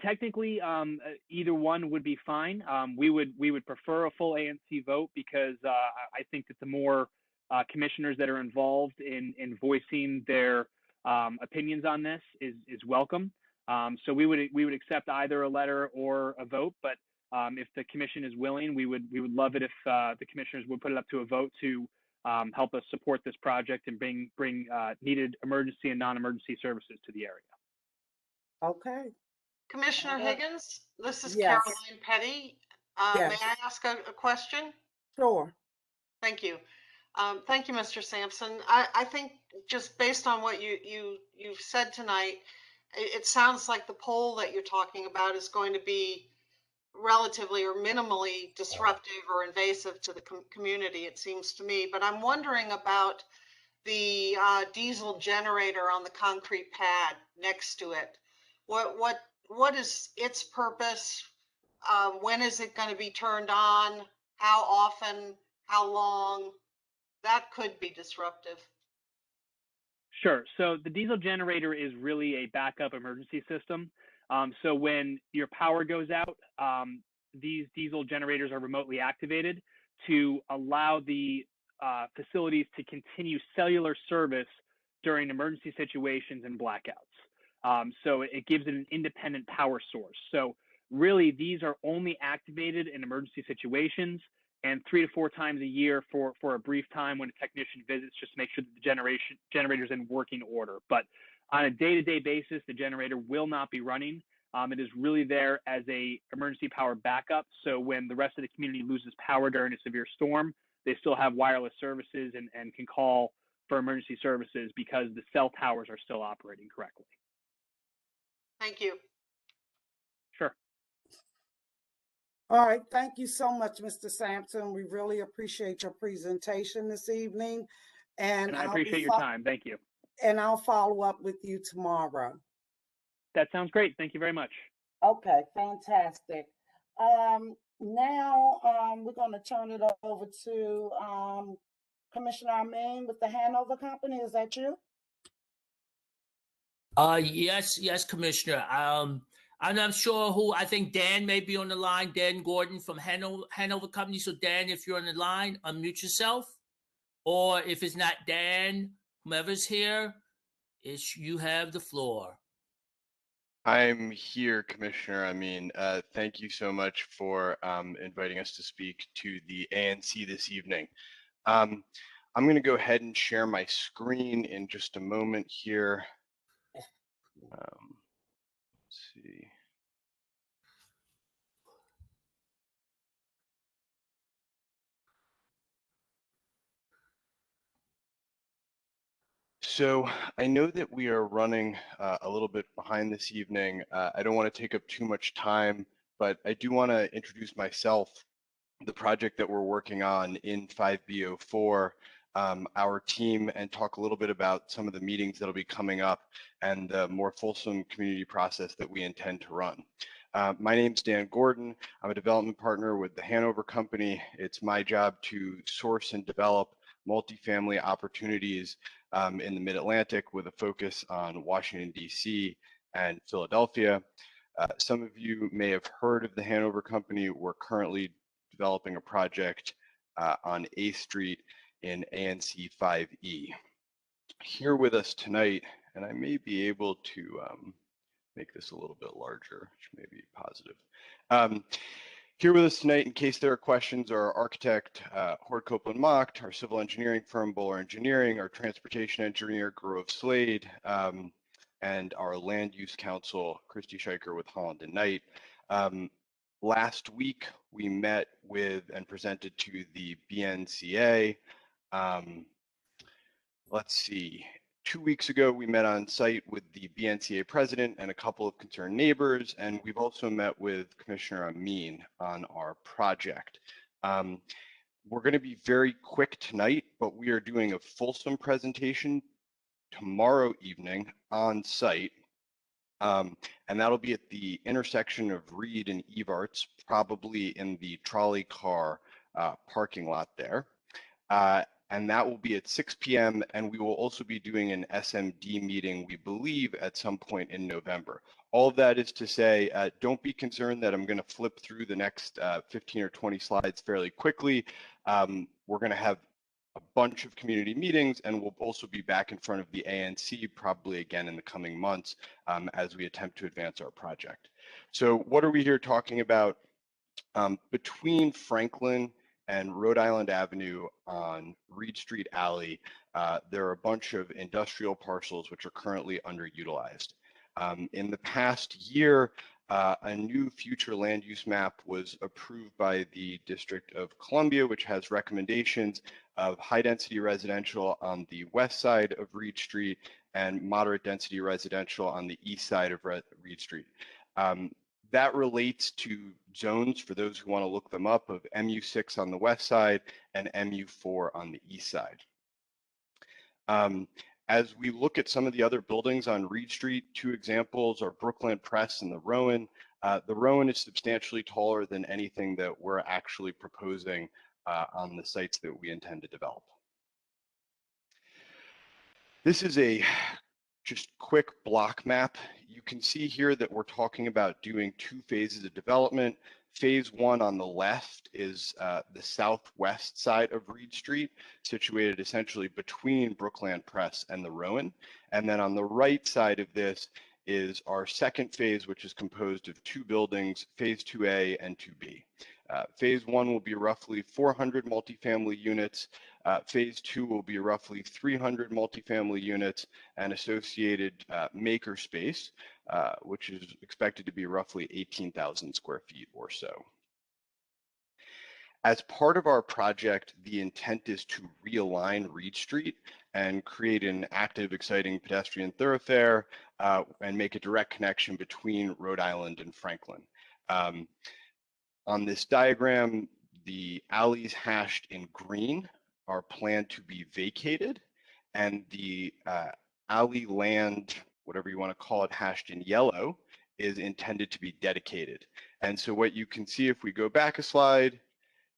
Speaker 18: Technically, either one would be fine. We would prefer a full ANC vote because I think that the more commissioners that are involved in voicing their opinions on this is welcome. So we would accept either a letter or a vote, but if the commission is willing, we would love it if the commissioners would put it up to a vote to help us support this project and bring needed emergency and non-emergency services to the area.
Speaker 1: Okay.
Speaker 15: Commissioner Higgins, this is
Speaker 1: Yes.
Speaker 15: Caroline Petty.
Speaker 1: Yes.
Speaker 15: May I ask a question?
Speaker 1: Sure.
Speaker 15: Thank you. Thank you, Mr. Sampson. I think just based on what you've said tonight, it sounds like the poll that you're talking about is going to be relatively or minimally disruptive or invasive to the community, it seems to me. But I'm wondering about the diesel generator on the concrete pad next to it. What is its purpose? When is it going to be turned on? How often? How long? That could be disruptive.
Speaker 18: Sure. So the diesel generator is really a backup emergency system. So when your power goes out, these diesel generators are remotely activated to allow the facilities to continue cellular service during emergency situations and blackouts. So it gives it an independent power source. So really, these are only activated in emergency situations and 3 to 4 times a year for a brief time when a technician visits, just to make sure that the generator's in working order. But on a day-to-day basis, the generator will not be running. It is really there as a emergency power backup. So when the rest of the community loses power during a severe storm, they still have wireless services and can call for emergency services because the cell towers are still operating correctly.
Speaker 15: Thank you.
Speaker 18: Sure.
Speaker 1: All right. Thank you so much, Mr. Sampson. We really appreciate your presentation this evening. And
Speaker 18: I appreciate your time. Thank you.
Speaker 1: And I'll follow up with you tomorrow.
Speaker 18: That sounds great. Thank you very much.
Speaker 1: Okay, fantastic. Now we're going to turn it over to Commissioner Amin with the Hanover Company. Is that you?
Speaker 4: Yes, Commissioner. I'm not sure who. I think Dan may be on the line. Dan Gordon from Hanover Company. So Dan, if you're on the line, unmute yourself. Or if it's not Dan, whomever's here, you have the floor.
Speaker 17: I'm here, Commissioner. I mean, thank you so much for inviting us to speak to the ANC this evening. I'm going to go ahead and share my screen in just a moment here. Let's see. So I know that we are running a little bit behind this evening. I don't want to take up too much time, but I do want to introduce myself, the project that we're working on in 5B04, our team, and talk a little bit about some of the meetings that'll be coming up and the more fulsome community process that we intend to run. My name's Dan Gordon. I'm a development partner with the Hanover Company. It's my job to source and develop multifamily opportunities in the Mid-Atlantic with a focus on Washington, D.C. and Philadelphia. Some of you may have heard of the Hanover Company. We're currently developing a project on 8th Street in ANC 5E. Here with us tonight, and I may be able to make this a little bit larger, which may be positive. Here with us tonight, in case there are questions, are our architect, Hord Copeland Mocht, our civil engineering firm, Bowler Engineering, our transportation engineer, Grove Slade, and our land use counsel, Christy Scheiker with Holland and Knight. Last week, we met with and presented to the BNCA. Let's see. 2 weeks ago, we met on site with the BNCA president and a couple of concerned neighbors, and we've also met with Commissioner Amin on our project. We're going to be very quick tonight, but we are doing a fulsome presentation tomorrow evening on site, and that'll be at the intersection of Reed and Evarts, probably in the trolley car parking lot there. And that will be at 6 p.m. And we will also be doing an SMD meeting, we believe, at some point in November. All of that is to say, don't be concerned that I'm going to flip through the next 15 or 20 slides fairly quickly. We're going to have a bunch of community meetings, and we'll also be back in front of the ANC probably again in the coming months as we attempt to advance our project. So what are we here talking about? Between Franklin and Rhode Island Avenue on Reed Street Alley, there are a bunch of industrial parcels which are currently underutilized. In the past year, a new future land use map was approved by the District of Columbia, which has recommendations of high density residential on the west side of Reed Street and moderate density residential on the east side of Reed Street. That relates to zones, for those who want to look them up, of MU6 on the west side and MU4 on the east side. As we look at some of the other buildings on Reed Street, two examples are Brookland Press and the Rowan. The Rowan is substantially taller than anything that we're actually proposing on the sites that we intend to develop. This is a just quick block map. You can see here that we're talking about doing 2 phases of development. Phase 1 on the left is the southwest side of Reed Street, situated essentially between Brookland Press and the Rowan. And then on the right side of this is our second phase, which is composed of 2 buildings, Phase 2A and 2B. Phase 1 will be roughly 400 multifamily units. Phase 2 will be roughly 300 multifamily units and associated maker space, which is expected to be roughly 18,000 square feet or so. As part of our project, the intent is to realign Reed Street and create an active, exciting pedestrian thoroughfare and make a direct connection between Rhode Island and Franklin. On this diagram, the alleys hashed in green are planned to be vacated, and the alley land, whatever you want to call it, hashed in yellow, is intended to be dedicated. And so what you can see if we go back a slide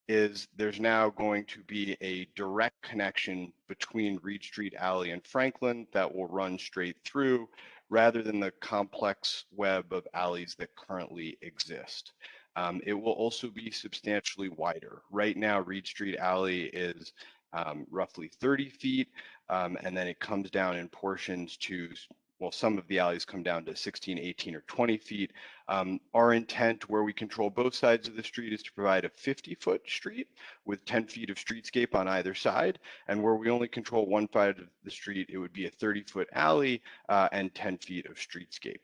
Speaker 17: is there's now going to be a direct connection between Reed Street Alley and Franklin that will run straight through, rather than the complex web of alleys that currently exist. It will also be substantially wider. Right now, Reed Street Alley is roughly 30 feet, and then it comes down in portions to well, some of the alleys come down to 16, 18, or 20 feet. Our intent where we control both sides of the street is to provide a 50-foot street with 10 feet of streetscape on either side. And where we only control one side of the street, it would be a 30-foot alley and 10 feet of streetscape.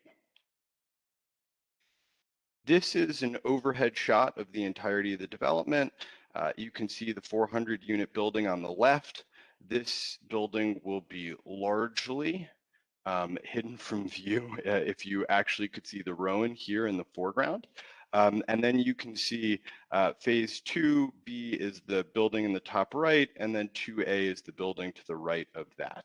Speaker 17: This is an overhead shot of the entirety of the development. You can see the 400-unit building on the left. This building will be largely hidden from view if you actually could see the Rowan here in the foreground. And then you can see phase 2B is the building in the top right, and then 2A is the building to the right of that.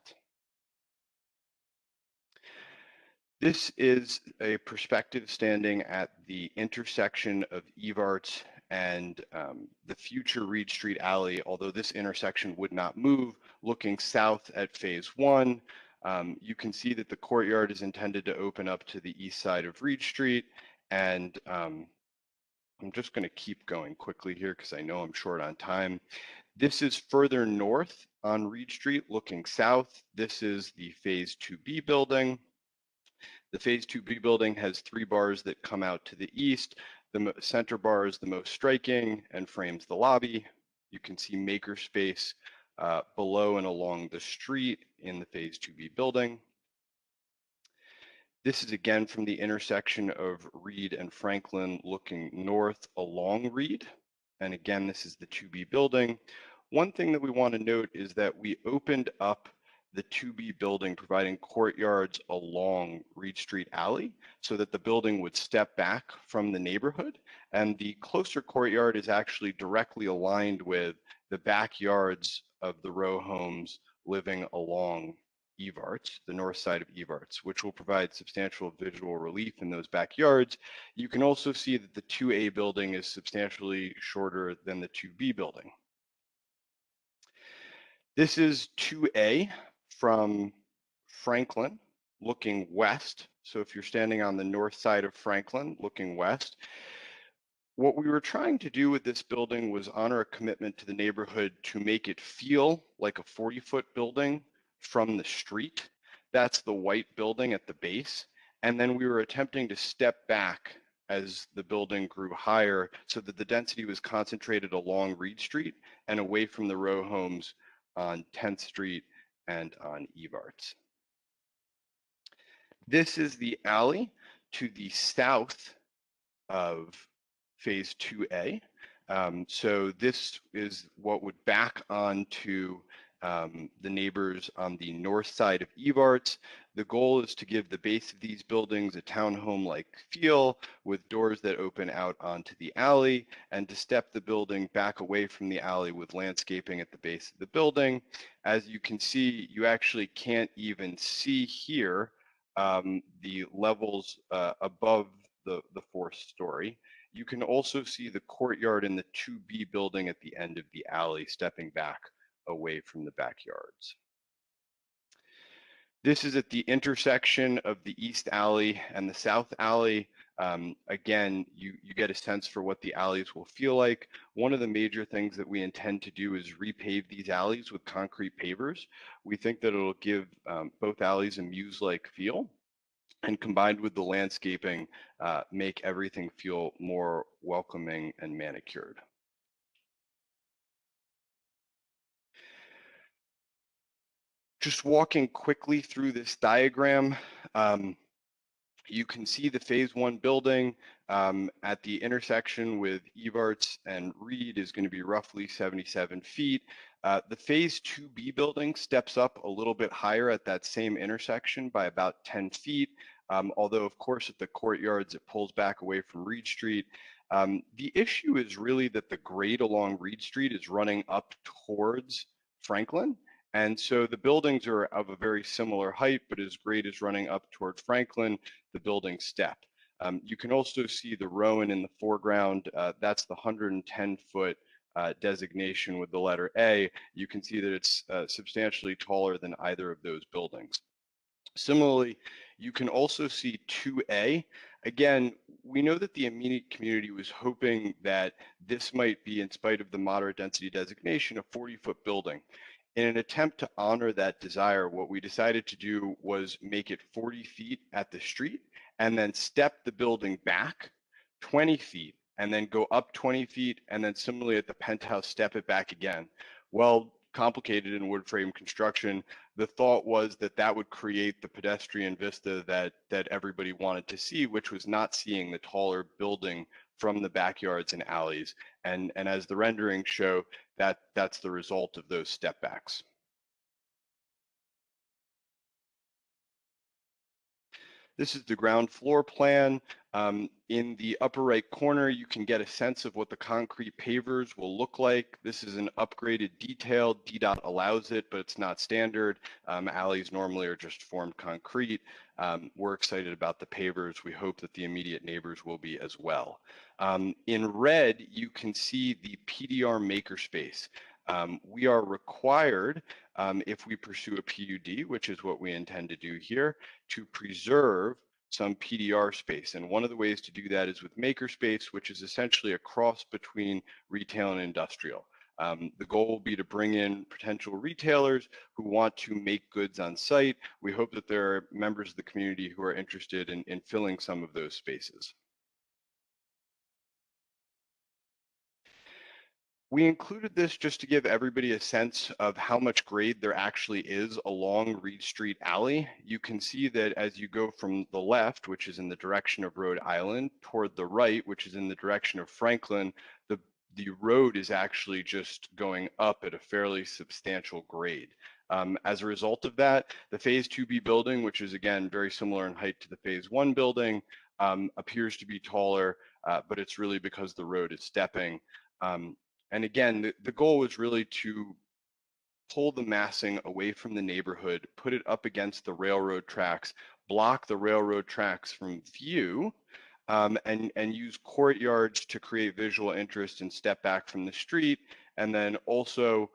Speaker 17: This is a perspective standing at the intersection of Evarts and the future Reed Street Alley, although this intersection would not move, looking south at phase 1. You can see that the courtyard is intended to open up to the east side of Reed Street, and I'm just going to keep going quickly here because I know I'm short on time. This is further north on Reed Street looking south. This is the phase 2B building. The phase 2B building has 3 bars that come out to the east. The center bar is the most striking and frames the lobby. You can see makerspace below and along the street in the phase 2B building. This is again from the intersection of Reed and Franklin looking north along Reed. And again, this is the 2B building. One thing that we want to note is that we opened up the 2B building, providing courtyards along Reed Street Alley so that the building would step back from the neighborhood. And the closer courtyard is actually directly aligned with the backyards of the row homes living along Evarts, the north side of Evarts, which will provide substantial visual relief in those backyards. You can also see that the 2A building is substantially shorter than the 2B building. This is 2A from Franklin looking west. So if you're standing on the north side of Franklin looking west, what we were trying to do with this building was honor a commitment to the neighborhood to make it feel like a 40-foot building from the street. That's the white building at the base. And then we were attempting to step back as the building grew higher so that the density was concentrated along Reed Street and away from the row homes on 10th Street and on Evarts. This is the alley to the south of phase 2A. So this is what would back onto the neighbors on the north side of Evarts. The goal is to give the base of these buildings a townhome-like feel with doors that open out onto the alley, and to step the building back away from the alley with landscaping at the base of the building. As you can see, you actually can't even see here the levels above the 4th story. You can also see the courtyard in the 2B building at the end of the alley, stepping back away from the backyards. This is at the intersection of the East Alley and the South Alley. Again, you get a sense for what the alleys will feel like. One of the major things that we intend to do is repave these alleys with concrete pavers. We think that it'll give both alleys a muse-like feel, and combined with the landscaping, make everything feel more welcoming and manicured. Just walking quickly through this diagram, you can see the phase 1 building at the intersection with Evarts and Reed is going to be roughly 77 feet. The phase 2B building steps up a little bit higher at that same intersection by about 10 feet. Although, of course, at the courtyards, it pulls back away from Reed Street. The issue is really that the grade along Reed Street is running up towards Franklin. And so the buildings are of a very similar height, but as grade is running up toward Franklin, the buildings step. You can also see the Rowan in the foreground. That's the 110-foot designation with the letter A. You can see that it's substantially taller than either of those buildings. Similarly, you can also see 2A. Again, we know that the immediate community was hoping that this might be, in spite of the moderate density designation, a 40-foot building. In an attempt to honor that desire, what we decided to do was make it 40 feet at the street and then step the building back 20 feet and then go up 20 feet and then similarly at the penthouse step it back again. Well, complicated in wood frame construction, the thought was that that would create the pedestrian vista that everybody wanted to see, which was not seeing the taller building from the backyards and alleys. And as the renderings show, that's the result of those step backs. This is the ground floor plan. In the upper right corner, you can get a sense of what the concrete pavers will look like. This is an upgraded detail. DDOT allows it, but it's not standard. Alleys normally are just formed concrete. We're excited about the pavers. We hope that the immediate neighbors will be as well. In red, you can see the PDR makerspace. We are required, if we pursue a PUD, which is what we intend to do here, to preserve some PDR space. And one of the ways to do that is with makerspace, which is essentially a cross between retail and industrial. The goal will be to bring in potential retailers who want to make goods on site. We hope that there are members of the community who are interested in filling some of those spaces. We included this just to give everybody a sense of how much grade there actually is along Reed Street Alley. You can see that as you go from the left, which is in the direction of Rhode Island, toward the right, which is in the direction of Franklin, the road is actually just going up at a fairly substantial grade. As a result of that, the Phase 2B building, which is again very similar in height to the Phase 1 building, appears to be taller, but it's really because the road is stepping. And again, the goal was really to pull the massing away from the neighborhood, put it up against the railroad tracks, block the railroad tracks from view, and use courtyards to create visual interest and step back from the street, and then also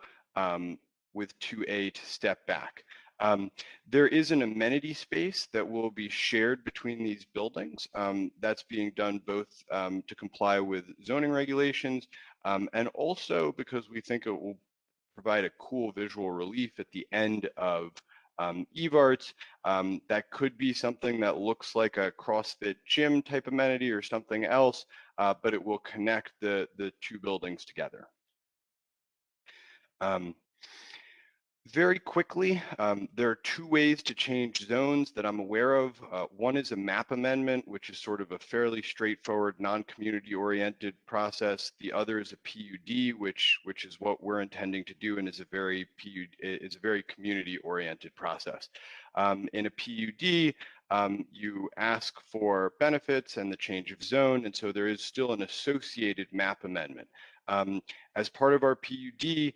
Speaker 17: with 2A to step back. There is an amenity space that will be shared between these buildings. That's being done both to comply with zoning regulations and also because we think it will provide a cool visual relief at the end of EVARTS. That could be something that looks like a CrossFit gym type amenity or something else, but it will connect the two buildings together. Very quickly, there are two ways to change zones that I'm aware of. One is a map amendment, which is sort of a fairly straightforward, non-community oriented process. The other is a PUD, which is what we're intending to do and is a very community oriented process. In a PUD, you ask for benefits and the change of zone, and so there is still an associated map amendment. As part of our PUD,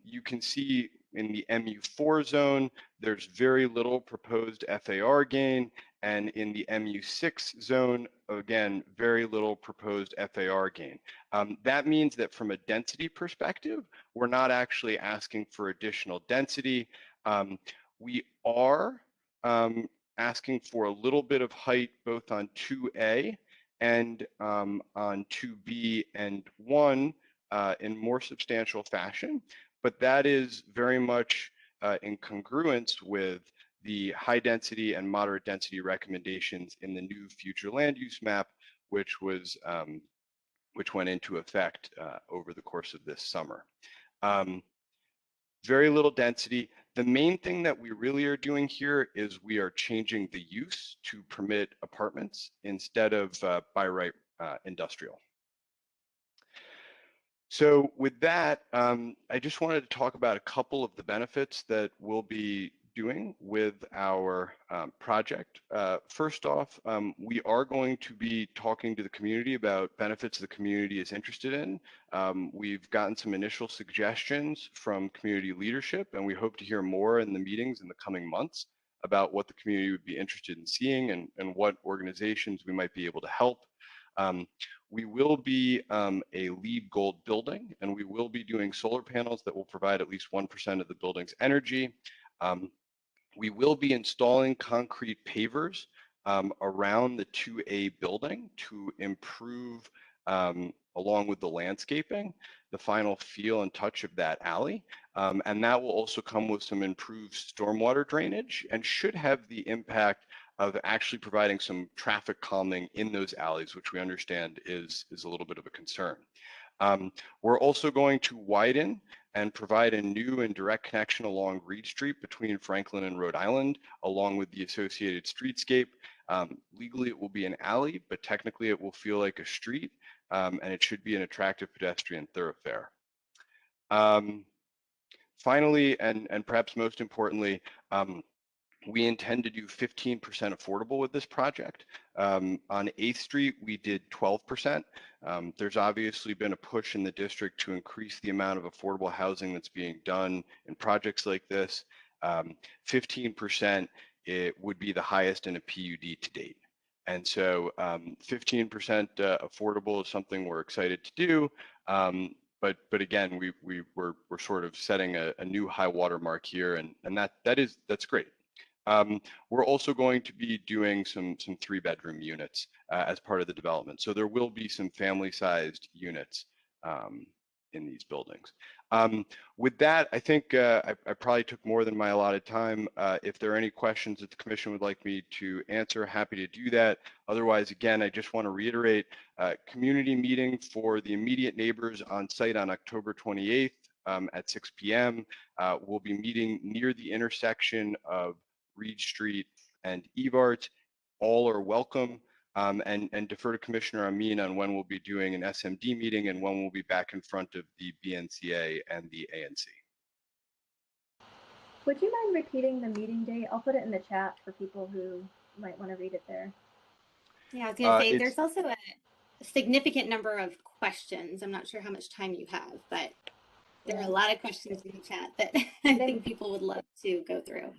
Speaker 17: you can see in the MU4 zone, there's very little proposed FAR gain, and in the MU6 zone, again, very little proposed FAR gain. That means that from a density perspective, we're not actually asking for additional density. We are asking for a little bit of height both on 2A and on 2B and 1 in more substantial fashion. But that is very much in congruence with the high density and moderate density recommendations in the new future land use map, which went into effect over the course of this summer. Very little density. The main thing that we really are doing here is we are changing the use to permit apartments instead of by right industrial. So with that, I just wanted to talk about a couple of the benefits that we'll be doing with our project. First off, we are going to be talking to the community about benefits the community is interested in. We've gotten some initial suggestions from community leadership, and we hope to hear more in the meetings in the coming months about what the community would be interested in seeing and what organizations we might be able to help. We will be a LEED Gold building, and we will be doing solar panels that will provide at least 1% of the building's energy. We will be installing concrete pavers around the 2A building to improve along with the landscaping, the final feel and touch of that alley. And that will also come with some improved stormwater drainage and should have the impact of actually providing some traffic calming in those alleys, which we understand is a little bit of a concern. We're also going to widen and provide a new and direct connection along Reed Street between Franklin and Rhode Island, along with the associated streetscape. Legally, it will be an alley, but technically it will feel like a street, and it should be an attractive pedestrian thoroughfare. Finally, and perhaps most importantly, we intend to do 15% affordable with this project. On 8th Street, we did 12%. There's obviously been a push in the district to increase the amount of affordable housing that's being done in projects like this. 15% it would be the highest in a PUD to date. And so 15% affordable is something we're excited to do. But again, we're sort of setting a new high water mark here, and that's great. We're also going to be doing some 3-bedroom units as part of the development. So there will be some family-sized units in these buildings. With that, I think I probably took more than my allotted time. If there are any questions that the commission would like me to answer, happy to do that. Otherwise, again, I just want to reiterate, community meeting for the immediate neighbors on site on October 28th at 6 p.m. We'll be meeting near the intersection of Reed Street and Evart. All are welcome, and defer to Commissioner Amin on when we'll be doing an SMD meeting and when we'll be back in front of the BNCA and the ANC.
Speaker 2: Would you mind repeating the meeting date? I'll put it in the chat for people who might want to read it there.
Speaker 6: Yeah, I was gonna say there's also a significant number of questions. I'm not sure how much time you have, but there are a lot of questions in the chat that I think people would love to go through.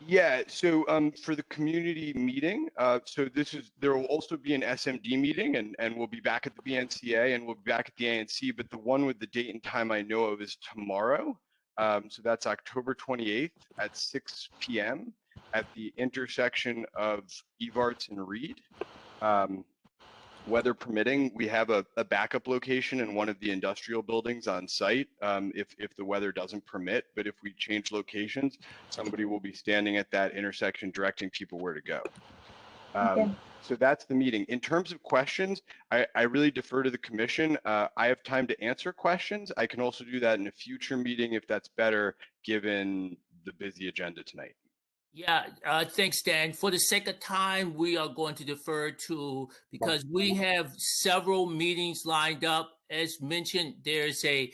Speaker 17: Yeah, so for the community meeting, there will also be an SMD meeting, and we'll be back at the BNCA and we'll be back at the ANC, but the one with the date and time I know of is tomorrow. So that's October 28th at 6 p.m. at the intersection of Evarts and Reed. Weather permitting, we have a backup location in one of the industrial buildings on site if the weather doesn't permit. But if we change locations, somebody will be standing at that intersection directing people where to go. Okay. So that's the meeting. In terms of questions, I really defer to the commission. I have time to answer questions. I can also do that in a future meeting if that's better, given the busy agenda tonight.
Speaker 4: Yeah, thanks, Dan. For the sake of time, we are going to defer to, because we have several meetings lined up. As mentioned, there's a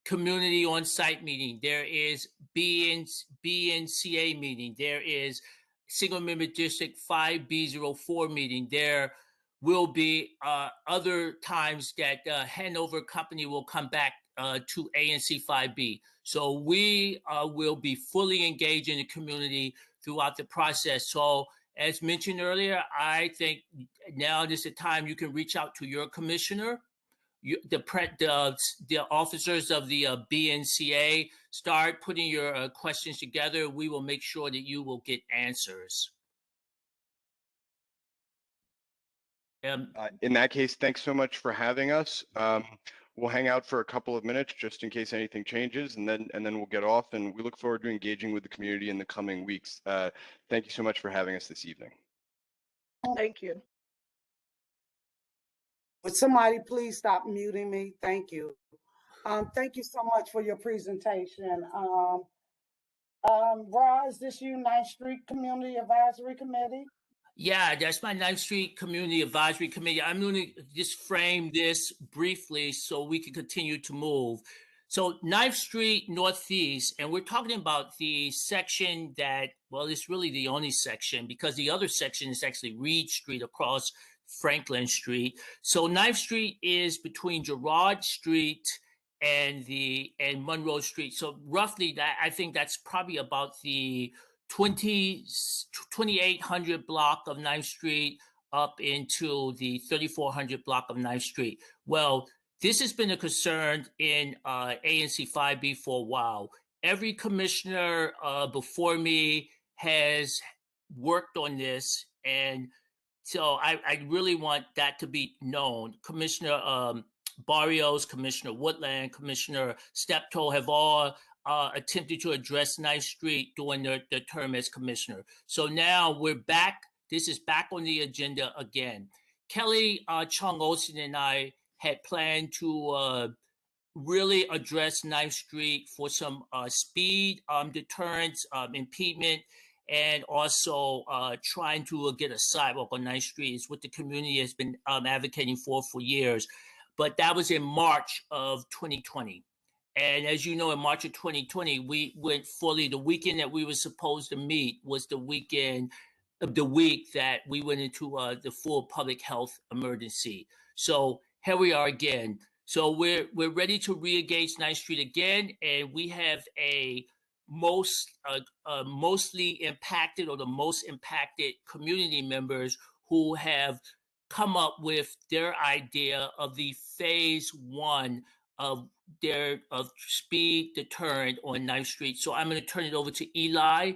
Speaker 4: community on-site meeting. There is BNCA meeting. There is Single Member District 5B04 meeting. There will be other times that Hanover Company will come back to ANC 5B. So we will be fully engaged in the community throughout the process. So as mentioned earlier, I think now is the time you can reach out to your commissioner, the officers of the BNCA, start putting your questions together. We will make sure that you will get answers.
Speaker 17: In that case, thanks so much for having us. We'll hang out for a couple of minutes just in case anything changes, and then we'll get off, and we look forward to engaging with the community in the coming weeks. Thank you so much for having us this evening.
Speaker 9: Thank you.
Speaker 1: Would somebody please stop muting me? Thank you. Thank you so much for your presentation. Ra, is this you, 9th Street Community Advisory Committee?
Speaker 4: Yeah, that's my 9th Street Community Advisory Committee. I'm going to just frame this briefly so we can continue to move. So 9th Street Northeast, and we're talking about the section that, well, it's really the only section because the other section is actually Reed Street across Franklin Street. So 9th Street is between Girard Street and Monroe Street. So roughly that, I think that's probably about the 2800 block of 9th Street up into the 3400 block of 9th Street. Well, this has been a concern in ANC 5B for a while. Every commissioner before me has worked on this, and so I really want that to be known. Commissioner Barrios, Commissioner Woodland, Commissioner Steptoe have all attempted to address 9th Street during their term as commissioner. So now we're back. This is back on the agenda again. Kelly Chung Olsen and I had planned to really address 9th Street for some speed deterrence, impediment, and also trying to get a sidewalk on 9th Street is what the community has been advocating for years. But that was in March of 2020. And as you know, in March of 2020, we went fully, the weekend that we were supposed to meet was the weekend of the week that we went into the full public health emergency. So here we are again. So we're ready to re-engage 9th Street again, and we have a mostly impacted or the most impacted community members who have come up with their idea of the phase 1 of their speed deterrent on 9th Street. So I'm going to turn it over to Eli.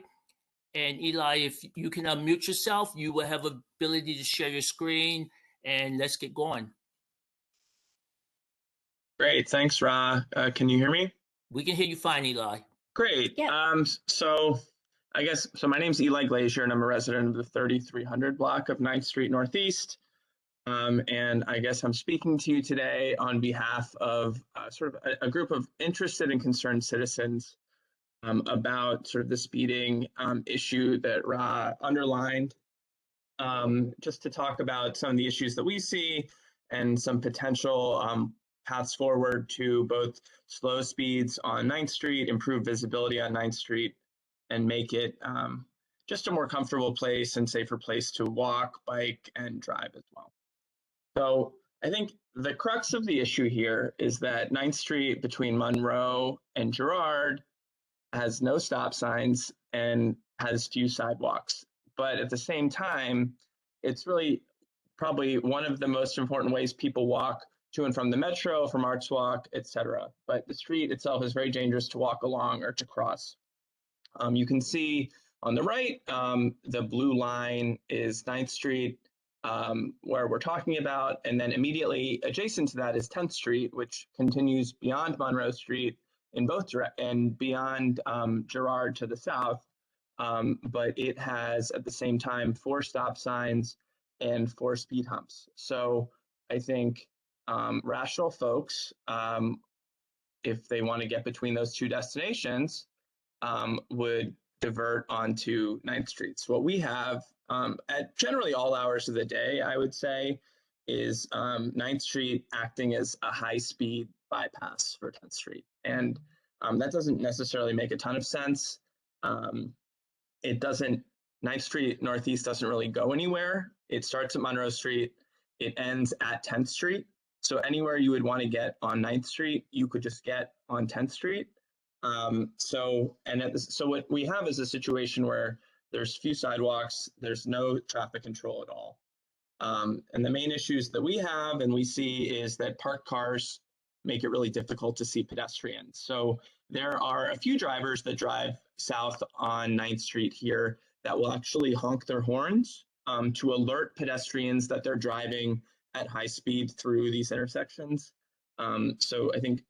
Speaker 4: And Eli, if you can unmute yourself, you will have ability to share your screen, and let's get going.
Speaker 19: Great, thanks, Ra. Can you hear me?
Speaker 4: We can hear you fine, Eli.
Speaker 19: Great.
Speaker 6: Yeah.
Speaker 19: So my name's Eli Glazier, and I'm a resident of the 3300 block of 9th Street Northeast. And I guess I'm speaking to you today on behalf of sort of a group of interested and concerned citizens about sort of the speeding issue that Ra underlined. Just to talk about some of the issues that we see and some potential paths forward to both slow speeds on 9th Street, improve visibility on 9th Street, and make it just a more comfortable place and safer place to walk, bike, and drive as well. So I think the crux of the issue here is that 9th Street between Monroe and Girard has no stop signs and has few sidewalks. But at the same time, it's really probably one of the most important ways people walk to and from the metro, from Arts Walk, etc. But the street itself is very dangerous to walk along or to cross. You can see on the right, the blue line is 9th Street, where we're talking about, and then immediately adjacent to that is 10th Street, which continues beyond Monroe Street in both and beyond Girard to the south. But it has at the same time 4 stop signs and 4 speed humps. So I think rational folks, if they want to get between those 2 destinations, would divert onto 9th Street. So what we have at generally all hours of the day, I would say, is 9th Street acting as a high-speed bypass for 10th Street. And that doesn't necessarily make a ton of sense. 9th Street Northeast doesn't really go anywhere. It starts at Monroe Street. It ends at 10th Street. So anywhere you would want to get on 9th Street, you could just get on 10th Street. So what we have is a situation where there's few sidewalks, there's no traffic control at all. And the main issues that we have and we see is that parked cars make it really difficult to see pedestrians. So there are a few drivers that drive south on 9th Street here that will actually honk their horns to alert pedestrians that they're driving at high speed through these intersections. So I think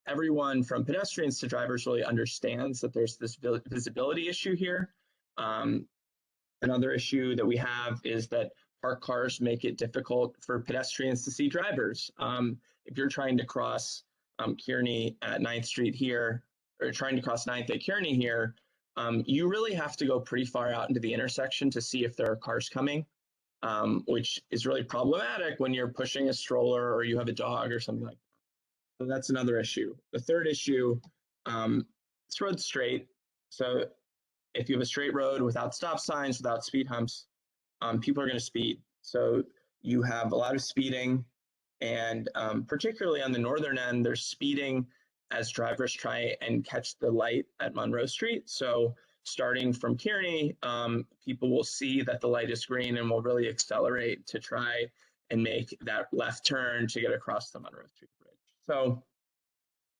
Speaker 19: everyone from pedestrians to drivers really understands that there's this visibility issue here. Another issue that we have is that parked cars make it difficult for pedestrians to see drivers. If you're trying to cross Kearney at 9th Street here, or trying to cross 9th at Kearney here, you really have to go pretty far out into the intersection to see if there are cars coming, which is really problematic when you're pushing a stroller or you have a dog or something like that. So that's another issue. The third issue, this road's straight. So if you have a straight road without stop signs, without speed humps, people are going to speed. So you have a lot of speeding, and particularly on the northern end, there's speeding as drivers try and catch the light at Monroe Street. So starting from Kearney, people will see that the light is green and will really accelerate to try and make that left turn to get across the Monroe Street Bridge. So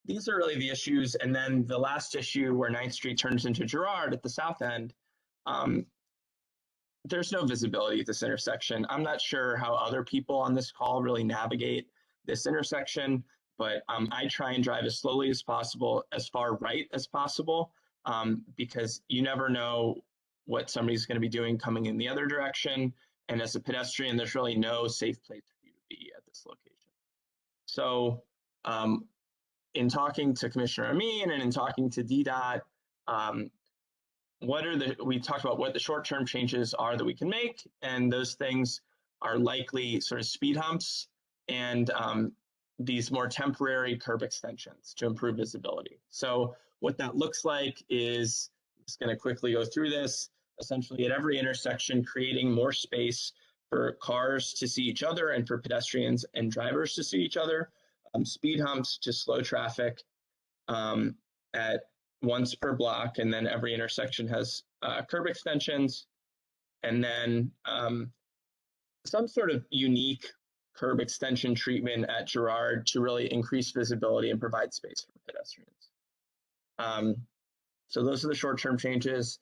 Speaker 19: these are really the issues. And then the last issue where 9th Street turns into Girard at the south end, there's no visibility at this intersection. I'm not sure how other people on this call really navigate this intersection, but I try and drive as slowly as possible, as far right as possible, because you never know what somebody's going to be doing coming in the other direction. And as a pedestrian, there's really no safe place for you to be at this location. So in talking to Commissioner Amin and in talking to DDOT, we talked about what the short-term changes are that we can make, and those things are likely sort of speed humps and these more temporary curb extensions to improve visibility. So what that looks like is, I'm just going to quickly go through this, essentially at every intersection, creating more space for cars to see each other and for pedestrians and drivers to see each other, speed humps to slow traffic at once per block, and then every intersection has curb extensions, and then some sort of unique curb extension treatment at Girard to really increase visibility and provide space for pedestrians. So those are the short-term changes.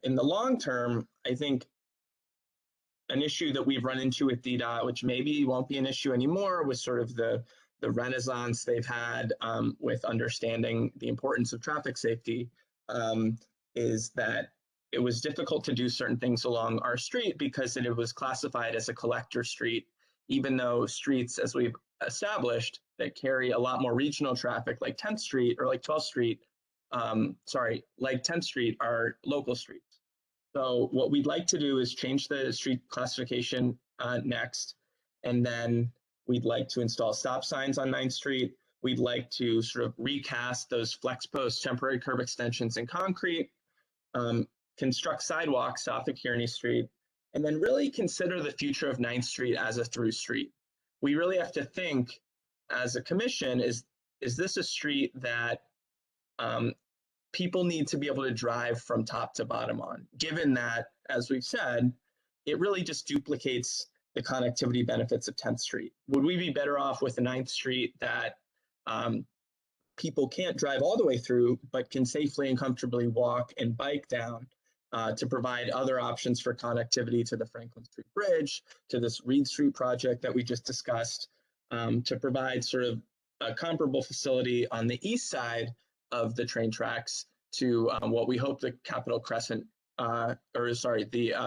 Speaker 19: In the long term, I think an issue that we've run into with DDOT, which maybe won't be an issue anymore, was sort of the renaissance they've had with understanding the importance of traffic safety, is that it was difficult to do certain things along our street because it was classified as a collector street, even though streets, as we've established, that carry a lot more regional traffic, like 10th Street or like 12th Street, like 10th Street are local streets. So what we'd like to do is change the street classification next, and then we'd like to install stop signs on 9th Street. We'd like to sort of recast those flex post temporary curb extensions in concrete, construct sidewalks off of Kearney Street, and then really consider the future of 9th Street as a through street. We really have to think as a commission, is this a street that people need to be able to drive from top to bottom on, given that, as we've said, it really just duplicates the connectivity benefits of 10th Street. Would we be better off with a 9th Street that people can't drive all the way through, but can safely and comfortably walk and bike down to provide other options for connectivity to the Franklin Street Bridge, to this Reed Street project that we just discussed, to provide sort of a comparable facility on the east side of the train tracks to what we hope the Capitol Crescent, the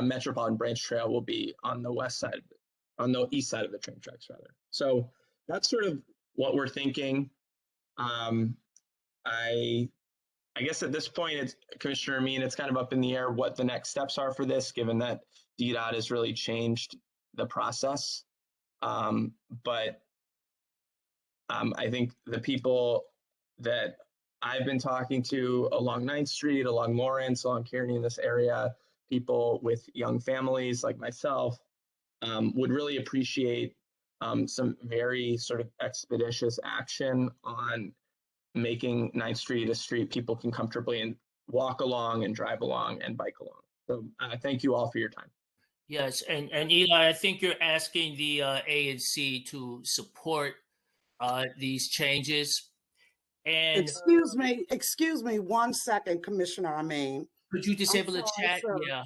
Speaker 19: Metropolitan Branch Trail will be on the west side, on the east side of the train tracks, rather. So that's sort of what we're thinking. I guess at this point, it's Commissioner Amin, it's kind of up in the air what the next steps are for this, given that DDOT has really changed the process. But I think the people that I've been talking to along 9th Street, along Lawrence, along Kearney in this area, people with young families like myself, would really appreciate some very sort of expeditious action on making 9th Street a street people can comfortably and walk along and drive along and bike along. So thank you all for your time.
Speaker 4: Yes, and Eli, I think you're asking the ANC to support these changes. And
Speaker 1: excuse me 1 second, Commissioner Amin.
Speaker 4: Could you disable the chat?
Speaker 1: Sir.
Speaker 4: Yeah.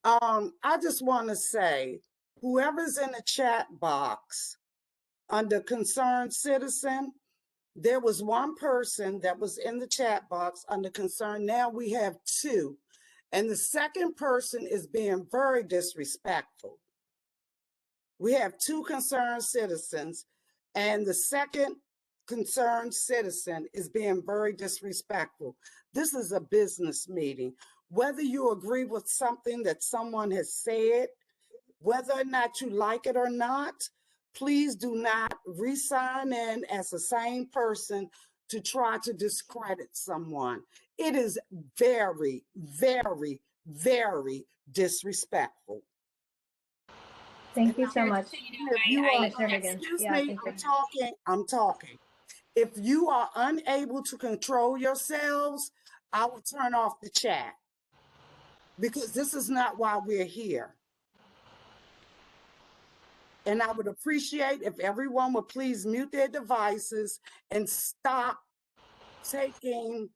Speaker 1: I just want to say, whoever's in the chat box under concerned citizen, there was one person that was in the chat box under concern. Now we have two. And the second person is being very disrespectful. We have two concerned citizens, and the second concerned citizen is being very disrespectful. This is a business meeting. Whether you agree with something that someone has said, whether or not you like it or not, please do not re-sign in as the same person to try to discredit someone. It is very, very, very disrespectful.
Speaker 2: Thank you so much.
Speaker 1: Excuse me, I'm talking. If you are unable to control yourselves, I will turn off the chat, because this is not why we're here. And I would appreciate if everyone would please mute their devices and stop taking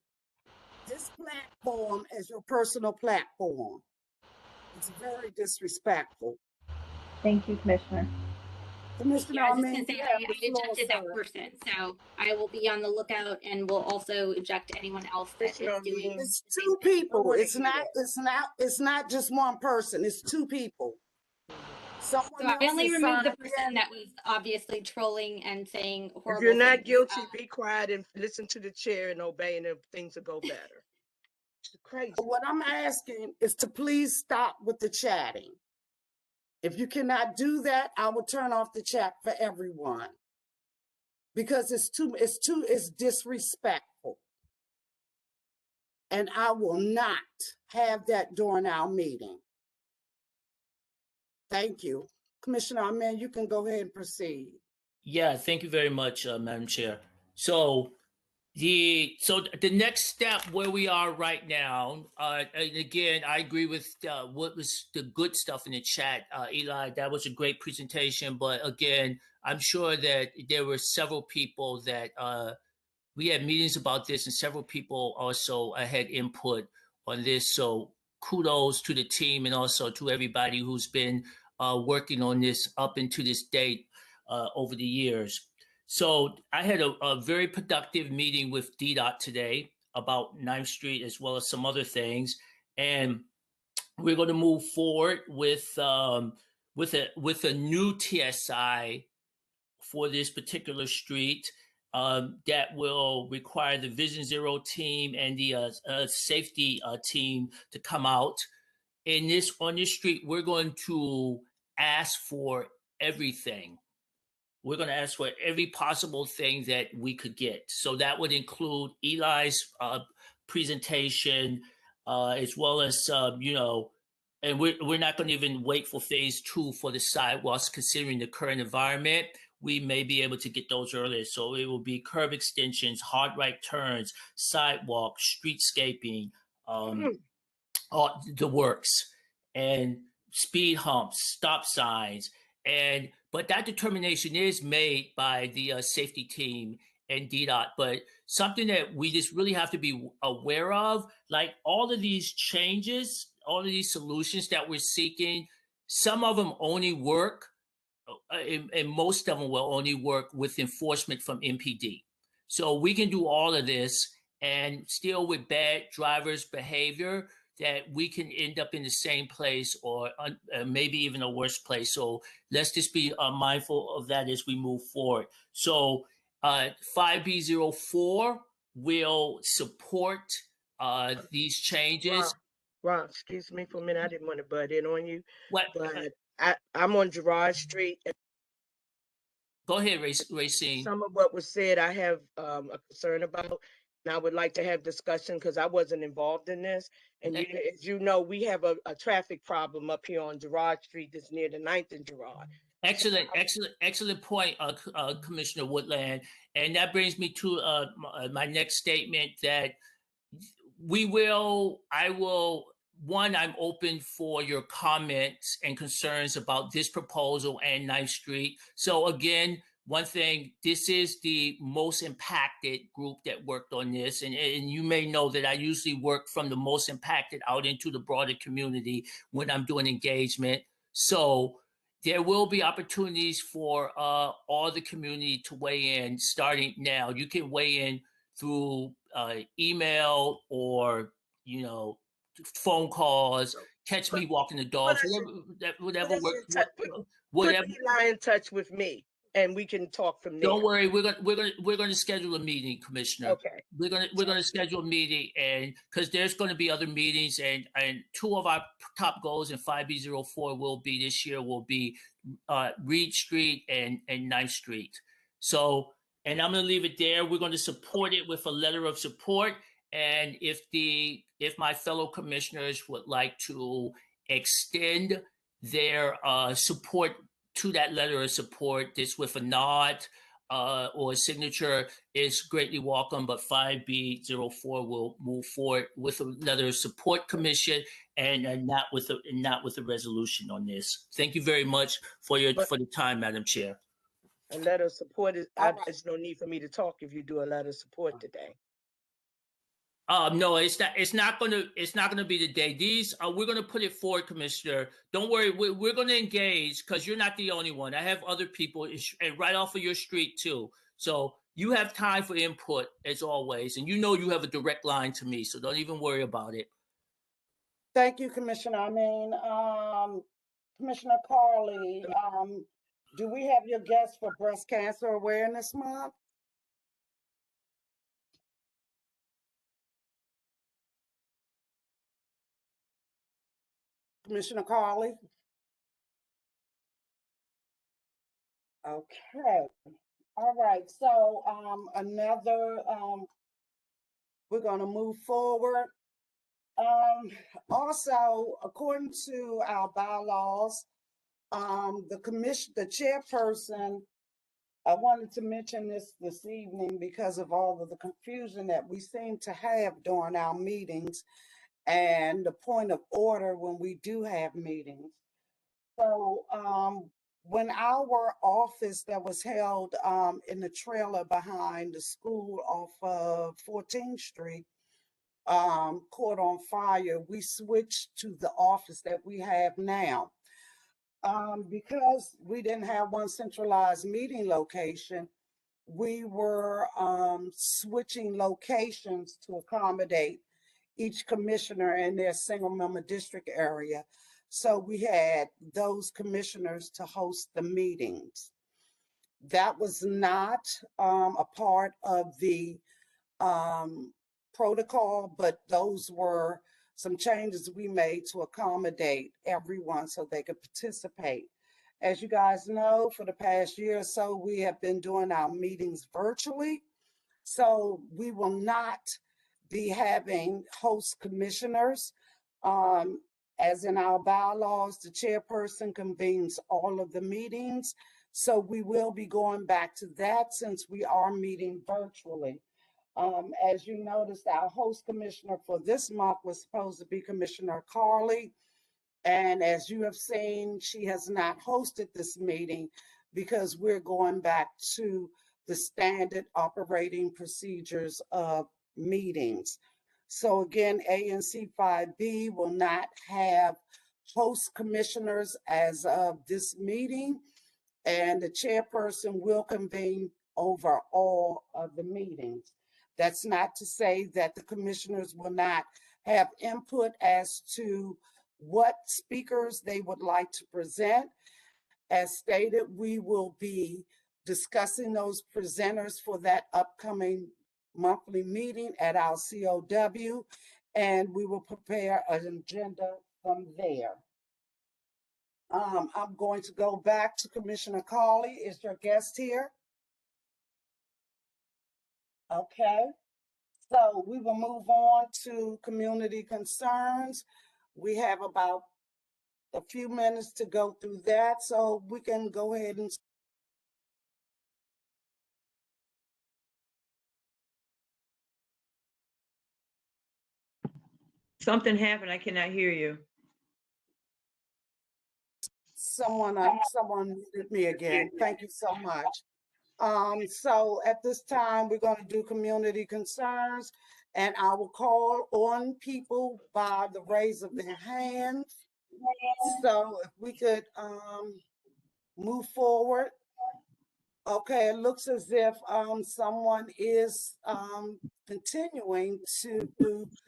Speaker 1: this platform as your personal platform. It's very disrespectful.
Speaker 2: Thank you, Commissioner.
Speaker 1: Commissioner
Speaker 6: I was just
Speaker 1: Amin,
Speaker 6: gonna say
Speaker 1: you have
Speaker 6: I
Speaker 1: the floor,
Speaker 6: ejected that
Speaker 1: sir.
Speaker 6: person, so I will be on the lookout and will also eject anyone else that
Speaker 9: Commissioner
Speaker 6: is doing.
Speaker 9: Amin,
Speaker 1: It's
Speaker 6: the same
Speaker 1: two
Speaker 6: thing.
Speaker 1: people. It's not just one person. It's two people. Someone
Speaker 6: So I
Speaker 1: else
Speaker 6: only
Speaker 1: is
Speaker 6: removed the
Speaker 1: signed
Speaker 6: person
Speaker 1: in.
Speaker 6: that was obviously trolling and saying
Speaker 9: if
Speaker 6: horrible
Speaker 9: you're not
Speaker 6: things.
Speaker 9: guilty, be quiet and listen to the chair and obey, and things will go better. It's crazy.
Speaker 1: What I'm asking is to please stop with the chatting. If you cannot do that, I will turn off the chat for everyone. Because it's disrespectful. And I will not have that during our meeting. Thank you. Commissioner Amin, you can go ahead and proceed.
Speaker 4: Yeah, thank you very much, Madam Chair. So the next step where we are right now, and again, I agree with what was the good stuff in the chat, Eli. That was a great presentation, but again, I'm sure that there were several people that we had meetings about this, and several people also had input on this. So kudos to the team and also to everybody who's been working on this up into this date over the years. So I had a very productive meeting with DDOT today about 9th Street as well as some other things, and we're going to move forward with a new TSI for this particular street that will require the Vision Zero team and the safety team to come out. On this street, we're going to ask for everything. We're going to ask for every possible thing that we could get. So that would include Eli's presentation, as well as, and we're not going to even wait for phase 2 for the sidewalks, considering the current environment. We may be able to get those earlier. So it will be curb extensions, hard right turns, sidewalk, streetscaping, all the works, and speed humps, stop signs, but that determination is made by the safety team and DDOT. But something that we just really have to be aware of, like all of these changes, all of these solutions that we're seeking, some of them only work, and most of them will only work with enforcement from MPD. So we can do all of this, and still with bad drivers' behavior, that we can end up in the same place or maybe even a worse place. So let's just be mindful of that as we move forward. So 5B04 will support these changes.
Speaker 9: Ron, excuse me for a minute. I didn't want to butt in on you.
Speaker 4: What?
Speaker 9: But I'm on Gerard Street.
Speaker 4: Go ahead, Racine.
Speaker 9: Some of what was said, I have a concern about, and I would like to have discussion because I wasn't involved in this. And as you know, we have a traffic problem up here on Gerard Street that's near the 9th and Gerard.
Speaker 4: Excellent point, Commissioner Woodland. And that brings me to my next statement that I'm open for your comments and concerns about this proposal and 9th Street. So again, one thing, this is the most impacted group that worked on this. And you may know that I usually work from the most impacted out into the broader community when I'm doing engagement. So there will be opportunities for all the community to weigh in starting now. You can weigh in through email or, phone calls, catch me walking the dogs, whatever works.
Speaker 9: Put Eli in touch with me, and we can talk from there.
Speaker 4: Don't worry, we're going to schedule a meeting, Commissioner.
Speaker 9: Okay.
Speaker 4: We're going to schedule a meeting, and because there's going to be other meetings, and 2 of our top goals in 5B04 will be this year will be Reed Street and 9th Street. So, and I'm going to leave it there. We're going to support it with a letter of support. And if my fellow commissioners would like to extend their support to that letter of support, this with a nod or a signature, is greatly welcome. But 5B04 will move forward with a letter of support, commission, and not with a resolution on this. Thank you very much for the time, Madam Chair.
Speaker 9: A letter of support there's no need for me to talk if you do a letter of support today.
Speaker 4: No, it's not. It's not gonna. It's not gonna be the day. These. We're gonna put it forward, Commissioner. Don't worry. We're gonna engage because you're not the only one. I have other people and right off of your street too. So you have time for input as always, and you know you have a direct line to me. So don't even worry about it.
Speaker 1: Thank you, Commissioner. I mean, Commissioner Carley, do we have your guest for Breast Cancer Awareness Month? Commissioner Carley? Okay. All right. So we're going to move forward. Also, according to our bylaws, the chairperson, I wanted to mention this evening because of all of the confusion that we seem to have during our meetings and the point of order when we do have meetings. So when our office that was held in the trailer behind the school off of 14th Street caught on fire, we switched to the office that we have now. Because we didn't have one centralized meeting location, we were switching locations to accommodate each commissioner in their single member district area. So we had those commissioners to host the meetings. That was not a part of the protocol, but those were some changes we made to accommodate everyone so they could participate. As you guys know, for the past year or so, we have been doing our meetings virtually. So we will not be having host commissioners. As in our bylaws, the chairperson convenes all of the meetings. So we will be going back to that since we are meeting virtually. As you noticed, our host commissioner for this month was supposed to be Commissioner Carley. And as you have seen, she has not hosted this meeting because we're going back to the standard operating procedures of meetings. So again, ANC 5B will not have host commissioners as of this meeting, and the chairperson will convene over all of the meetings. That's not to say that the commissioners will not have input as to what speakers they would like to present. As stated, we will be discussing those presenters for that upcoming monthly meeting at our COW, and we will prepare an agenda from there. I'm going to go back to Commissioner Carley. Is your guest here? Okay. So we will move on to community concerns. We have about a few minutes to go through that, so we can go ahead and
Speaker 7: Something happened. I cannot hear you.
Speaker 1: someone muted me again. Thank you so much. So at this time, we're going to do community concerns, and I will call on people by the raise of their hands. So if we could move forward. Okay, it looks as if someone is continuing to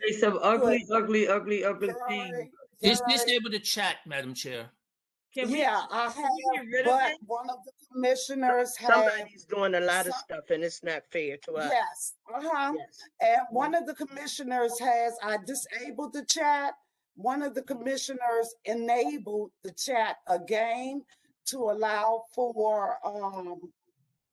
Speaker 7: say some ugly things.
Speaker 4: Disable the chat, Madam Chair.
Speaker 1: Yeah, I have, but one of the commissioners
Speaker 9: Somebody's doing a lot of stuff and it's not fair to us.
Speaker 1: Yes, and one of the commissioners has, I disabled the chat. One of the commissioners enabled the chat again to allow for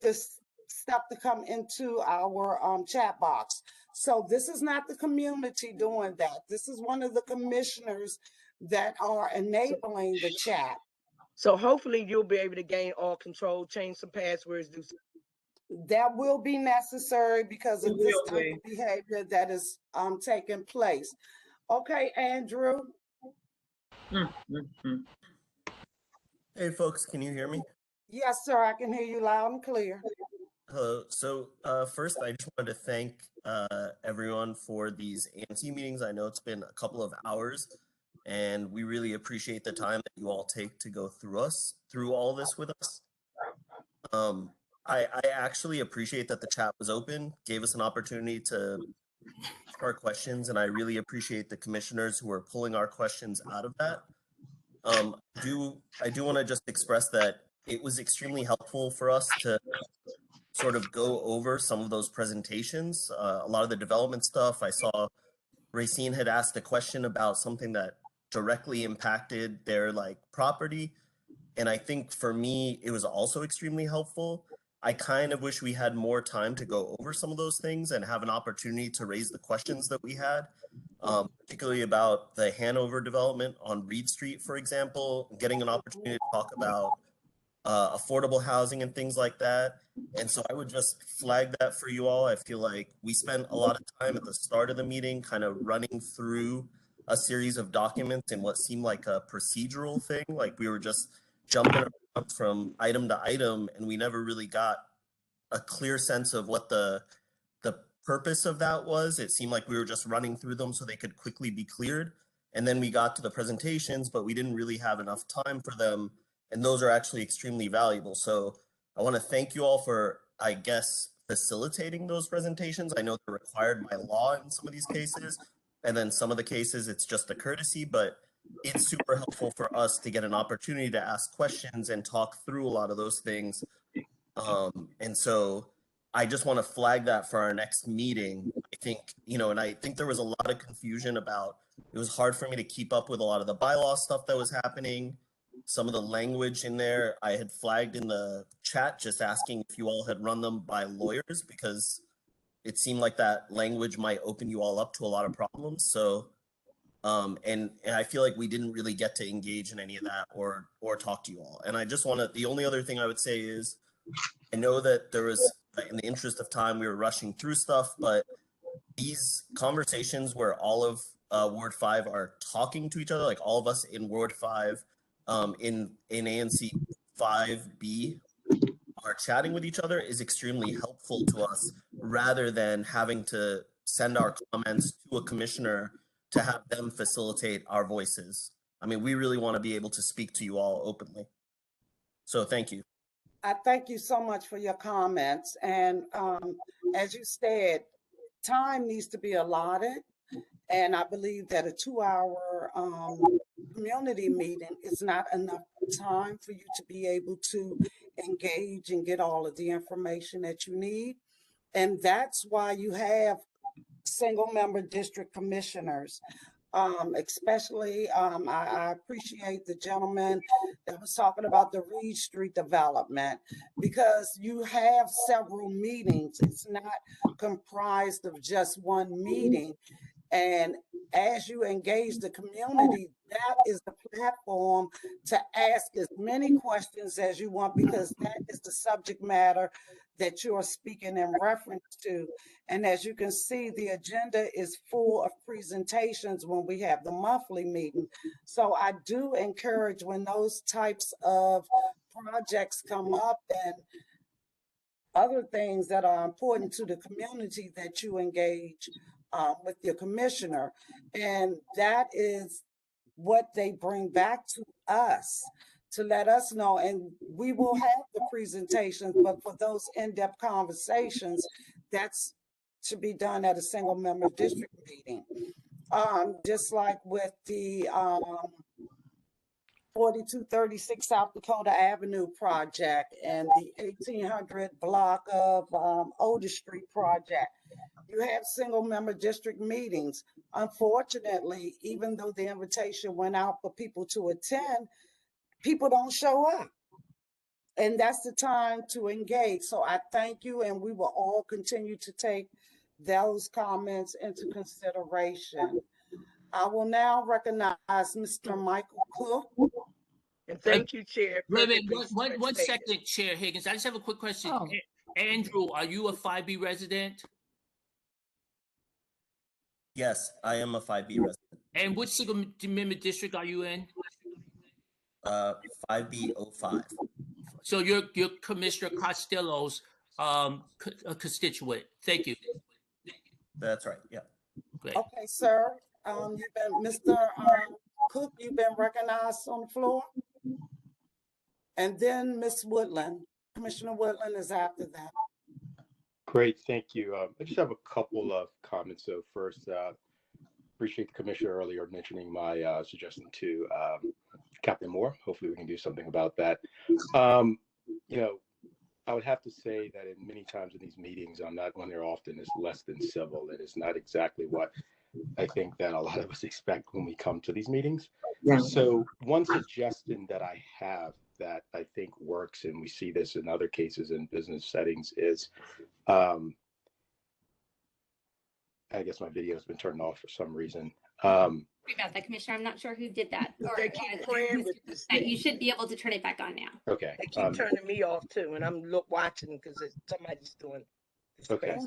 Speaker 1: this stuff to come into our chat box. So this is not the community doing that. This is one of the commissioners that are enabling the chat.
Speaker 9: So hopefully you'll be able to gain all control, change some passwords, do some.
Speaker 1: That will be necessary because of this type of behavior that is taking place. Okay, Andrew.
Speaker 20: Hey folks, can you hear me?
Speaker 1: Yes, sir, I can hear you loud and clear.
Speaker 20: Hello. So first, I just wanted to thank everyone for these ANC meetings. I know it's been a couple of hours, and we really appreciate the time that you all take to go through all this with us. I actually appreciate that the chat was open, gave us an opportunity to ask our questions, and I really appreciate the commissioners who are pulling our questions out of that. I do want to just express that it was extremely helpful for us to sort of go over some of those presentations. A lot of the development stuff, I saw Racine had asked a question about something that directly impacted their property. And I think for me, it was also extremely helpful. I kind of wish we had more time to go over some of those things and have an opportunity to raise the questions that we had, particularly about the Hanover development on Reed Street, for example, getting an opportunity to talk about affordable housing and things like that. And so I would just flag that for you all. I feel like we spent a lot of time at the start of the meeting kind of running through a series of documents in what seemed like a procedural thing. Like we were just jumping around from item to item, and we never really got a clear sense of what the purpose of that was. It seemed like we were just running through them so they could quickly be cleared. And then we got to the presentations, but we didn't really have enough time for them. And those are actually extremely valuable. So I want to thank you all for, I guess, facilitating those presentations. I know they're required by law in some of these cases. And then some of the cases, it's just a courtesy, but it's super helpful for us to get an opportunity to ask questions and talk through a lot of those things. And so I just want to flag that for our next meeting. I think, and I think there was a lot of confusion about, it was hard for me to keep up with a lot of the bylaw stuff that was happening. Some of the language in there, I had flagged in the chat, just asking if you all had run them by lawyers, because it seemed like that language might open you all up to a lot of problems. So, and I feel like we didn't really get to engage in any of that or talk to you all. And I just want to, the only other thing I would say is, I know that there was, in the interest of time, we were rushing through stuff, but these conversations where all of Ward 5 are talking to each other, like all of us in Ward 5, in ANC 5B are chatting with each other, is extremely helpful to us, rather than having to send our comments to a commissioner to have them facilitate our voices. I mean, we really want to be able to speak to you all openly. So thank you.
Speaker 1: I thank you so much for your comments. And as you said, time needs to be allotted. And I believe that a 2-hour community meeting is not enough time for you to be able to engage and get all of the information that you need. And that's why you have single member district commissioners. Especially, I appreciate the gentleman that was talking about the Reed Street development, because you have several meetings. It's not comprised of just one meeting. And as you engage the community, that is the platform to ask as many questions as you want, because that is the subject matter that you are speaking in reference to. And as you can see, the agenda is full of presentations when we have the monthly meeting. So I do encourage, when those types of projects come up and other things that are important to the community, that you engage with your commissioner. And that is what they bring back to us, to let us know. And we will have the presentations, but for those in-depth conversations, that's to be done at a single member district meeting. Just like with the 4236 South Dakota Avenue project and the 1800 block of Otis Street project. You have single member district meetings. Unfortunately, even though the invitation went out for people to attend, people don't show up. And that's the time to engage. So I thank you, and we will all continue to take those comments into consideration. I will now recognize Mr. Michael Cook.
Speaker 9: And thank you, Chair.
Speaker 4: Wait, one second, Chair Higgins. I just have a quick question.
Speaker 9: Oh.
Speaker 4: Andrew, are you a 5B resident?
Speaker 20: Yes, I am a 5B resident.
Speaker 4: And which single member district are you in?
Speaker 20: 5B05.
Speaker 4: So you're Commissioner Costello's constituent. Thank you.
Speaker 20: That's right. Yeah.
Speaker 4: Great.
Speaker 1: Okay, sir. You've been, Mr. Cook, you've been recognized on the floor. And then Ms. Woodland. Commissioner Woodland is after that.
Speaker 21: Great, thank you. I just have a couple of comments. So first, appreciate the commissioner earlier mentioning my suggestion to Captain Moore. Hopefully we can do something about that. You know, I would have to say that in many times in these meetings, I'm not when they're often is less than civil. It is not exactly what I think that a lot of us expect when we come to these meetings.
Speaker 7: Yeah.
Speaker 21: So one suggestion that I have that I think works, and we see this in other cases in business settings, is I guess my video has been turned off for some reason.
Speaker 6: Sorry about that, Commissioner. I'm not sure who did that. Or,
Speaker 9: They keep playing with this thing.
Speaker 6: you should be able to turn it back on now.
Speaker 21: Okay.
Speaker 9: They keep turning me off too, and I'm watching because somebody's doing.
Speaker 21: Okay.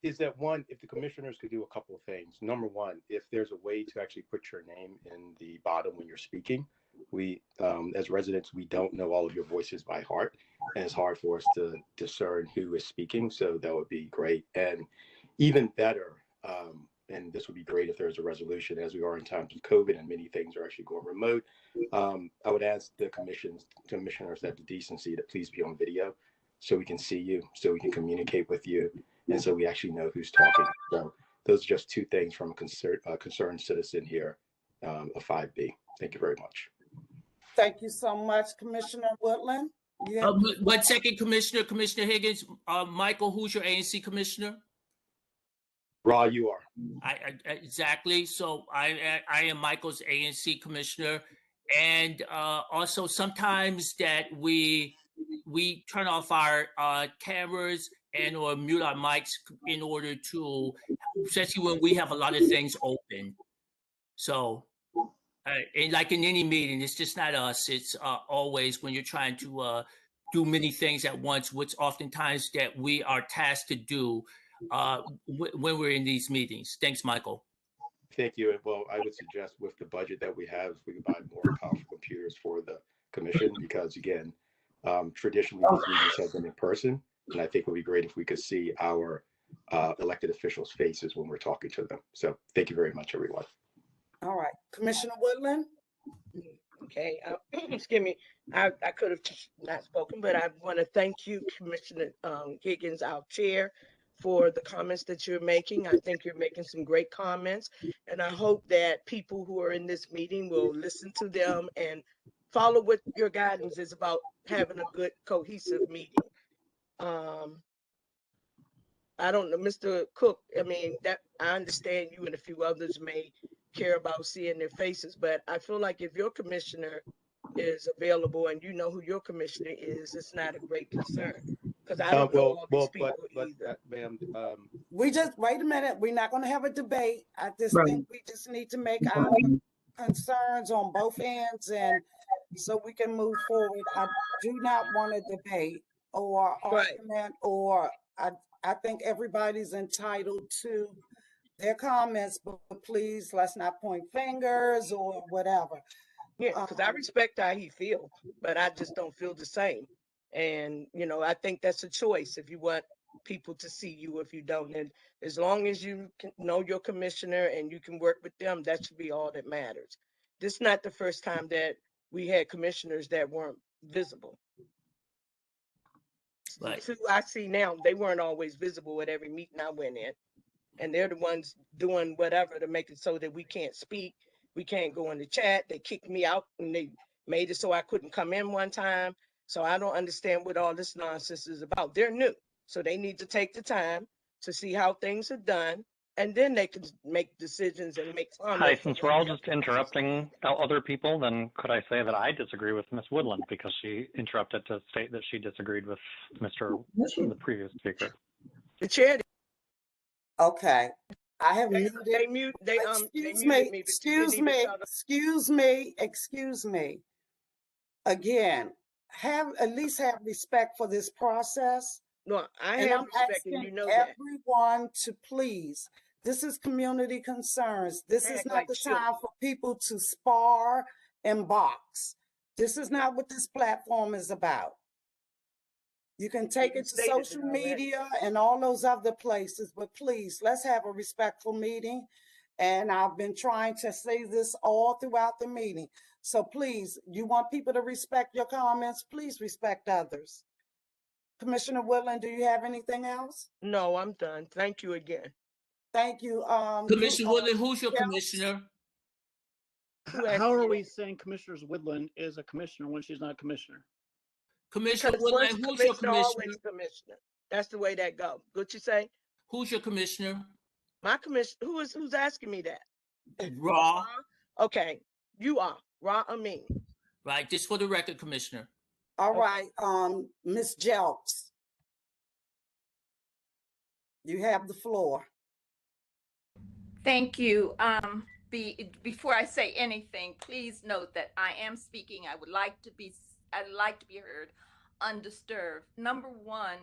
Speaker 21: Is that one, if the commissioners could do a couple of things. Number one, if there's a way to actually put your name in the bottom when you're speaking. We, as residents, we don't know all of your voices by heart, and it's hard for us to discern who is speaking. So that would be great. And even better, and this would be great if there's a resolution, as we are in times of COVID and many things are actually going remote. I would ask the commissioners have the decency to please be on video so we can see you, so we can communicate with you, and so we actually know who's talking. So those are just two things from a concerned citizen here, a 5B. Thank you very much.
Speaker 1: Thank you so much, Commissioner Woodland. Yeah.
Speaker 4: 1 second, Commissioner Higgins. Michael, who's your ANC commissioner?
Speaker 21: Ra, you are.
Speaker 4: Exactly. So I am Michael's ANC commissioner, and also sometimes that we turn off our cameras and or mute our mics in order to, especially when we have a lot of things open. So, and like in any meeting, it's just not us. It's always when you're trying to do many things at once, which oftentimes that we are tasked to do when we're in these meetings. Thanks, Michael.
Speaker 21: Thank you. Well, I would suggest with the budget that we have, we could buy more powerful computers for the commission because, again, traditionally these meetings have been in person, and I think it would be great if we could see our elected officials' faces when we're talking to them. So thank you very much, everyone.
Speaker 1: All right, Commissioner Woodland.
Speaker 9: Okay, excuse me. I could have not spoken, but I want to thank you, Commissioner Higgins, our chair, for the comments that you're making. I think you're making some great comments, and I hope that people who are in this meeting will listen to them and follow what your guidance is about having a good, cohesive meeting. I don't know, Mr. Cook, I mean, that I understand you and a few others may care about seeing their faces, but I feel like if your commissioner is available and you know who your commissioner is, it's not a great concern. Because I don't know all these people either.
Speaker 21: Ma'am,
Speaker 1: We just, wait a minute, we're not gonna have a debate. I just think we just need to make our concerns on both ends and so we can move forward. I do not want to debate or argument or I think everybody's entitled to their comments, but please let's not point fingers or whatever.
Speaker 9: Yeah, because I respect how he feels, but I just don't feel the same. And, you know, I think that's a choice if you want people to see you, if you don't. And as long as you can know your commissioner and you can work with them, that should be all that matters. This is not the first time that we had commissioners that weren't visible.
Speaker 4: Right.
Speaker 9: So I see now, they weren't always visible at every meeting I went in. And they're the ones doing whatever to make it so that we can't speak. We can't go in the chat. They kicked me out and they made it so I couldn't come in one time. So I don't understand what all this nonsense is about. They're new. So they need to take the time to see how things are done. And then they can make decisions and make comments.
Speaker 22: Hi, since we're all just interrupting other people, then could I say that I disagree with Ms. Woodland because she interrupted to state that she disagreed with the previous speaker.
Speaker 9: The chair.
Speaker 1: Okay. I have muted. Excuse me. Again, at least have respect for this process.
Speaker 9: No, I have respect, and you know that.
Speaker 1: Everyone to please. This is community concerns. This is not the time for people to spar and box. This is not what this platform is about. You can take it to social media and all those other places, but please, let's have a respectful meeting. And I've been trying to say this all throughout the meeting. So please, you want people to respect your comments, please respect others. Commissioner Woodland, do you have anything else?
Speaker 9: No, I'm done. Thank you again.
Speaker 1: Thank you.
Speaker 4: Commissioner Woodland, who's your commissioner?
Speaker 18: How are we saying Commissioner Woodland is a commissioner when she's not a commissioner?
Speaker 4: Commissioner
Speaker 9: Because
Speaker 4: Woodland,
Speaker 9: once
Speaker 4: who's your
Speaker 9: commissioner,
Speaker 4: commissioner?
Speaker 9: always commissioner. That's the way that go. What you say?
Speaker 4: Who's your commissioner?
Speaker 9: My commissioner. Who's asking me that?
Speaker 4: Ra.
Speaker 9: Okay, you are Ra Amin.
Speaker 4: Right, just for the record, Commissioner.
Speaker 1: All right, Ms. Jelks, you have the floor.
Speaker 5: Thank you. Before I say anything, please note that I am speaking. I'd like to be heard undisturbed. Number one,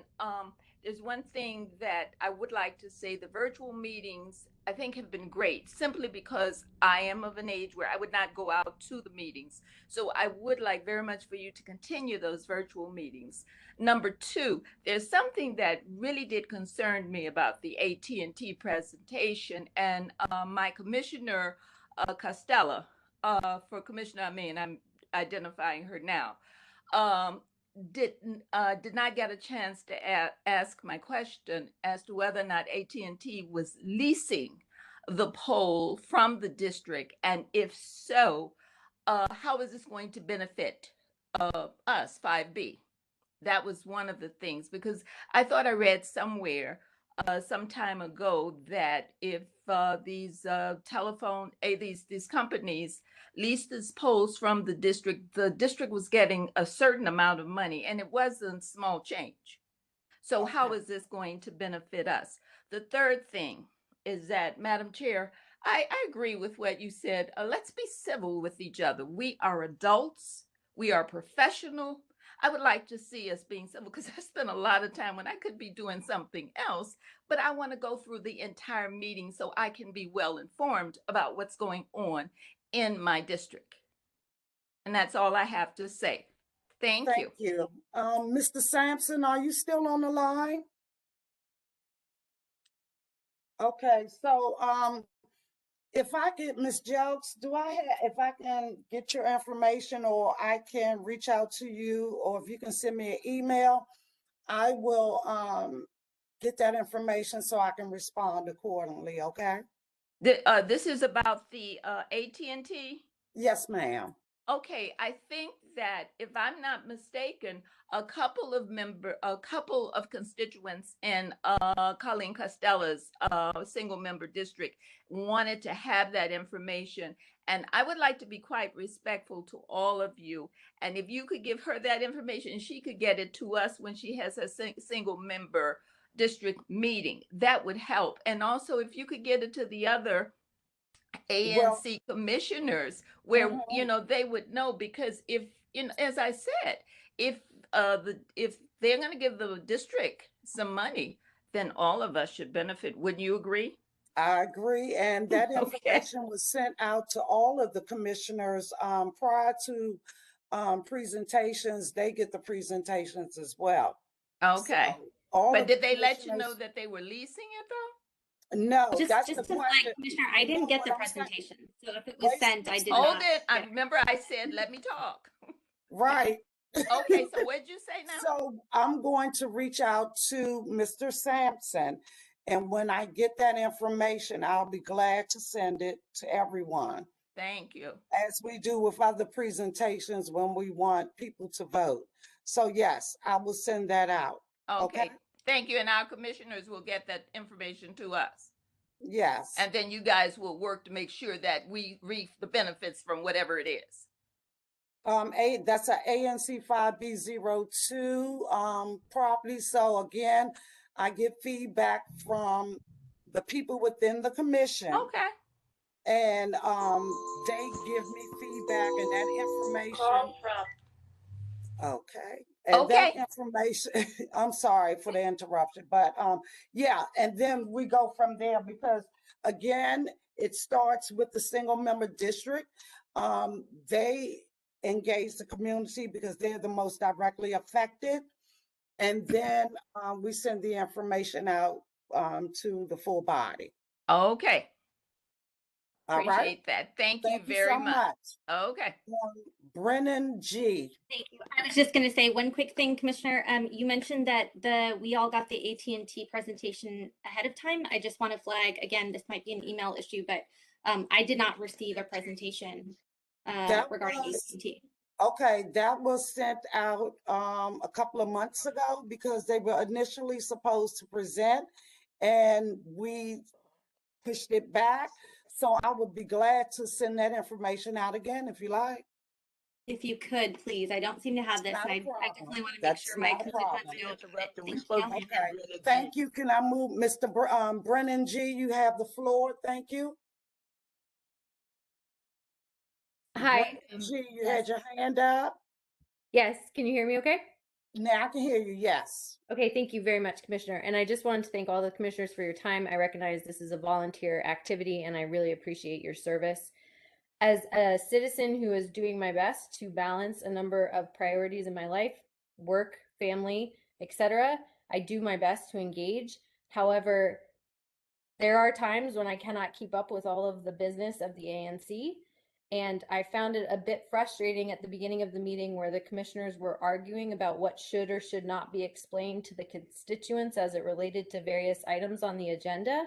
Speaker 5: there's one thing that I would like to say. The virtual meetings, I think, have been great, simply because I am of an age where I would not go out to the meetings. So I would like very much for you to continue those virtual meetings. Number two, there's something that really did concern me about the AT&T presentation, and my commissioner, Costello, for Commissioner Amin, I'm identifying her now, did not get a chance to ask my question as to whether or not AT&T was leasing the pole from the district, and if so, how is this going to benefit us, 5B? That was one of the things, because I thought I read somewhere some time ago that if these these companies leased these poles from the district was getting a certain amount of money, and it wasn't small change. So how is this going to benefit us? The third thing is that, Madam Chair, I agree with what you said. Let's be civil with each other. We are adults. We are professional. I would like to see us being civil, because I spent a lot of time when I could be doing something else, but I want to go through the entire meeting so I can be well informed about what's going on in my district. And that's all I have to say. Thank you.
Speaker 1: Mr. Sampson, are you still on the line? Okay, so if I get Ms. Jelks, if I can get your information, or I can reach out to you, or if you can send me an email, I will get that information so I can respond accordingly, okay?
Speaker 5: This is about the AT&T?
Speaker 1: Yes, ma'am.
Speaker 5: Okay, I think that if I'm not mistaken, a couple of constituents in Colleen Costello's single member district wanted to have that information. And I would like to be quite respectful to all of you. And if you could give her that information, she could get it to us when she has her single member district meeting. That would help. And also, if you could get it to the other ANC commissioners, where they would know, because if as I said, if they're going to give the district some money, then all of us should benefit. Wouldn't you agree?
Speaker 1: I agree, and that information was sent out to all of the commissioners prior to presentations. They get the presentations as well.
Speaker 5: Okay,
Speaker 1: so
Speaker 5: but did they let you know that they were leasing it though?
Speaker 1: No,
Speaker 6: just to flag, Commissioner, I didn't get the presentation. So if it was sent, I did not.
Speaker 5: Hold it. I remember I said, let me talk.
Speaker 1: Right.
Speaker 5: Okay, so what did you say now?
Speaker 1: So I'm going to reach out to Mr. Sampson, and when I get that information, I'll be glad to send it to everyone.
Speaker 5: Thank you.
Speaker 1: As we do with other presentations when we want people to vote. So yes, I will send that out.
Speaker 5: Okay. Thank you. And our commissioners will get that information to us.
Speaker 1: Yes.
Speaker 5: And then you guys will work to make sure that we reap the benefits from whatever it is.
Speaker 1: That's a ANC 5B02 property. So again, I get feedback from the people within the commission.
Speaker 5: Okay.
Speaker 1: And they give me feedback, and that information. Okay. And that information, I'm sorry for the interruption, but yeah, and then we go from there, because again, it starts with the single member district. They engage the community because they're the most directly affected. And then we send the information out to the full body.
Speaker 5: Okay.
Speaker 1: All right.
Speaker 5: Appreciate that. Thank you very
Speaker 1: so
Speaker 5: much. Okay.
Speaker 1: Brennan G.
Speaker 6: Thank you. I was just going to say one quick thing, Commissioner. You mentioned that we all got the AT&T presentation ahead of time. I just want to flag again, this might be an email issue, but I did not receive a presentation regarding AT&T.
Speaker 1: Okay, that was sent out a couple of months ago because they were initially supposed to present and we pushed it back. So I would be glad to send that information out again if you like.
Speaker 6: If you could, please. I don't seem to have this. And I definitely want to make sure my constituents know about it.
Speaker 1: Okay, thank you. Can I move Mr. Brennan G? You have the floor. Thank you.
Speaker 8: Hi.
Speaker 1: G, you had your hand up.
Speaker 8: Yes, can you hear me okay?
Speaker 1: Now I can hear you, yes.
Speaker 8: Okay, thank you very much, Commissioner. And I just wanted to thank all the commissioners for your time. I recognize this is a volunteer activity and I really appreciate your service. As a citizen who is doing my best to balance a number of priorities in my life, work, family, etc., I do my best to engage. However, there are times when I cannot keep up with all of the business of the ANC. And I found it a bit frustrating at the beginning of the meeting where the commissioners were arguing about what should or should not be explained to the constituents as it related to various items on the agenda.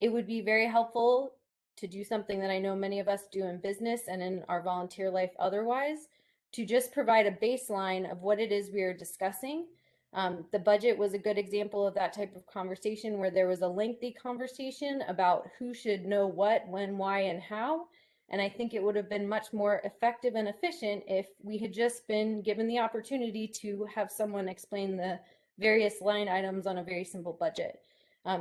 Speaker 8: It would be very helpful to do something that I know many of us do in business and in our volunteer life otherwise, to just provide a baseline of what it is we are discussing. The budget was a good example of that type of conversation where there was a lengthy conversation about who should know what, when, why, and how. And I think it would have been much more effective and efficient if we had just been given the opportunity to have someone explain the various line items on a very simple budget.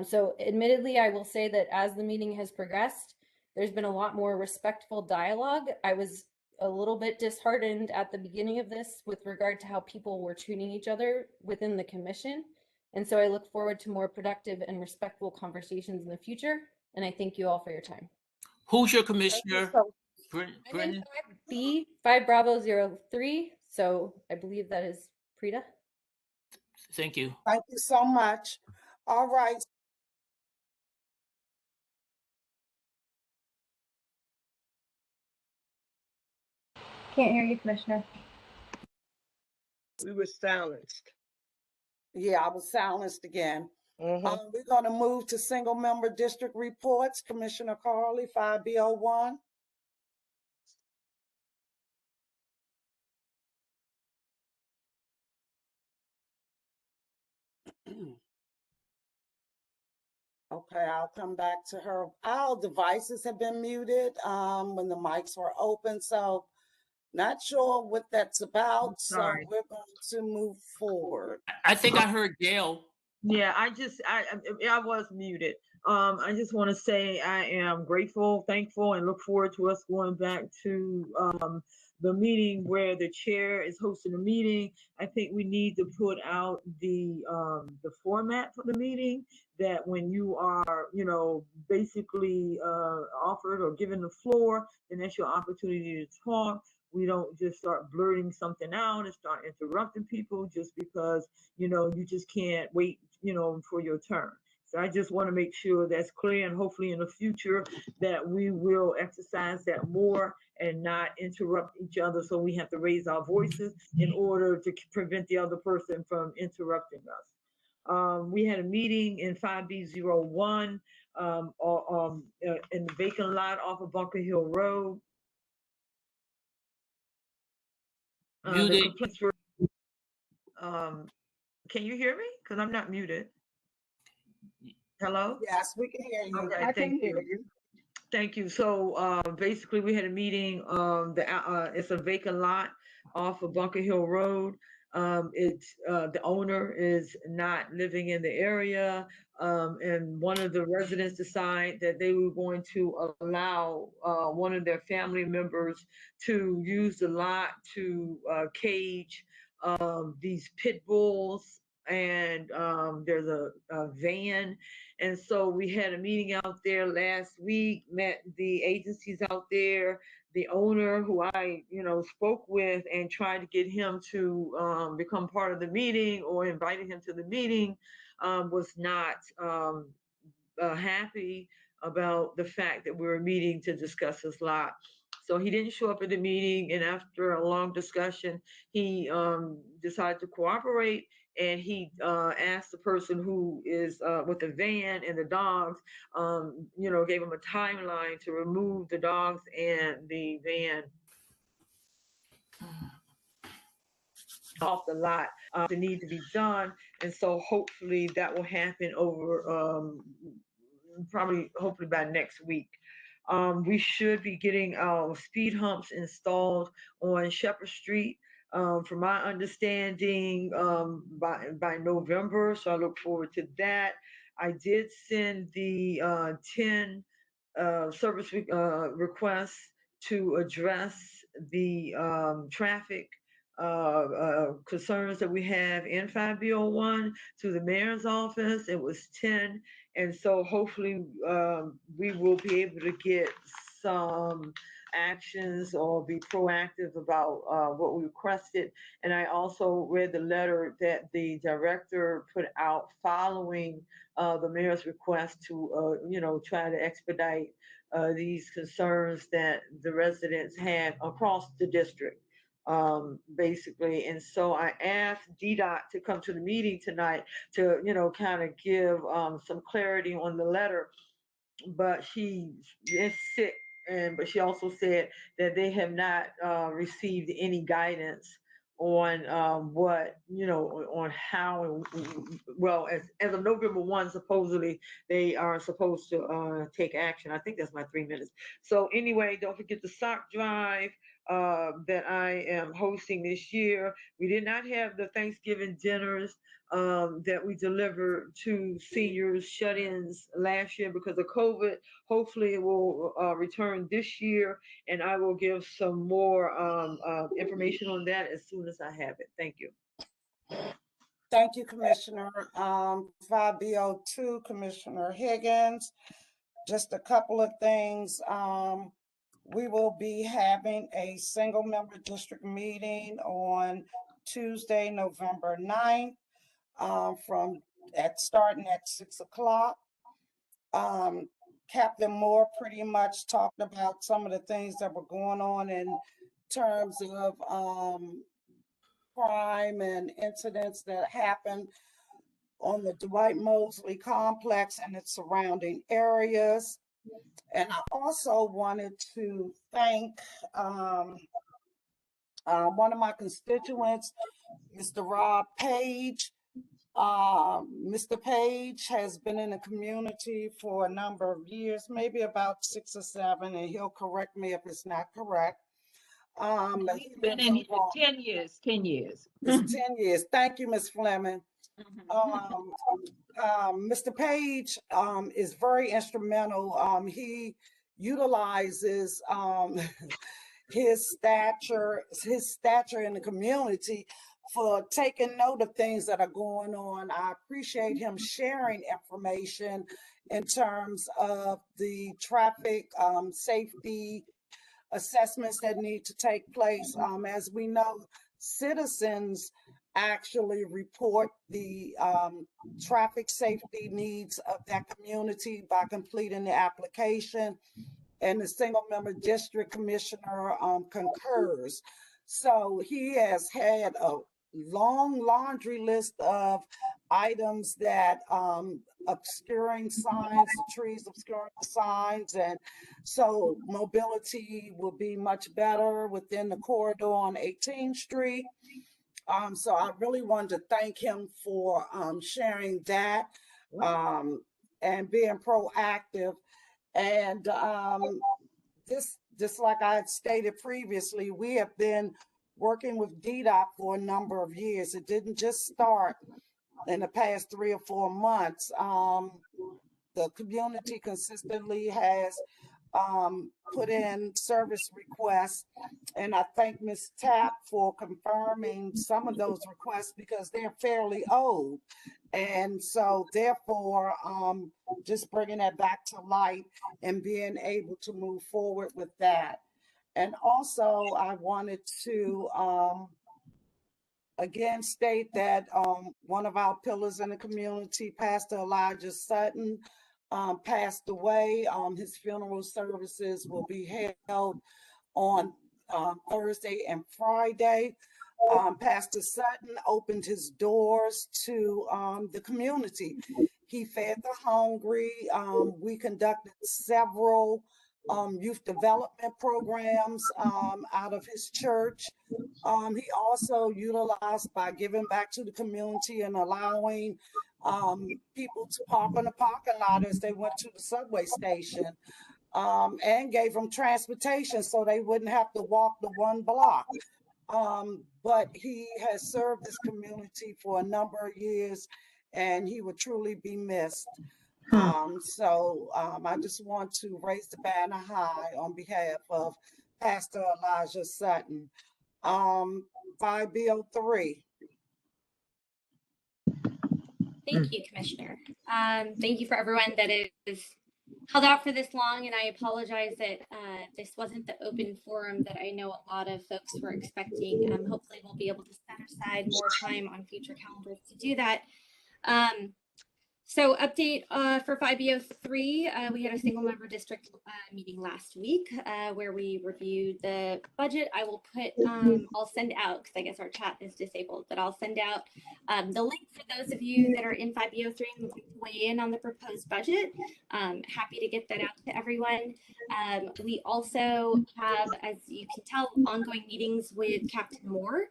Speaker 8: So admittedly, I will say that as the meeting has progressed, there's been a lot more respectful dialogue. I was a little bit disheartened at the beginning of this with regard to how people were treating each other within the commission. And so I look forward to more productive and respectful conversations in the future. And I thank you all for your time.
Speaker 4: Who's your commissioner?
Speaker 8: Brennan? 5B, 5 Bravo 03. So I believe that is Prita.
Speaker 4: Thank you.
Speaker 1: Thank you so much. All right.
Speaker 2: Can't hear you, Commissioner.
Speaker 9: We were silenced.
Speaker 1: Yeah, I was silenced again. We're going to move to single member district reports. Commissioner Carley, 5B01. Okay, I'll come back to her. Our devices have been muted when the mics were open, so not sure what that's about. So we're going to move forward.
Speaker 4: I think I heard Gayle.
Speaker 7: Yeah, I was muted. I just want to say I am grateful, thankful, and look forward to us going back to the meeting where the chair is hosting a meeting. I think we need to put out the format for the meeting, that when you are, basically offered or given the floor, then that's your opportunity to talk. We don't just start blurting something out and start interrupting people just because, you just can't wait, for your turn. So I just want to make sure that's clear, and hopefully in the future that we will exercise that more and not interrupt each other. So we have to raise our voices in order to prevent the other person from interrupting us. We had a meeting in 5B01 in the vacant lot off of Bunker Hill Road. Can you hear me? Because I'm not muted. Hello?
Speaker 1: Yes, we can hear you.
Speaker 7: Okay, thank you. Thank you. So basically, we had a meeting. It's a vacant lot off of Bunker Hill Road. The owner is not living in the area, and one of the residents decided that they were going to allow one of their family members to use the lot to cage these pit bulls, and there's a van. And so we had a meeting out there last week, met the agencies out there. the owner who I, spoke with and tried to get him to become part of the meeting or invited him to the meeting, was not happy about the fact that we were meeting to discuss his lot. So he didn't show up at the meeting, and after a long discussion, he decided to cooperate, and he asked the person who is with the van and the dogs, gave him a timeline to remove the dogs and the van off the lot. It need to be done, and so hopefully that will happen over hopefully by next week. We should be getting our speed humps installed on Shepherd Street, from my understanding, by November. So I look forward to that. I did send the 10 service requests to address the traffic concerns that we have in 5B01 to the mayor's office. It was 10. And so hopefully we will be able to get some actions or be proactive about what we requested. And I also read the letter that the director put out following the mayor's request to, try to expedite these concerns that the residents had across the district, basically. And so I asked DDOT to come to the meeting tonight to, kind of give some clarity on the letter, but she is sick. But she also said that they have not received any guidance on what, on how, well, as of November 1, supposedly they are supposed to take action. I think that's my 3 minutes. So anyway, don't forget the sock drive that I am hosting this year. We did not have the Thanksgiving dinners that we delivered to seniors shut-ins last year because of COVID. Hopefully it will return this year, and I will give some more information on that as soon as I have it. Thank you.
Speaker 1: Thank you, Commissioner. 5B02, Commissioner Higgins. Just a couple of things. We will be having a single member district meeting on Tuesday, November 9th, starting at 6 o'clock. Captain Moore pretty much talked about some of the things that were going on in terms of crime and incidents that happened on the Dwight Mosley complex and its surrounding areas. And I also wanted to thank one of my constituents, Mr. Rob Page. Mr. Page has been in the community for a number of years, maybe about 6 or 7, and he'll correct me if it's not correct.
Speaker 3: He's been in here 10 years, 10 years.
Speaker 1: It's 10 years. Thank you, Ms. Fleming. Mr. Page is very instrumental. He utilizes his stature in the community for taking note of things that are going on. I appreciate him sharing information in terms of the traffic safety assessments that need to take place. As we know, citizens actually report the traffic safety needs of that community by completing the application, and the single member district commissioner concurs. So he has had a long laundry list of items that obscuring signs, the trees obscuring the signs, and so mobility will be much better within the corridor on 18th Street. So I really wanted to thank him for sharing that and being proactive. And just like I had stated previously, we have been working with DDOT for a number of years. It didn't just start in the past 3 or 4 months. The community consistently has put in service requests, and I thank Ms. Tapp for confirming some of those requests because they're fairly old. And so therefore, just bringing that back to light and being able to move forward with that. And also, I wanted to again state that one of our pillars in the community, Pastor Elijah Sutton, passed away. His funeral services will be held on Thursday and Friday. Pastor Sutton opened his doors to the community. He fed the hungry. We conducted several youth development programs out of his church. He also utilized by giving back to the community and allowing people to park on the parking lot as they went to the subway station, and gave them transportation so they wouldn't have to walk the 1 block. But he has served this community for a number of years, and he would truly be missed. So I just want to raise the banner high on behalf of Pastor Elijah Sutton. 5B03.
Speaker 6: Thank you, Commissioner. Thank you for everyone that is held out for this long, and I apologize that this wasn't the open forum that I know a lot of folks were expecting. Hopefully we'll be able to set aside more time on future calendars to do that. So update for 5B03, we had a single member district meeting last week where we reviewed the budget. I will put, I'll send out, because I guess our chat is disabled, but I'll send out the link for those of you that are in 5B03 and weigh in on the proposed budget. Happy to get that out to everyone. We also have, as you can tell, ongoing meetings with Captain Moore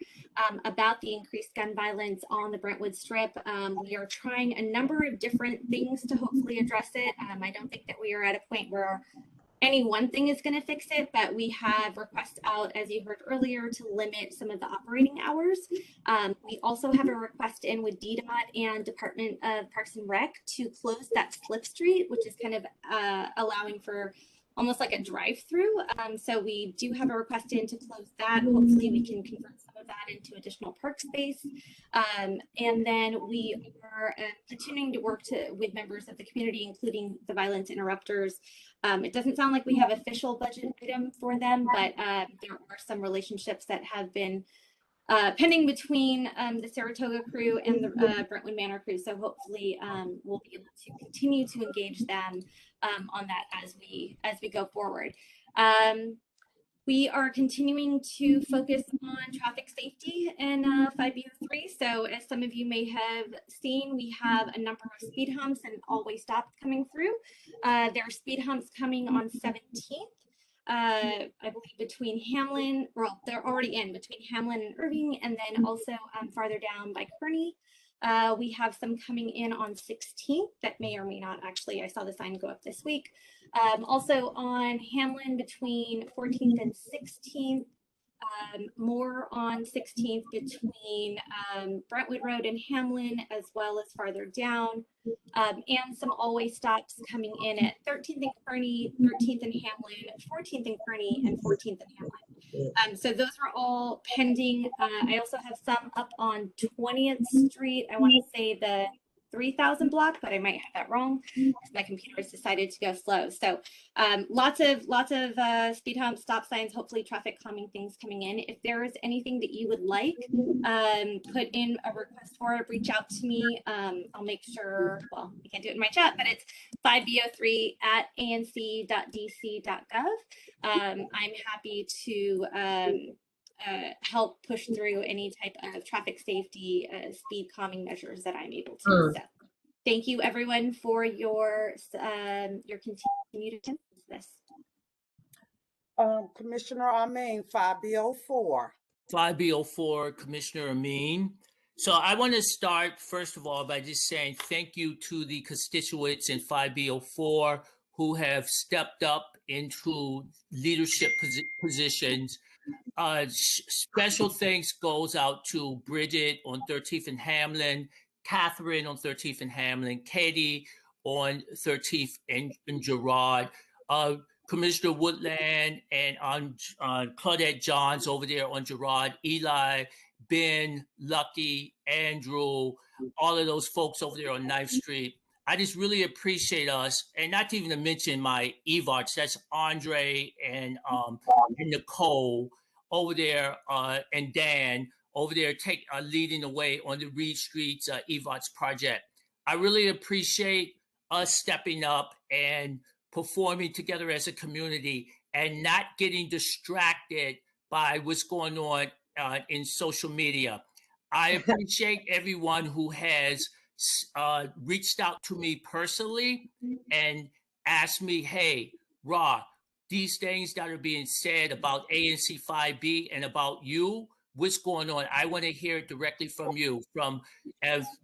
Speaker 6: about the increased gun violence on the Brentwood Strip. We are trying a number of different things to hopefully address it. I don't think that we are at a point where any one thing is going to fix it, but we have requests out, as you heard earlier, to limit some of the operating hours. We also have a request in with DDOT and Department of Parks and Rec to close that slip street, which is kind of allowing for almost like a drive-through. So we do have a request in to close that. Hopefully we can convert some of that into additional park space. And then we are continuing to work with members of the community, including the violence interrupters. It doesn't sound like we have official budget item for them, but there are some relationships that have been pending between the Saratoga crew and the Brentwood Manor crew. So hopefully we'll be able to continue to engage them on that as we go forward. We are continuing to focus on traffic safety in 5B03. So as some of you may have seen, we have a number of speed humps and always stops coming through. There are speed humps coming on 17th. I believe between Hamlin, well, they're already in between Hamlin and Irving, and then also farther down by Kearney. We have some coming in on 16th that may or may not actually, I saw the sign go up this week. Also on Hamlin between 14th and 16th, more on 16th between Brentwood Road and Hamlin, as well as farther down, and some always stops coming in at 13th and Kearney, 13th and Hamlin, 14th and Kearney, and 14th and Hamlin. So those are all pending. I also have some up on 20th Street. I want to say the 3000 block, but I might have that wrong because my computer has decided to go slow. So lots of speed humps, stop signs, hopefully traffic calming things coming in. If there is anything that you would like, put in a request for it, reach out to me. I'll make sure, well, we can't do it in my chat, but it's 5b03@anc.dc.gov. I'm happy to help push through any type of traffic safety speed calming measures that I'm able to. So thank you everyone for your continued attention to this.
Speaker 1: Commissioner Amin, 5B04.
Speaker 4: 5B04, Commissioner Amin. So I want to start, first of all, by just saying thank you to the constituents in 5B04 who have stepped up into leadership positions. Special thanks goes out to Bridget on 13th and Hamlin, Catherine on 13th and Hamlin, Katie on 13th and Girard, Commissioner Woodland and on Claudette Johns over there on Girard, Eli, Ben, Lucky, Andrew, all of those folks over there on 9th Street. I just really appreciate us, and not to even mention my EVARTs. That's Andre and Nicole over there, and Dan over there leading the way on the Reed Streets EVARTs project. I really appreciate us stepping up and performing together as a community and not getting distracted by what's going on in social media. I appreciate everyone who has reached out to me personally and asked me, hey, Ra, these things that are being said about ANC 5B and about you, what's going on? I want to hear it directly from you, from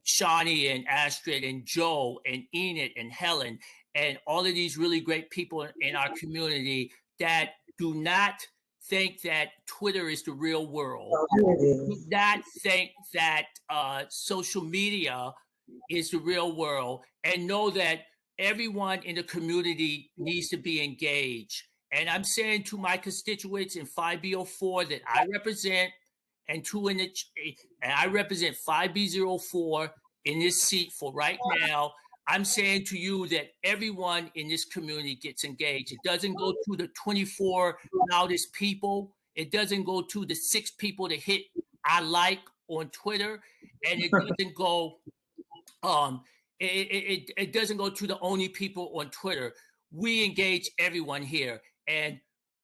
Speaker 4: Shawnee and Astrid and Joe and Enid and Helen and all of these really great people in our community that do not think that Twitter is the real world, do not think that social media is the real world, and know that everyone in the community needs to be engaged. And I'm saying to my constituents in 5B04 that I represent, and I represent 5B04 in this seat for right now. I'm saying to you that everyone in this community gets engaged. It doesn't go to the 24 loudest people. It doesn't go to the 6 people that hit I like on Twitter, and it doesn't go. It doesn't go to the only people on Twitter. We engage everyone here, and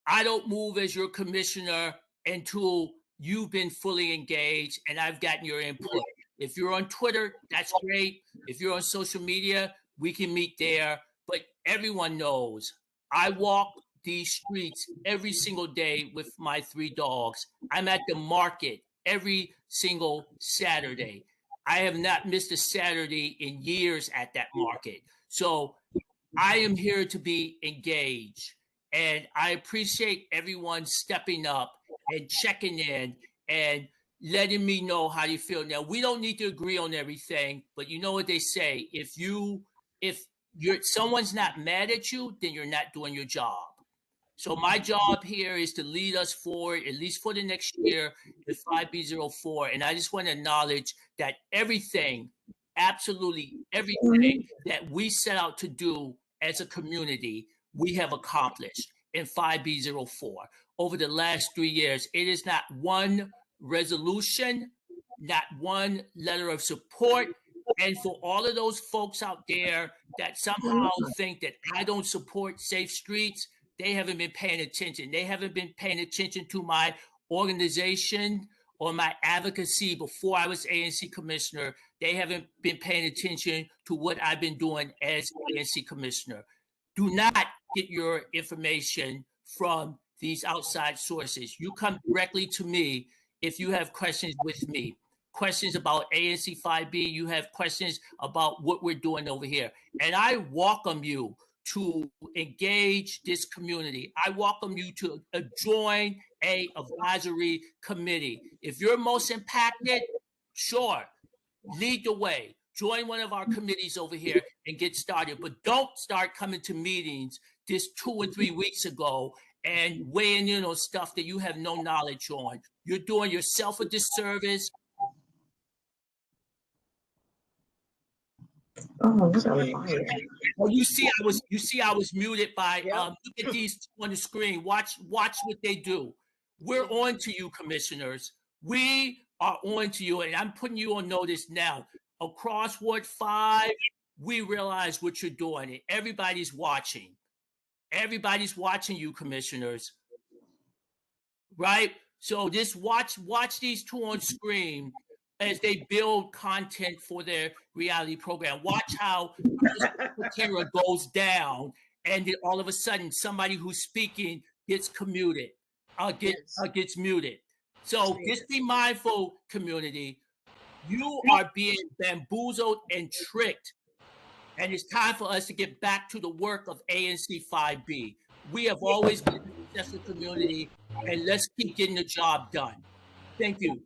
Speaker 4: I don't move as your commissioner until you've been fully engaged and I've gotten your input. If you're on Twitter, that's great. If you're on social media, we can meet there. But everyone knows I walk these streets every single day with my 3 dogs. I'm at the market every single Saturday. I have not missed a Saturday in years at that market. So I am here to be engaged. And I appreciate everyone stepping up and checking in and letting me know how you feel. Now, we don't need to agree on everything, but you know what they say. If someone's not mad at you, then you're not doing your job. So my job here is to lead us forward, at least for the next year, with 5B04. And I just want to acknowledge that everything, absolutely everything that we set out to do as a community, we have accomplished in 5B04 over the last 3 years. It is not one resolution, not one letter of support. And for all of those folks out there that somehow think that I don't support safe streets, they haven't been paying attention. They haven't been paying attention to my organization or my advocacy before I was ANC commissioner. They haven't been paying attention to what I've been doing as ANC commissioner. Do not get your information from these outside sources. You come directly to me if you have questions with me. Questions about ANC 5B, you have questions about what we're doing over here. And I welcome you to engage this community. I welcome you to join a advisory committee. If you're most impacted, sure, lead the way. Join one of our committees over here and get started. But don't start coming to meetings just 2 or 3 weeks ago and weighing in on stuff that you have no knowledge on. You're doing yourself a disservice. Oh, you see, I was muted by. Look at these on the screen. Watch what they do. We're on to you, commissioners. We are on to you, and I'm putting you on notice now. Across Ward 5, we realize what you're doing, and everybody's watching. Everybody's watching you, commissioners. Right? So just watch these 2 on screen as they build content for their reality program. Watch how Piekara goes down, and then all of a sudden somebody who's speaking gets muted. So just be mindful, community. You are being bamboozled and tricked, and it's time for us to get back to the work of ANC 5B. We have always been a successful community, and let's keep getting the job done. Thank you.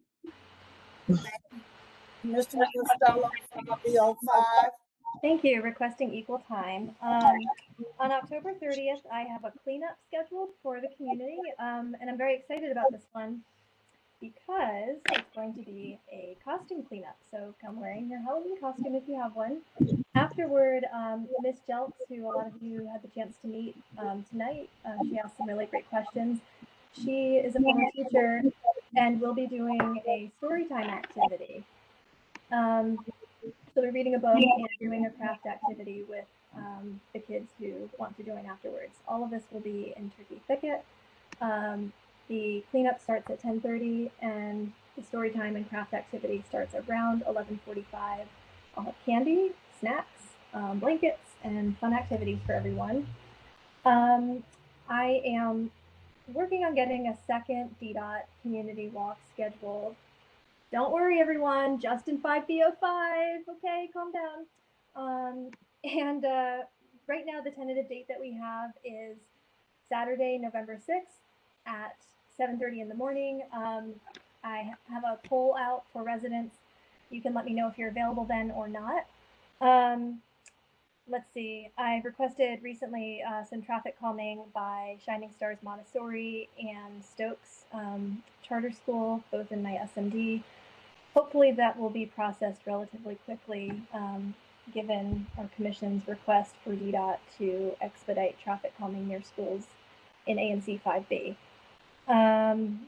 Speaker 1: Mr. Costello, 5B05.
Speaker 2: Thank you. Requesting equal time. On October 30th, I have a cleanup scheduled for the community, and I'm very excited about this one. because it's going to be a costume cleanup. So come wearing your Halloween costume if you have one. Afterward, Miss Jelks, who a lot of you had the chance to meet tonight, she asked some really great questions. She is a former teacher and will be doing a story time activity. So we're reading a book and doing a craft activity with the kids who want to join afterwards. All of this will be in Turkey Thicket. The cleanup starts at 10:30 and the story time and craft activity starts around 11:45. I'll have candy, snacks, blankets, and fun activities for everyone. I am working on getting a second DDOT community walk scheduled. Don't worry, everyone, just in 5B05. Okay, calm down. Right now, the tentative date that we have is Saturday, November 6th at 7:30 in the morning. I have a poll out for residents. You can let me know if you're available then or not. Let's see. I requested recently some traffic calming by Shining Stars Montessori and Stokes Charter School, both in my SMD. Hopefully that will be processed relatively quickly, given our commission's request for DDOT to expedite traffic calming near schools in ANC 5B. I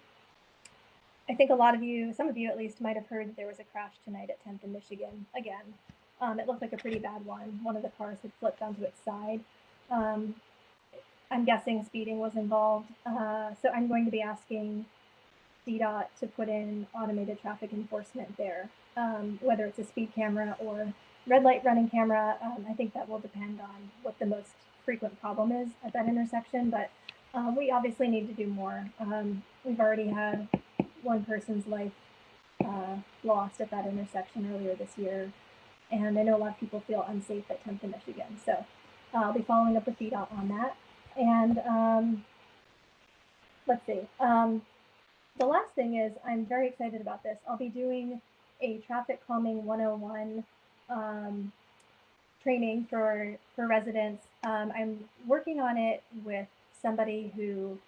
Speaker 2: think a lot of you, some of you at least, might have heard that there was a crash tonight at 10th and Michigan again. It looked like a pretty bad one. One of the cars had flipped onto its side. I'm guessing speeding was involved. So I'm going to be asking DDOT to put in automated traffic enforcement there, whether it's a speed camera or red light running camera. I think that will depend on what the most frequent problem is at that intersection, but we obviously need to do more. We've already had one person's life lost at that intersection earlier this year, and I know a lot of people feel unsafe at 10th and Michigan, so I'll be following up with DDOT on that. And let's see. The last thing is, I'm very excited about this. I'll be doing a traffic calming 101 training for residents. I'm working on it with somebody who,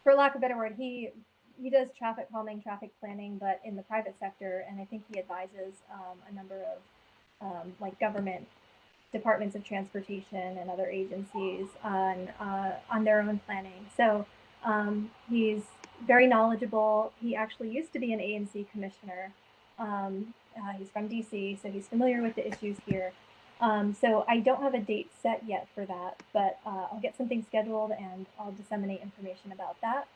Speaker 2: for lack of a better word, he does traffic calming, traffic planning, but in the private sector, and I think he advises a number of like government departments of transportation and other agencies on their own planning. So he's very knowledgeable. He actually used to be an ANC commissioner. He's from DC, so he's familiar with the issues here. So I don't have a date set yet for that, but I'll get something scheduled and I'll disseminate information about that.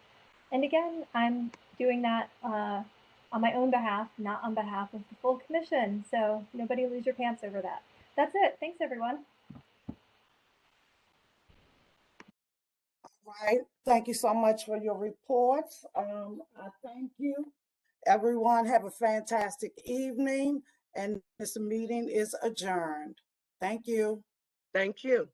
Speaker 2: And again, I'm doing that on my own behalf, not on behalf of the full commission. So nobody lose your pants over that. That's it. Thanks, everyone.
Speaker 1: All right. Thank you so much for your reports. I thank you. Everyone have a fantastic evening, and this meeting is adjourned. Thank you.
Speaker 9: Thank you.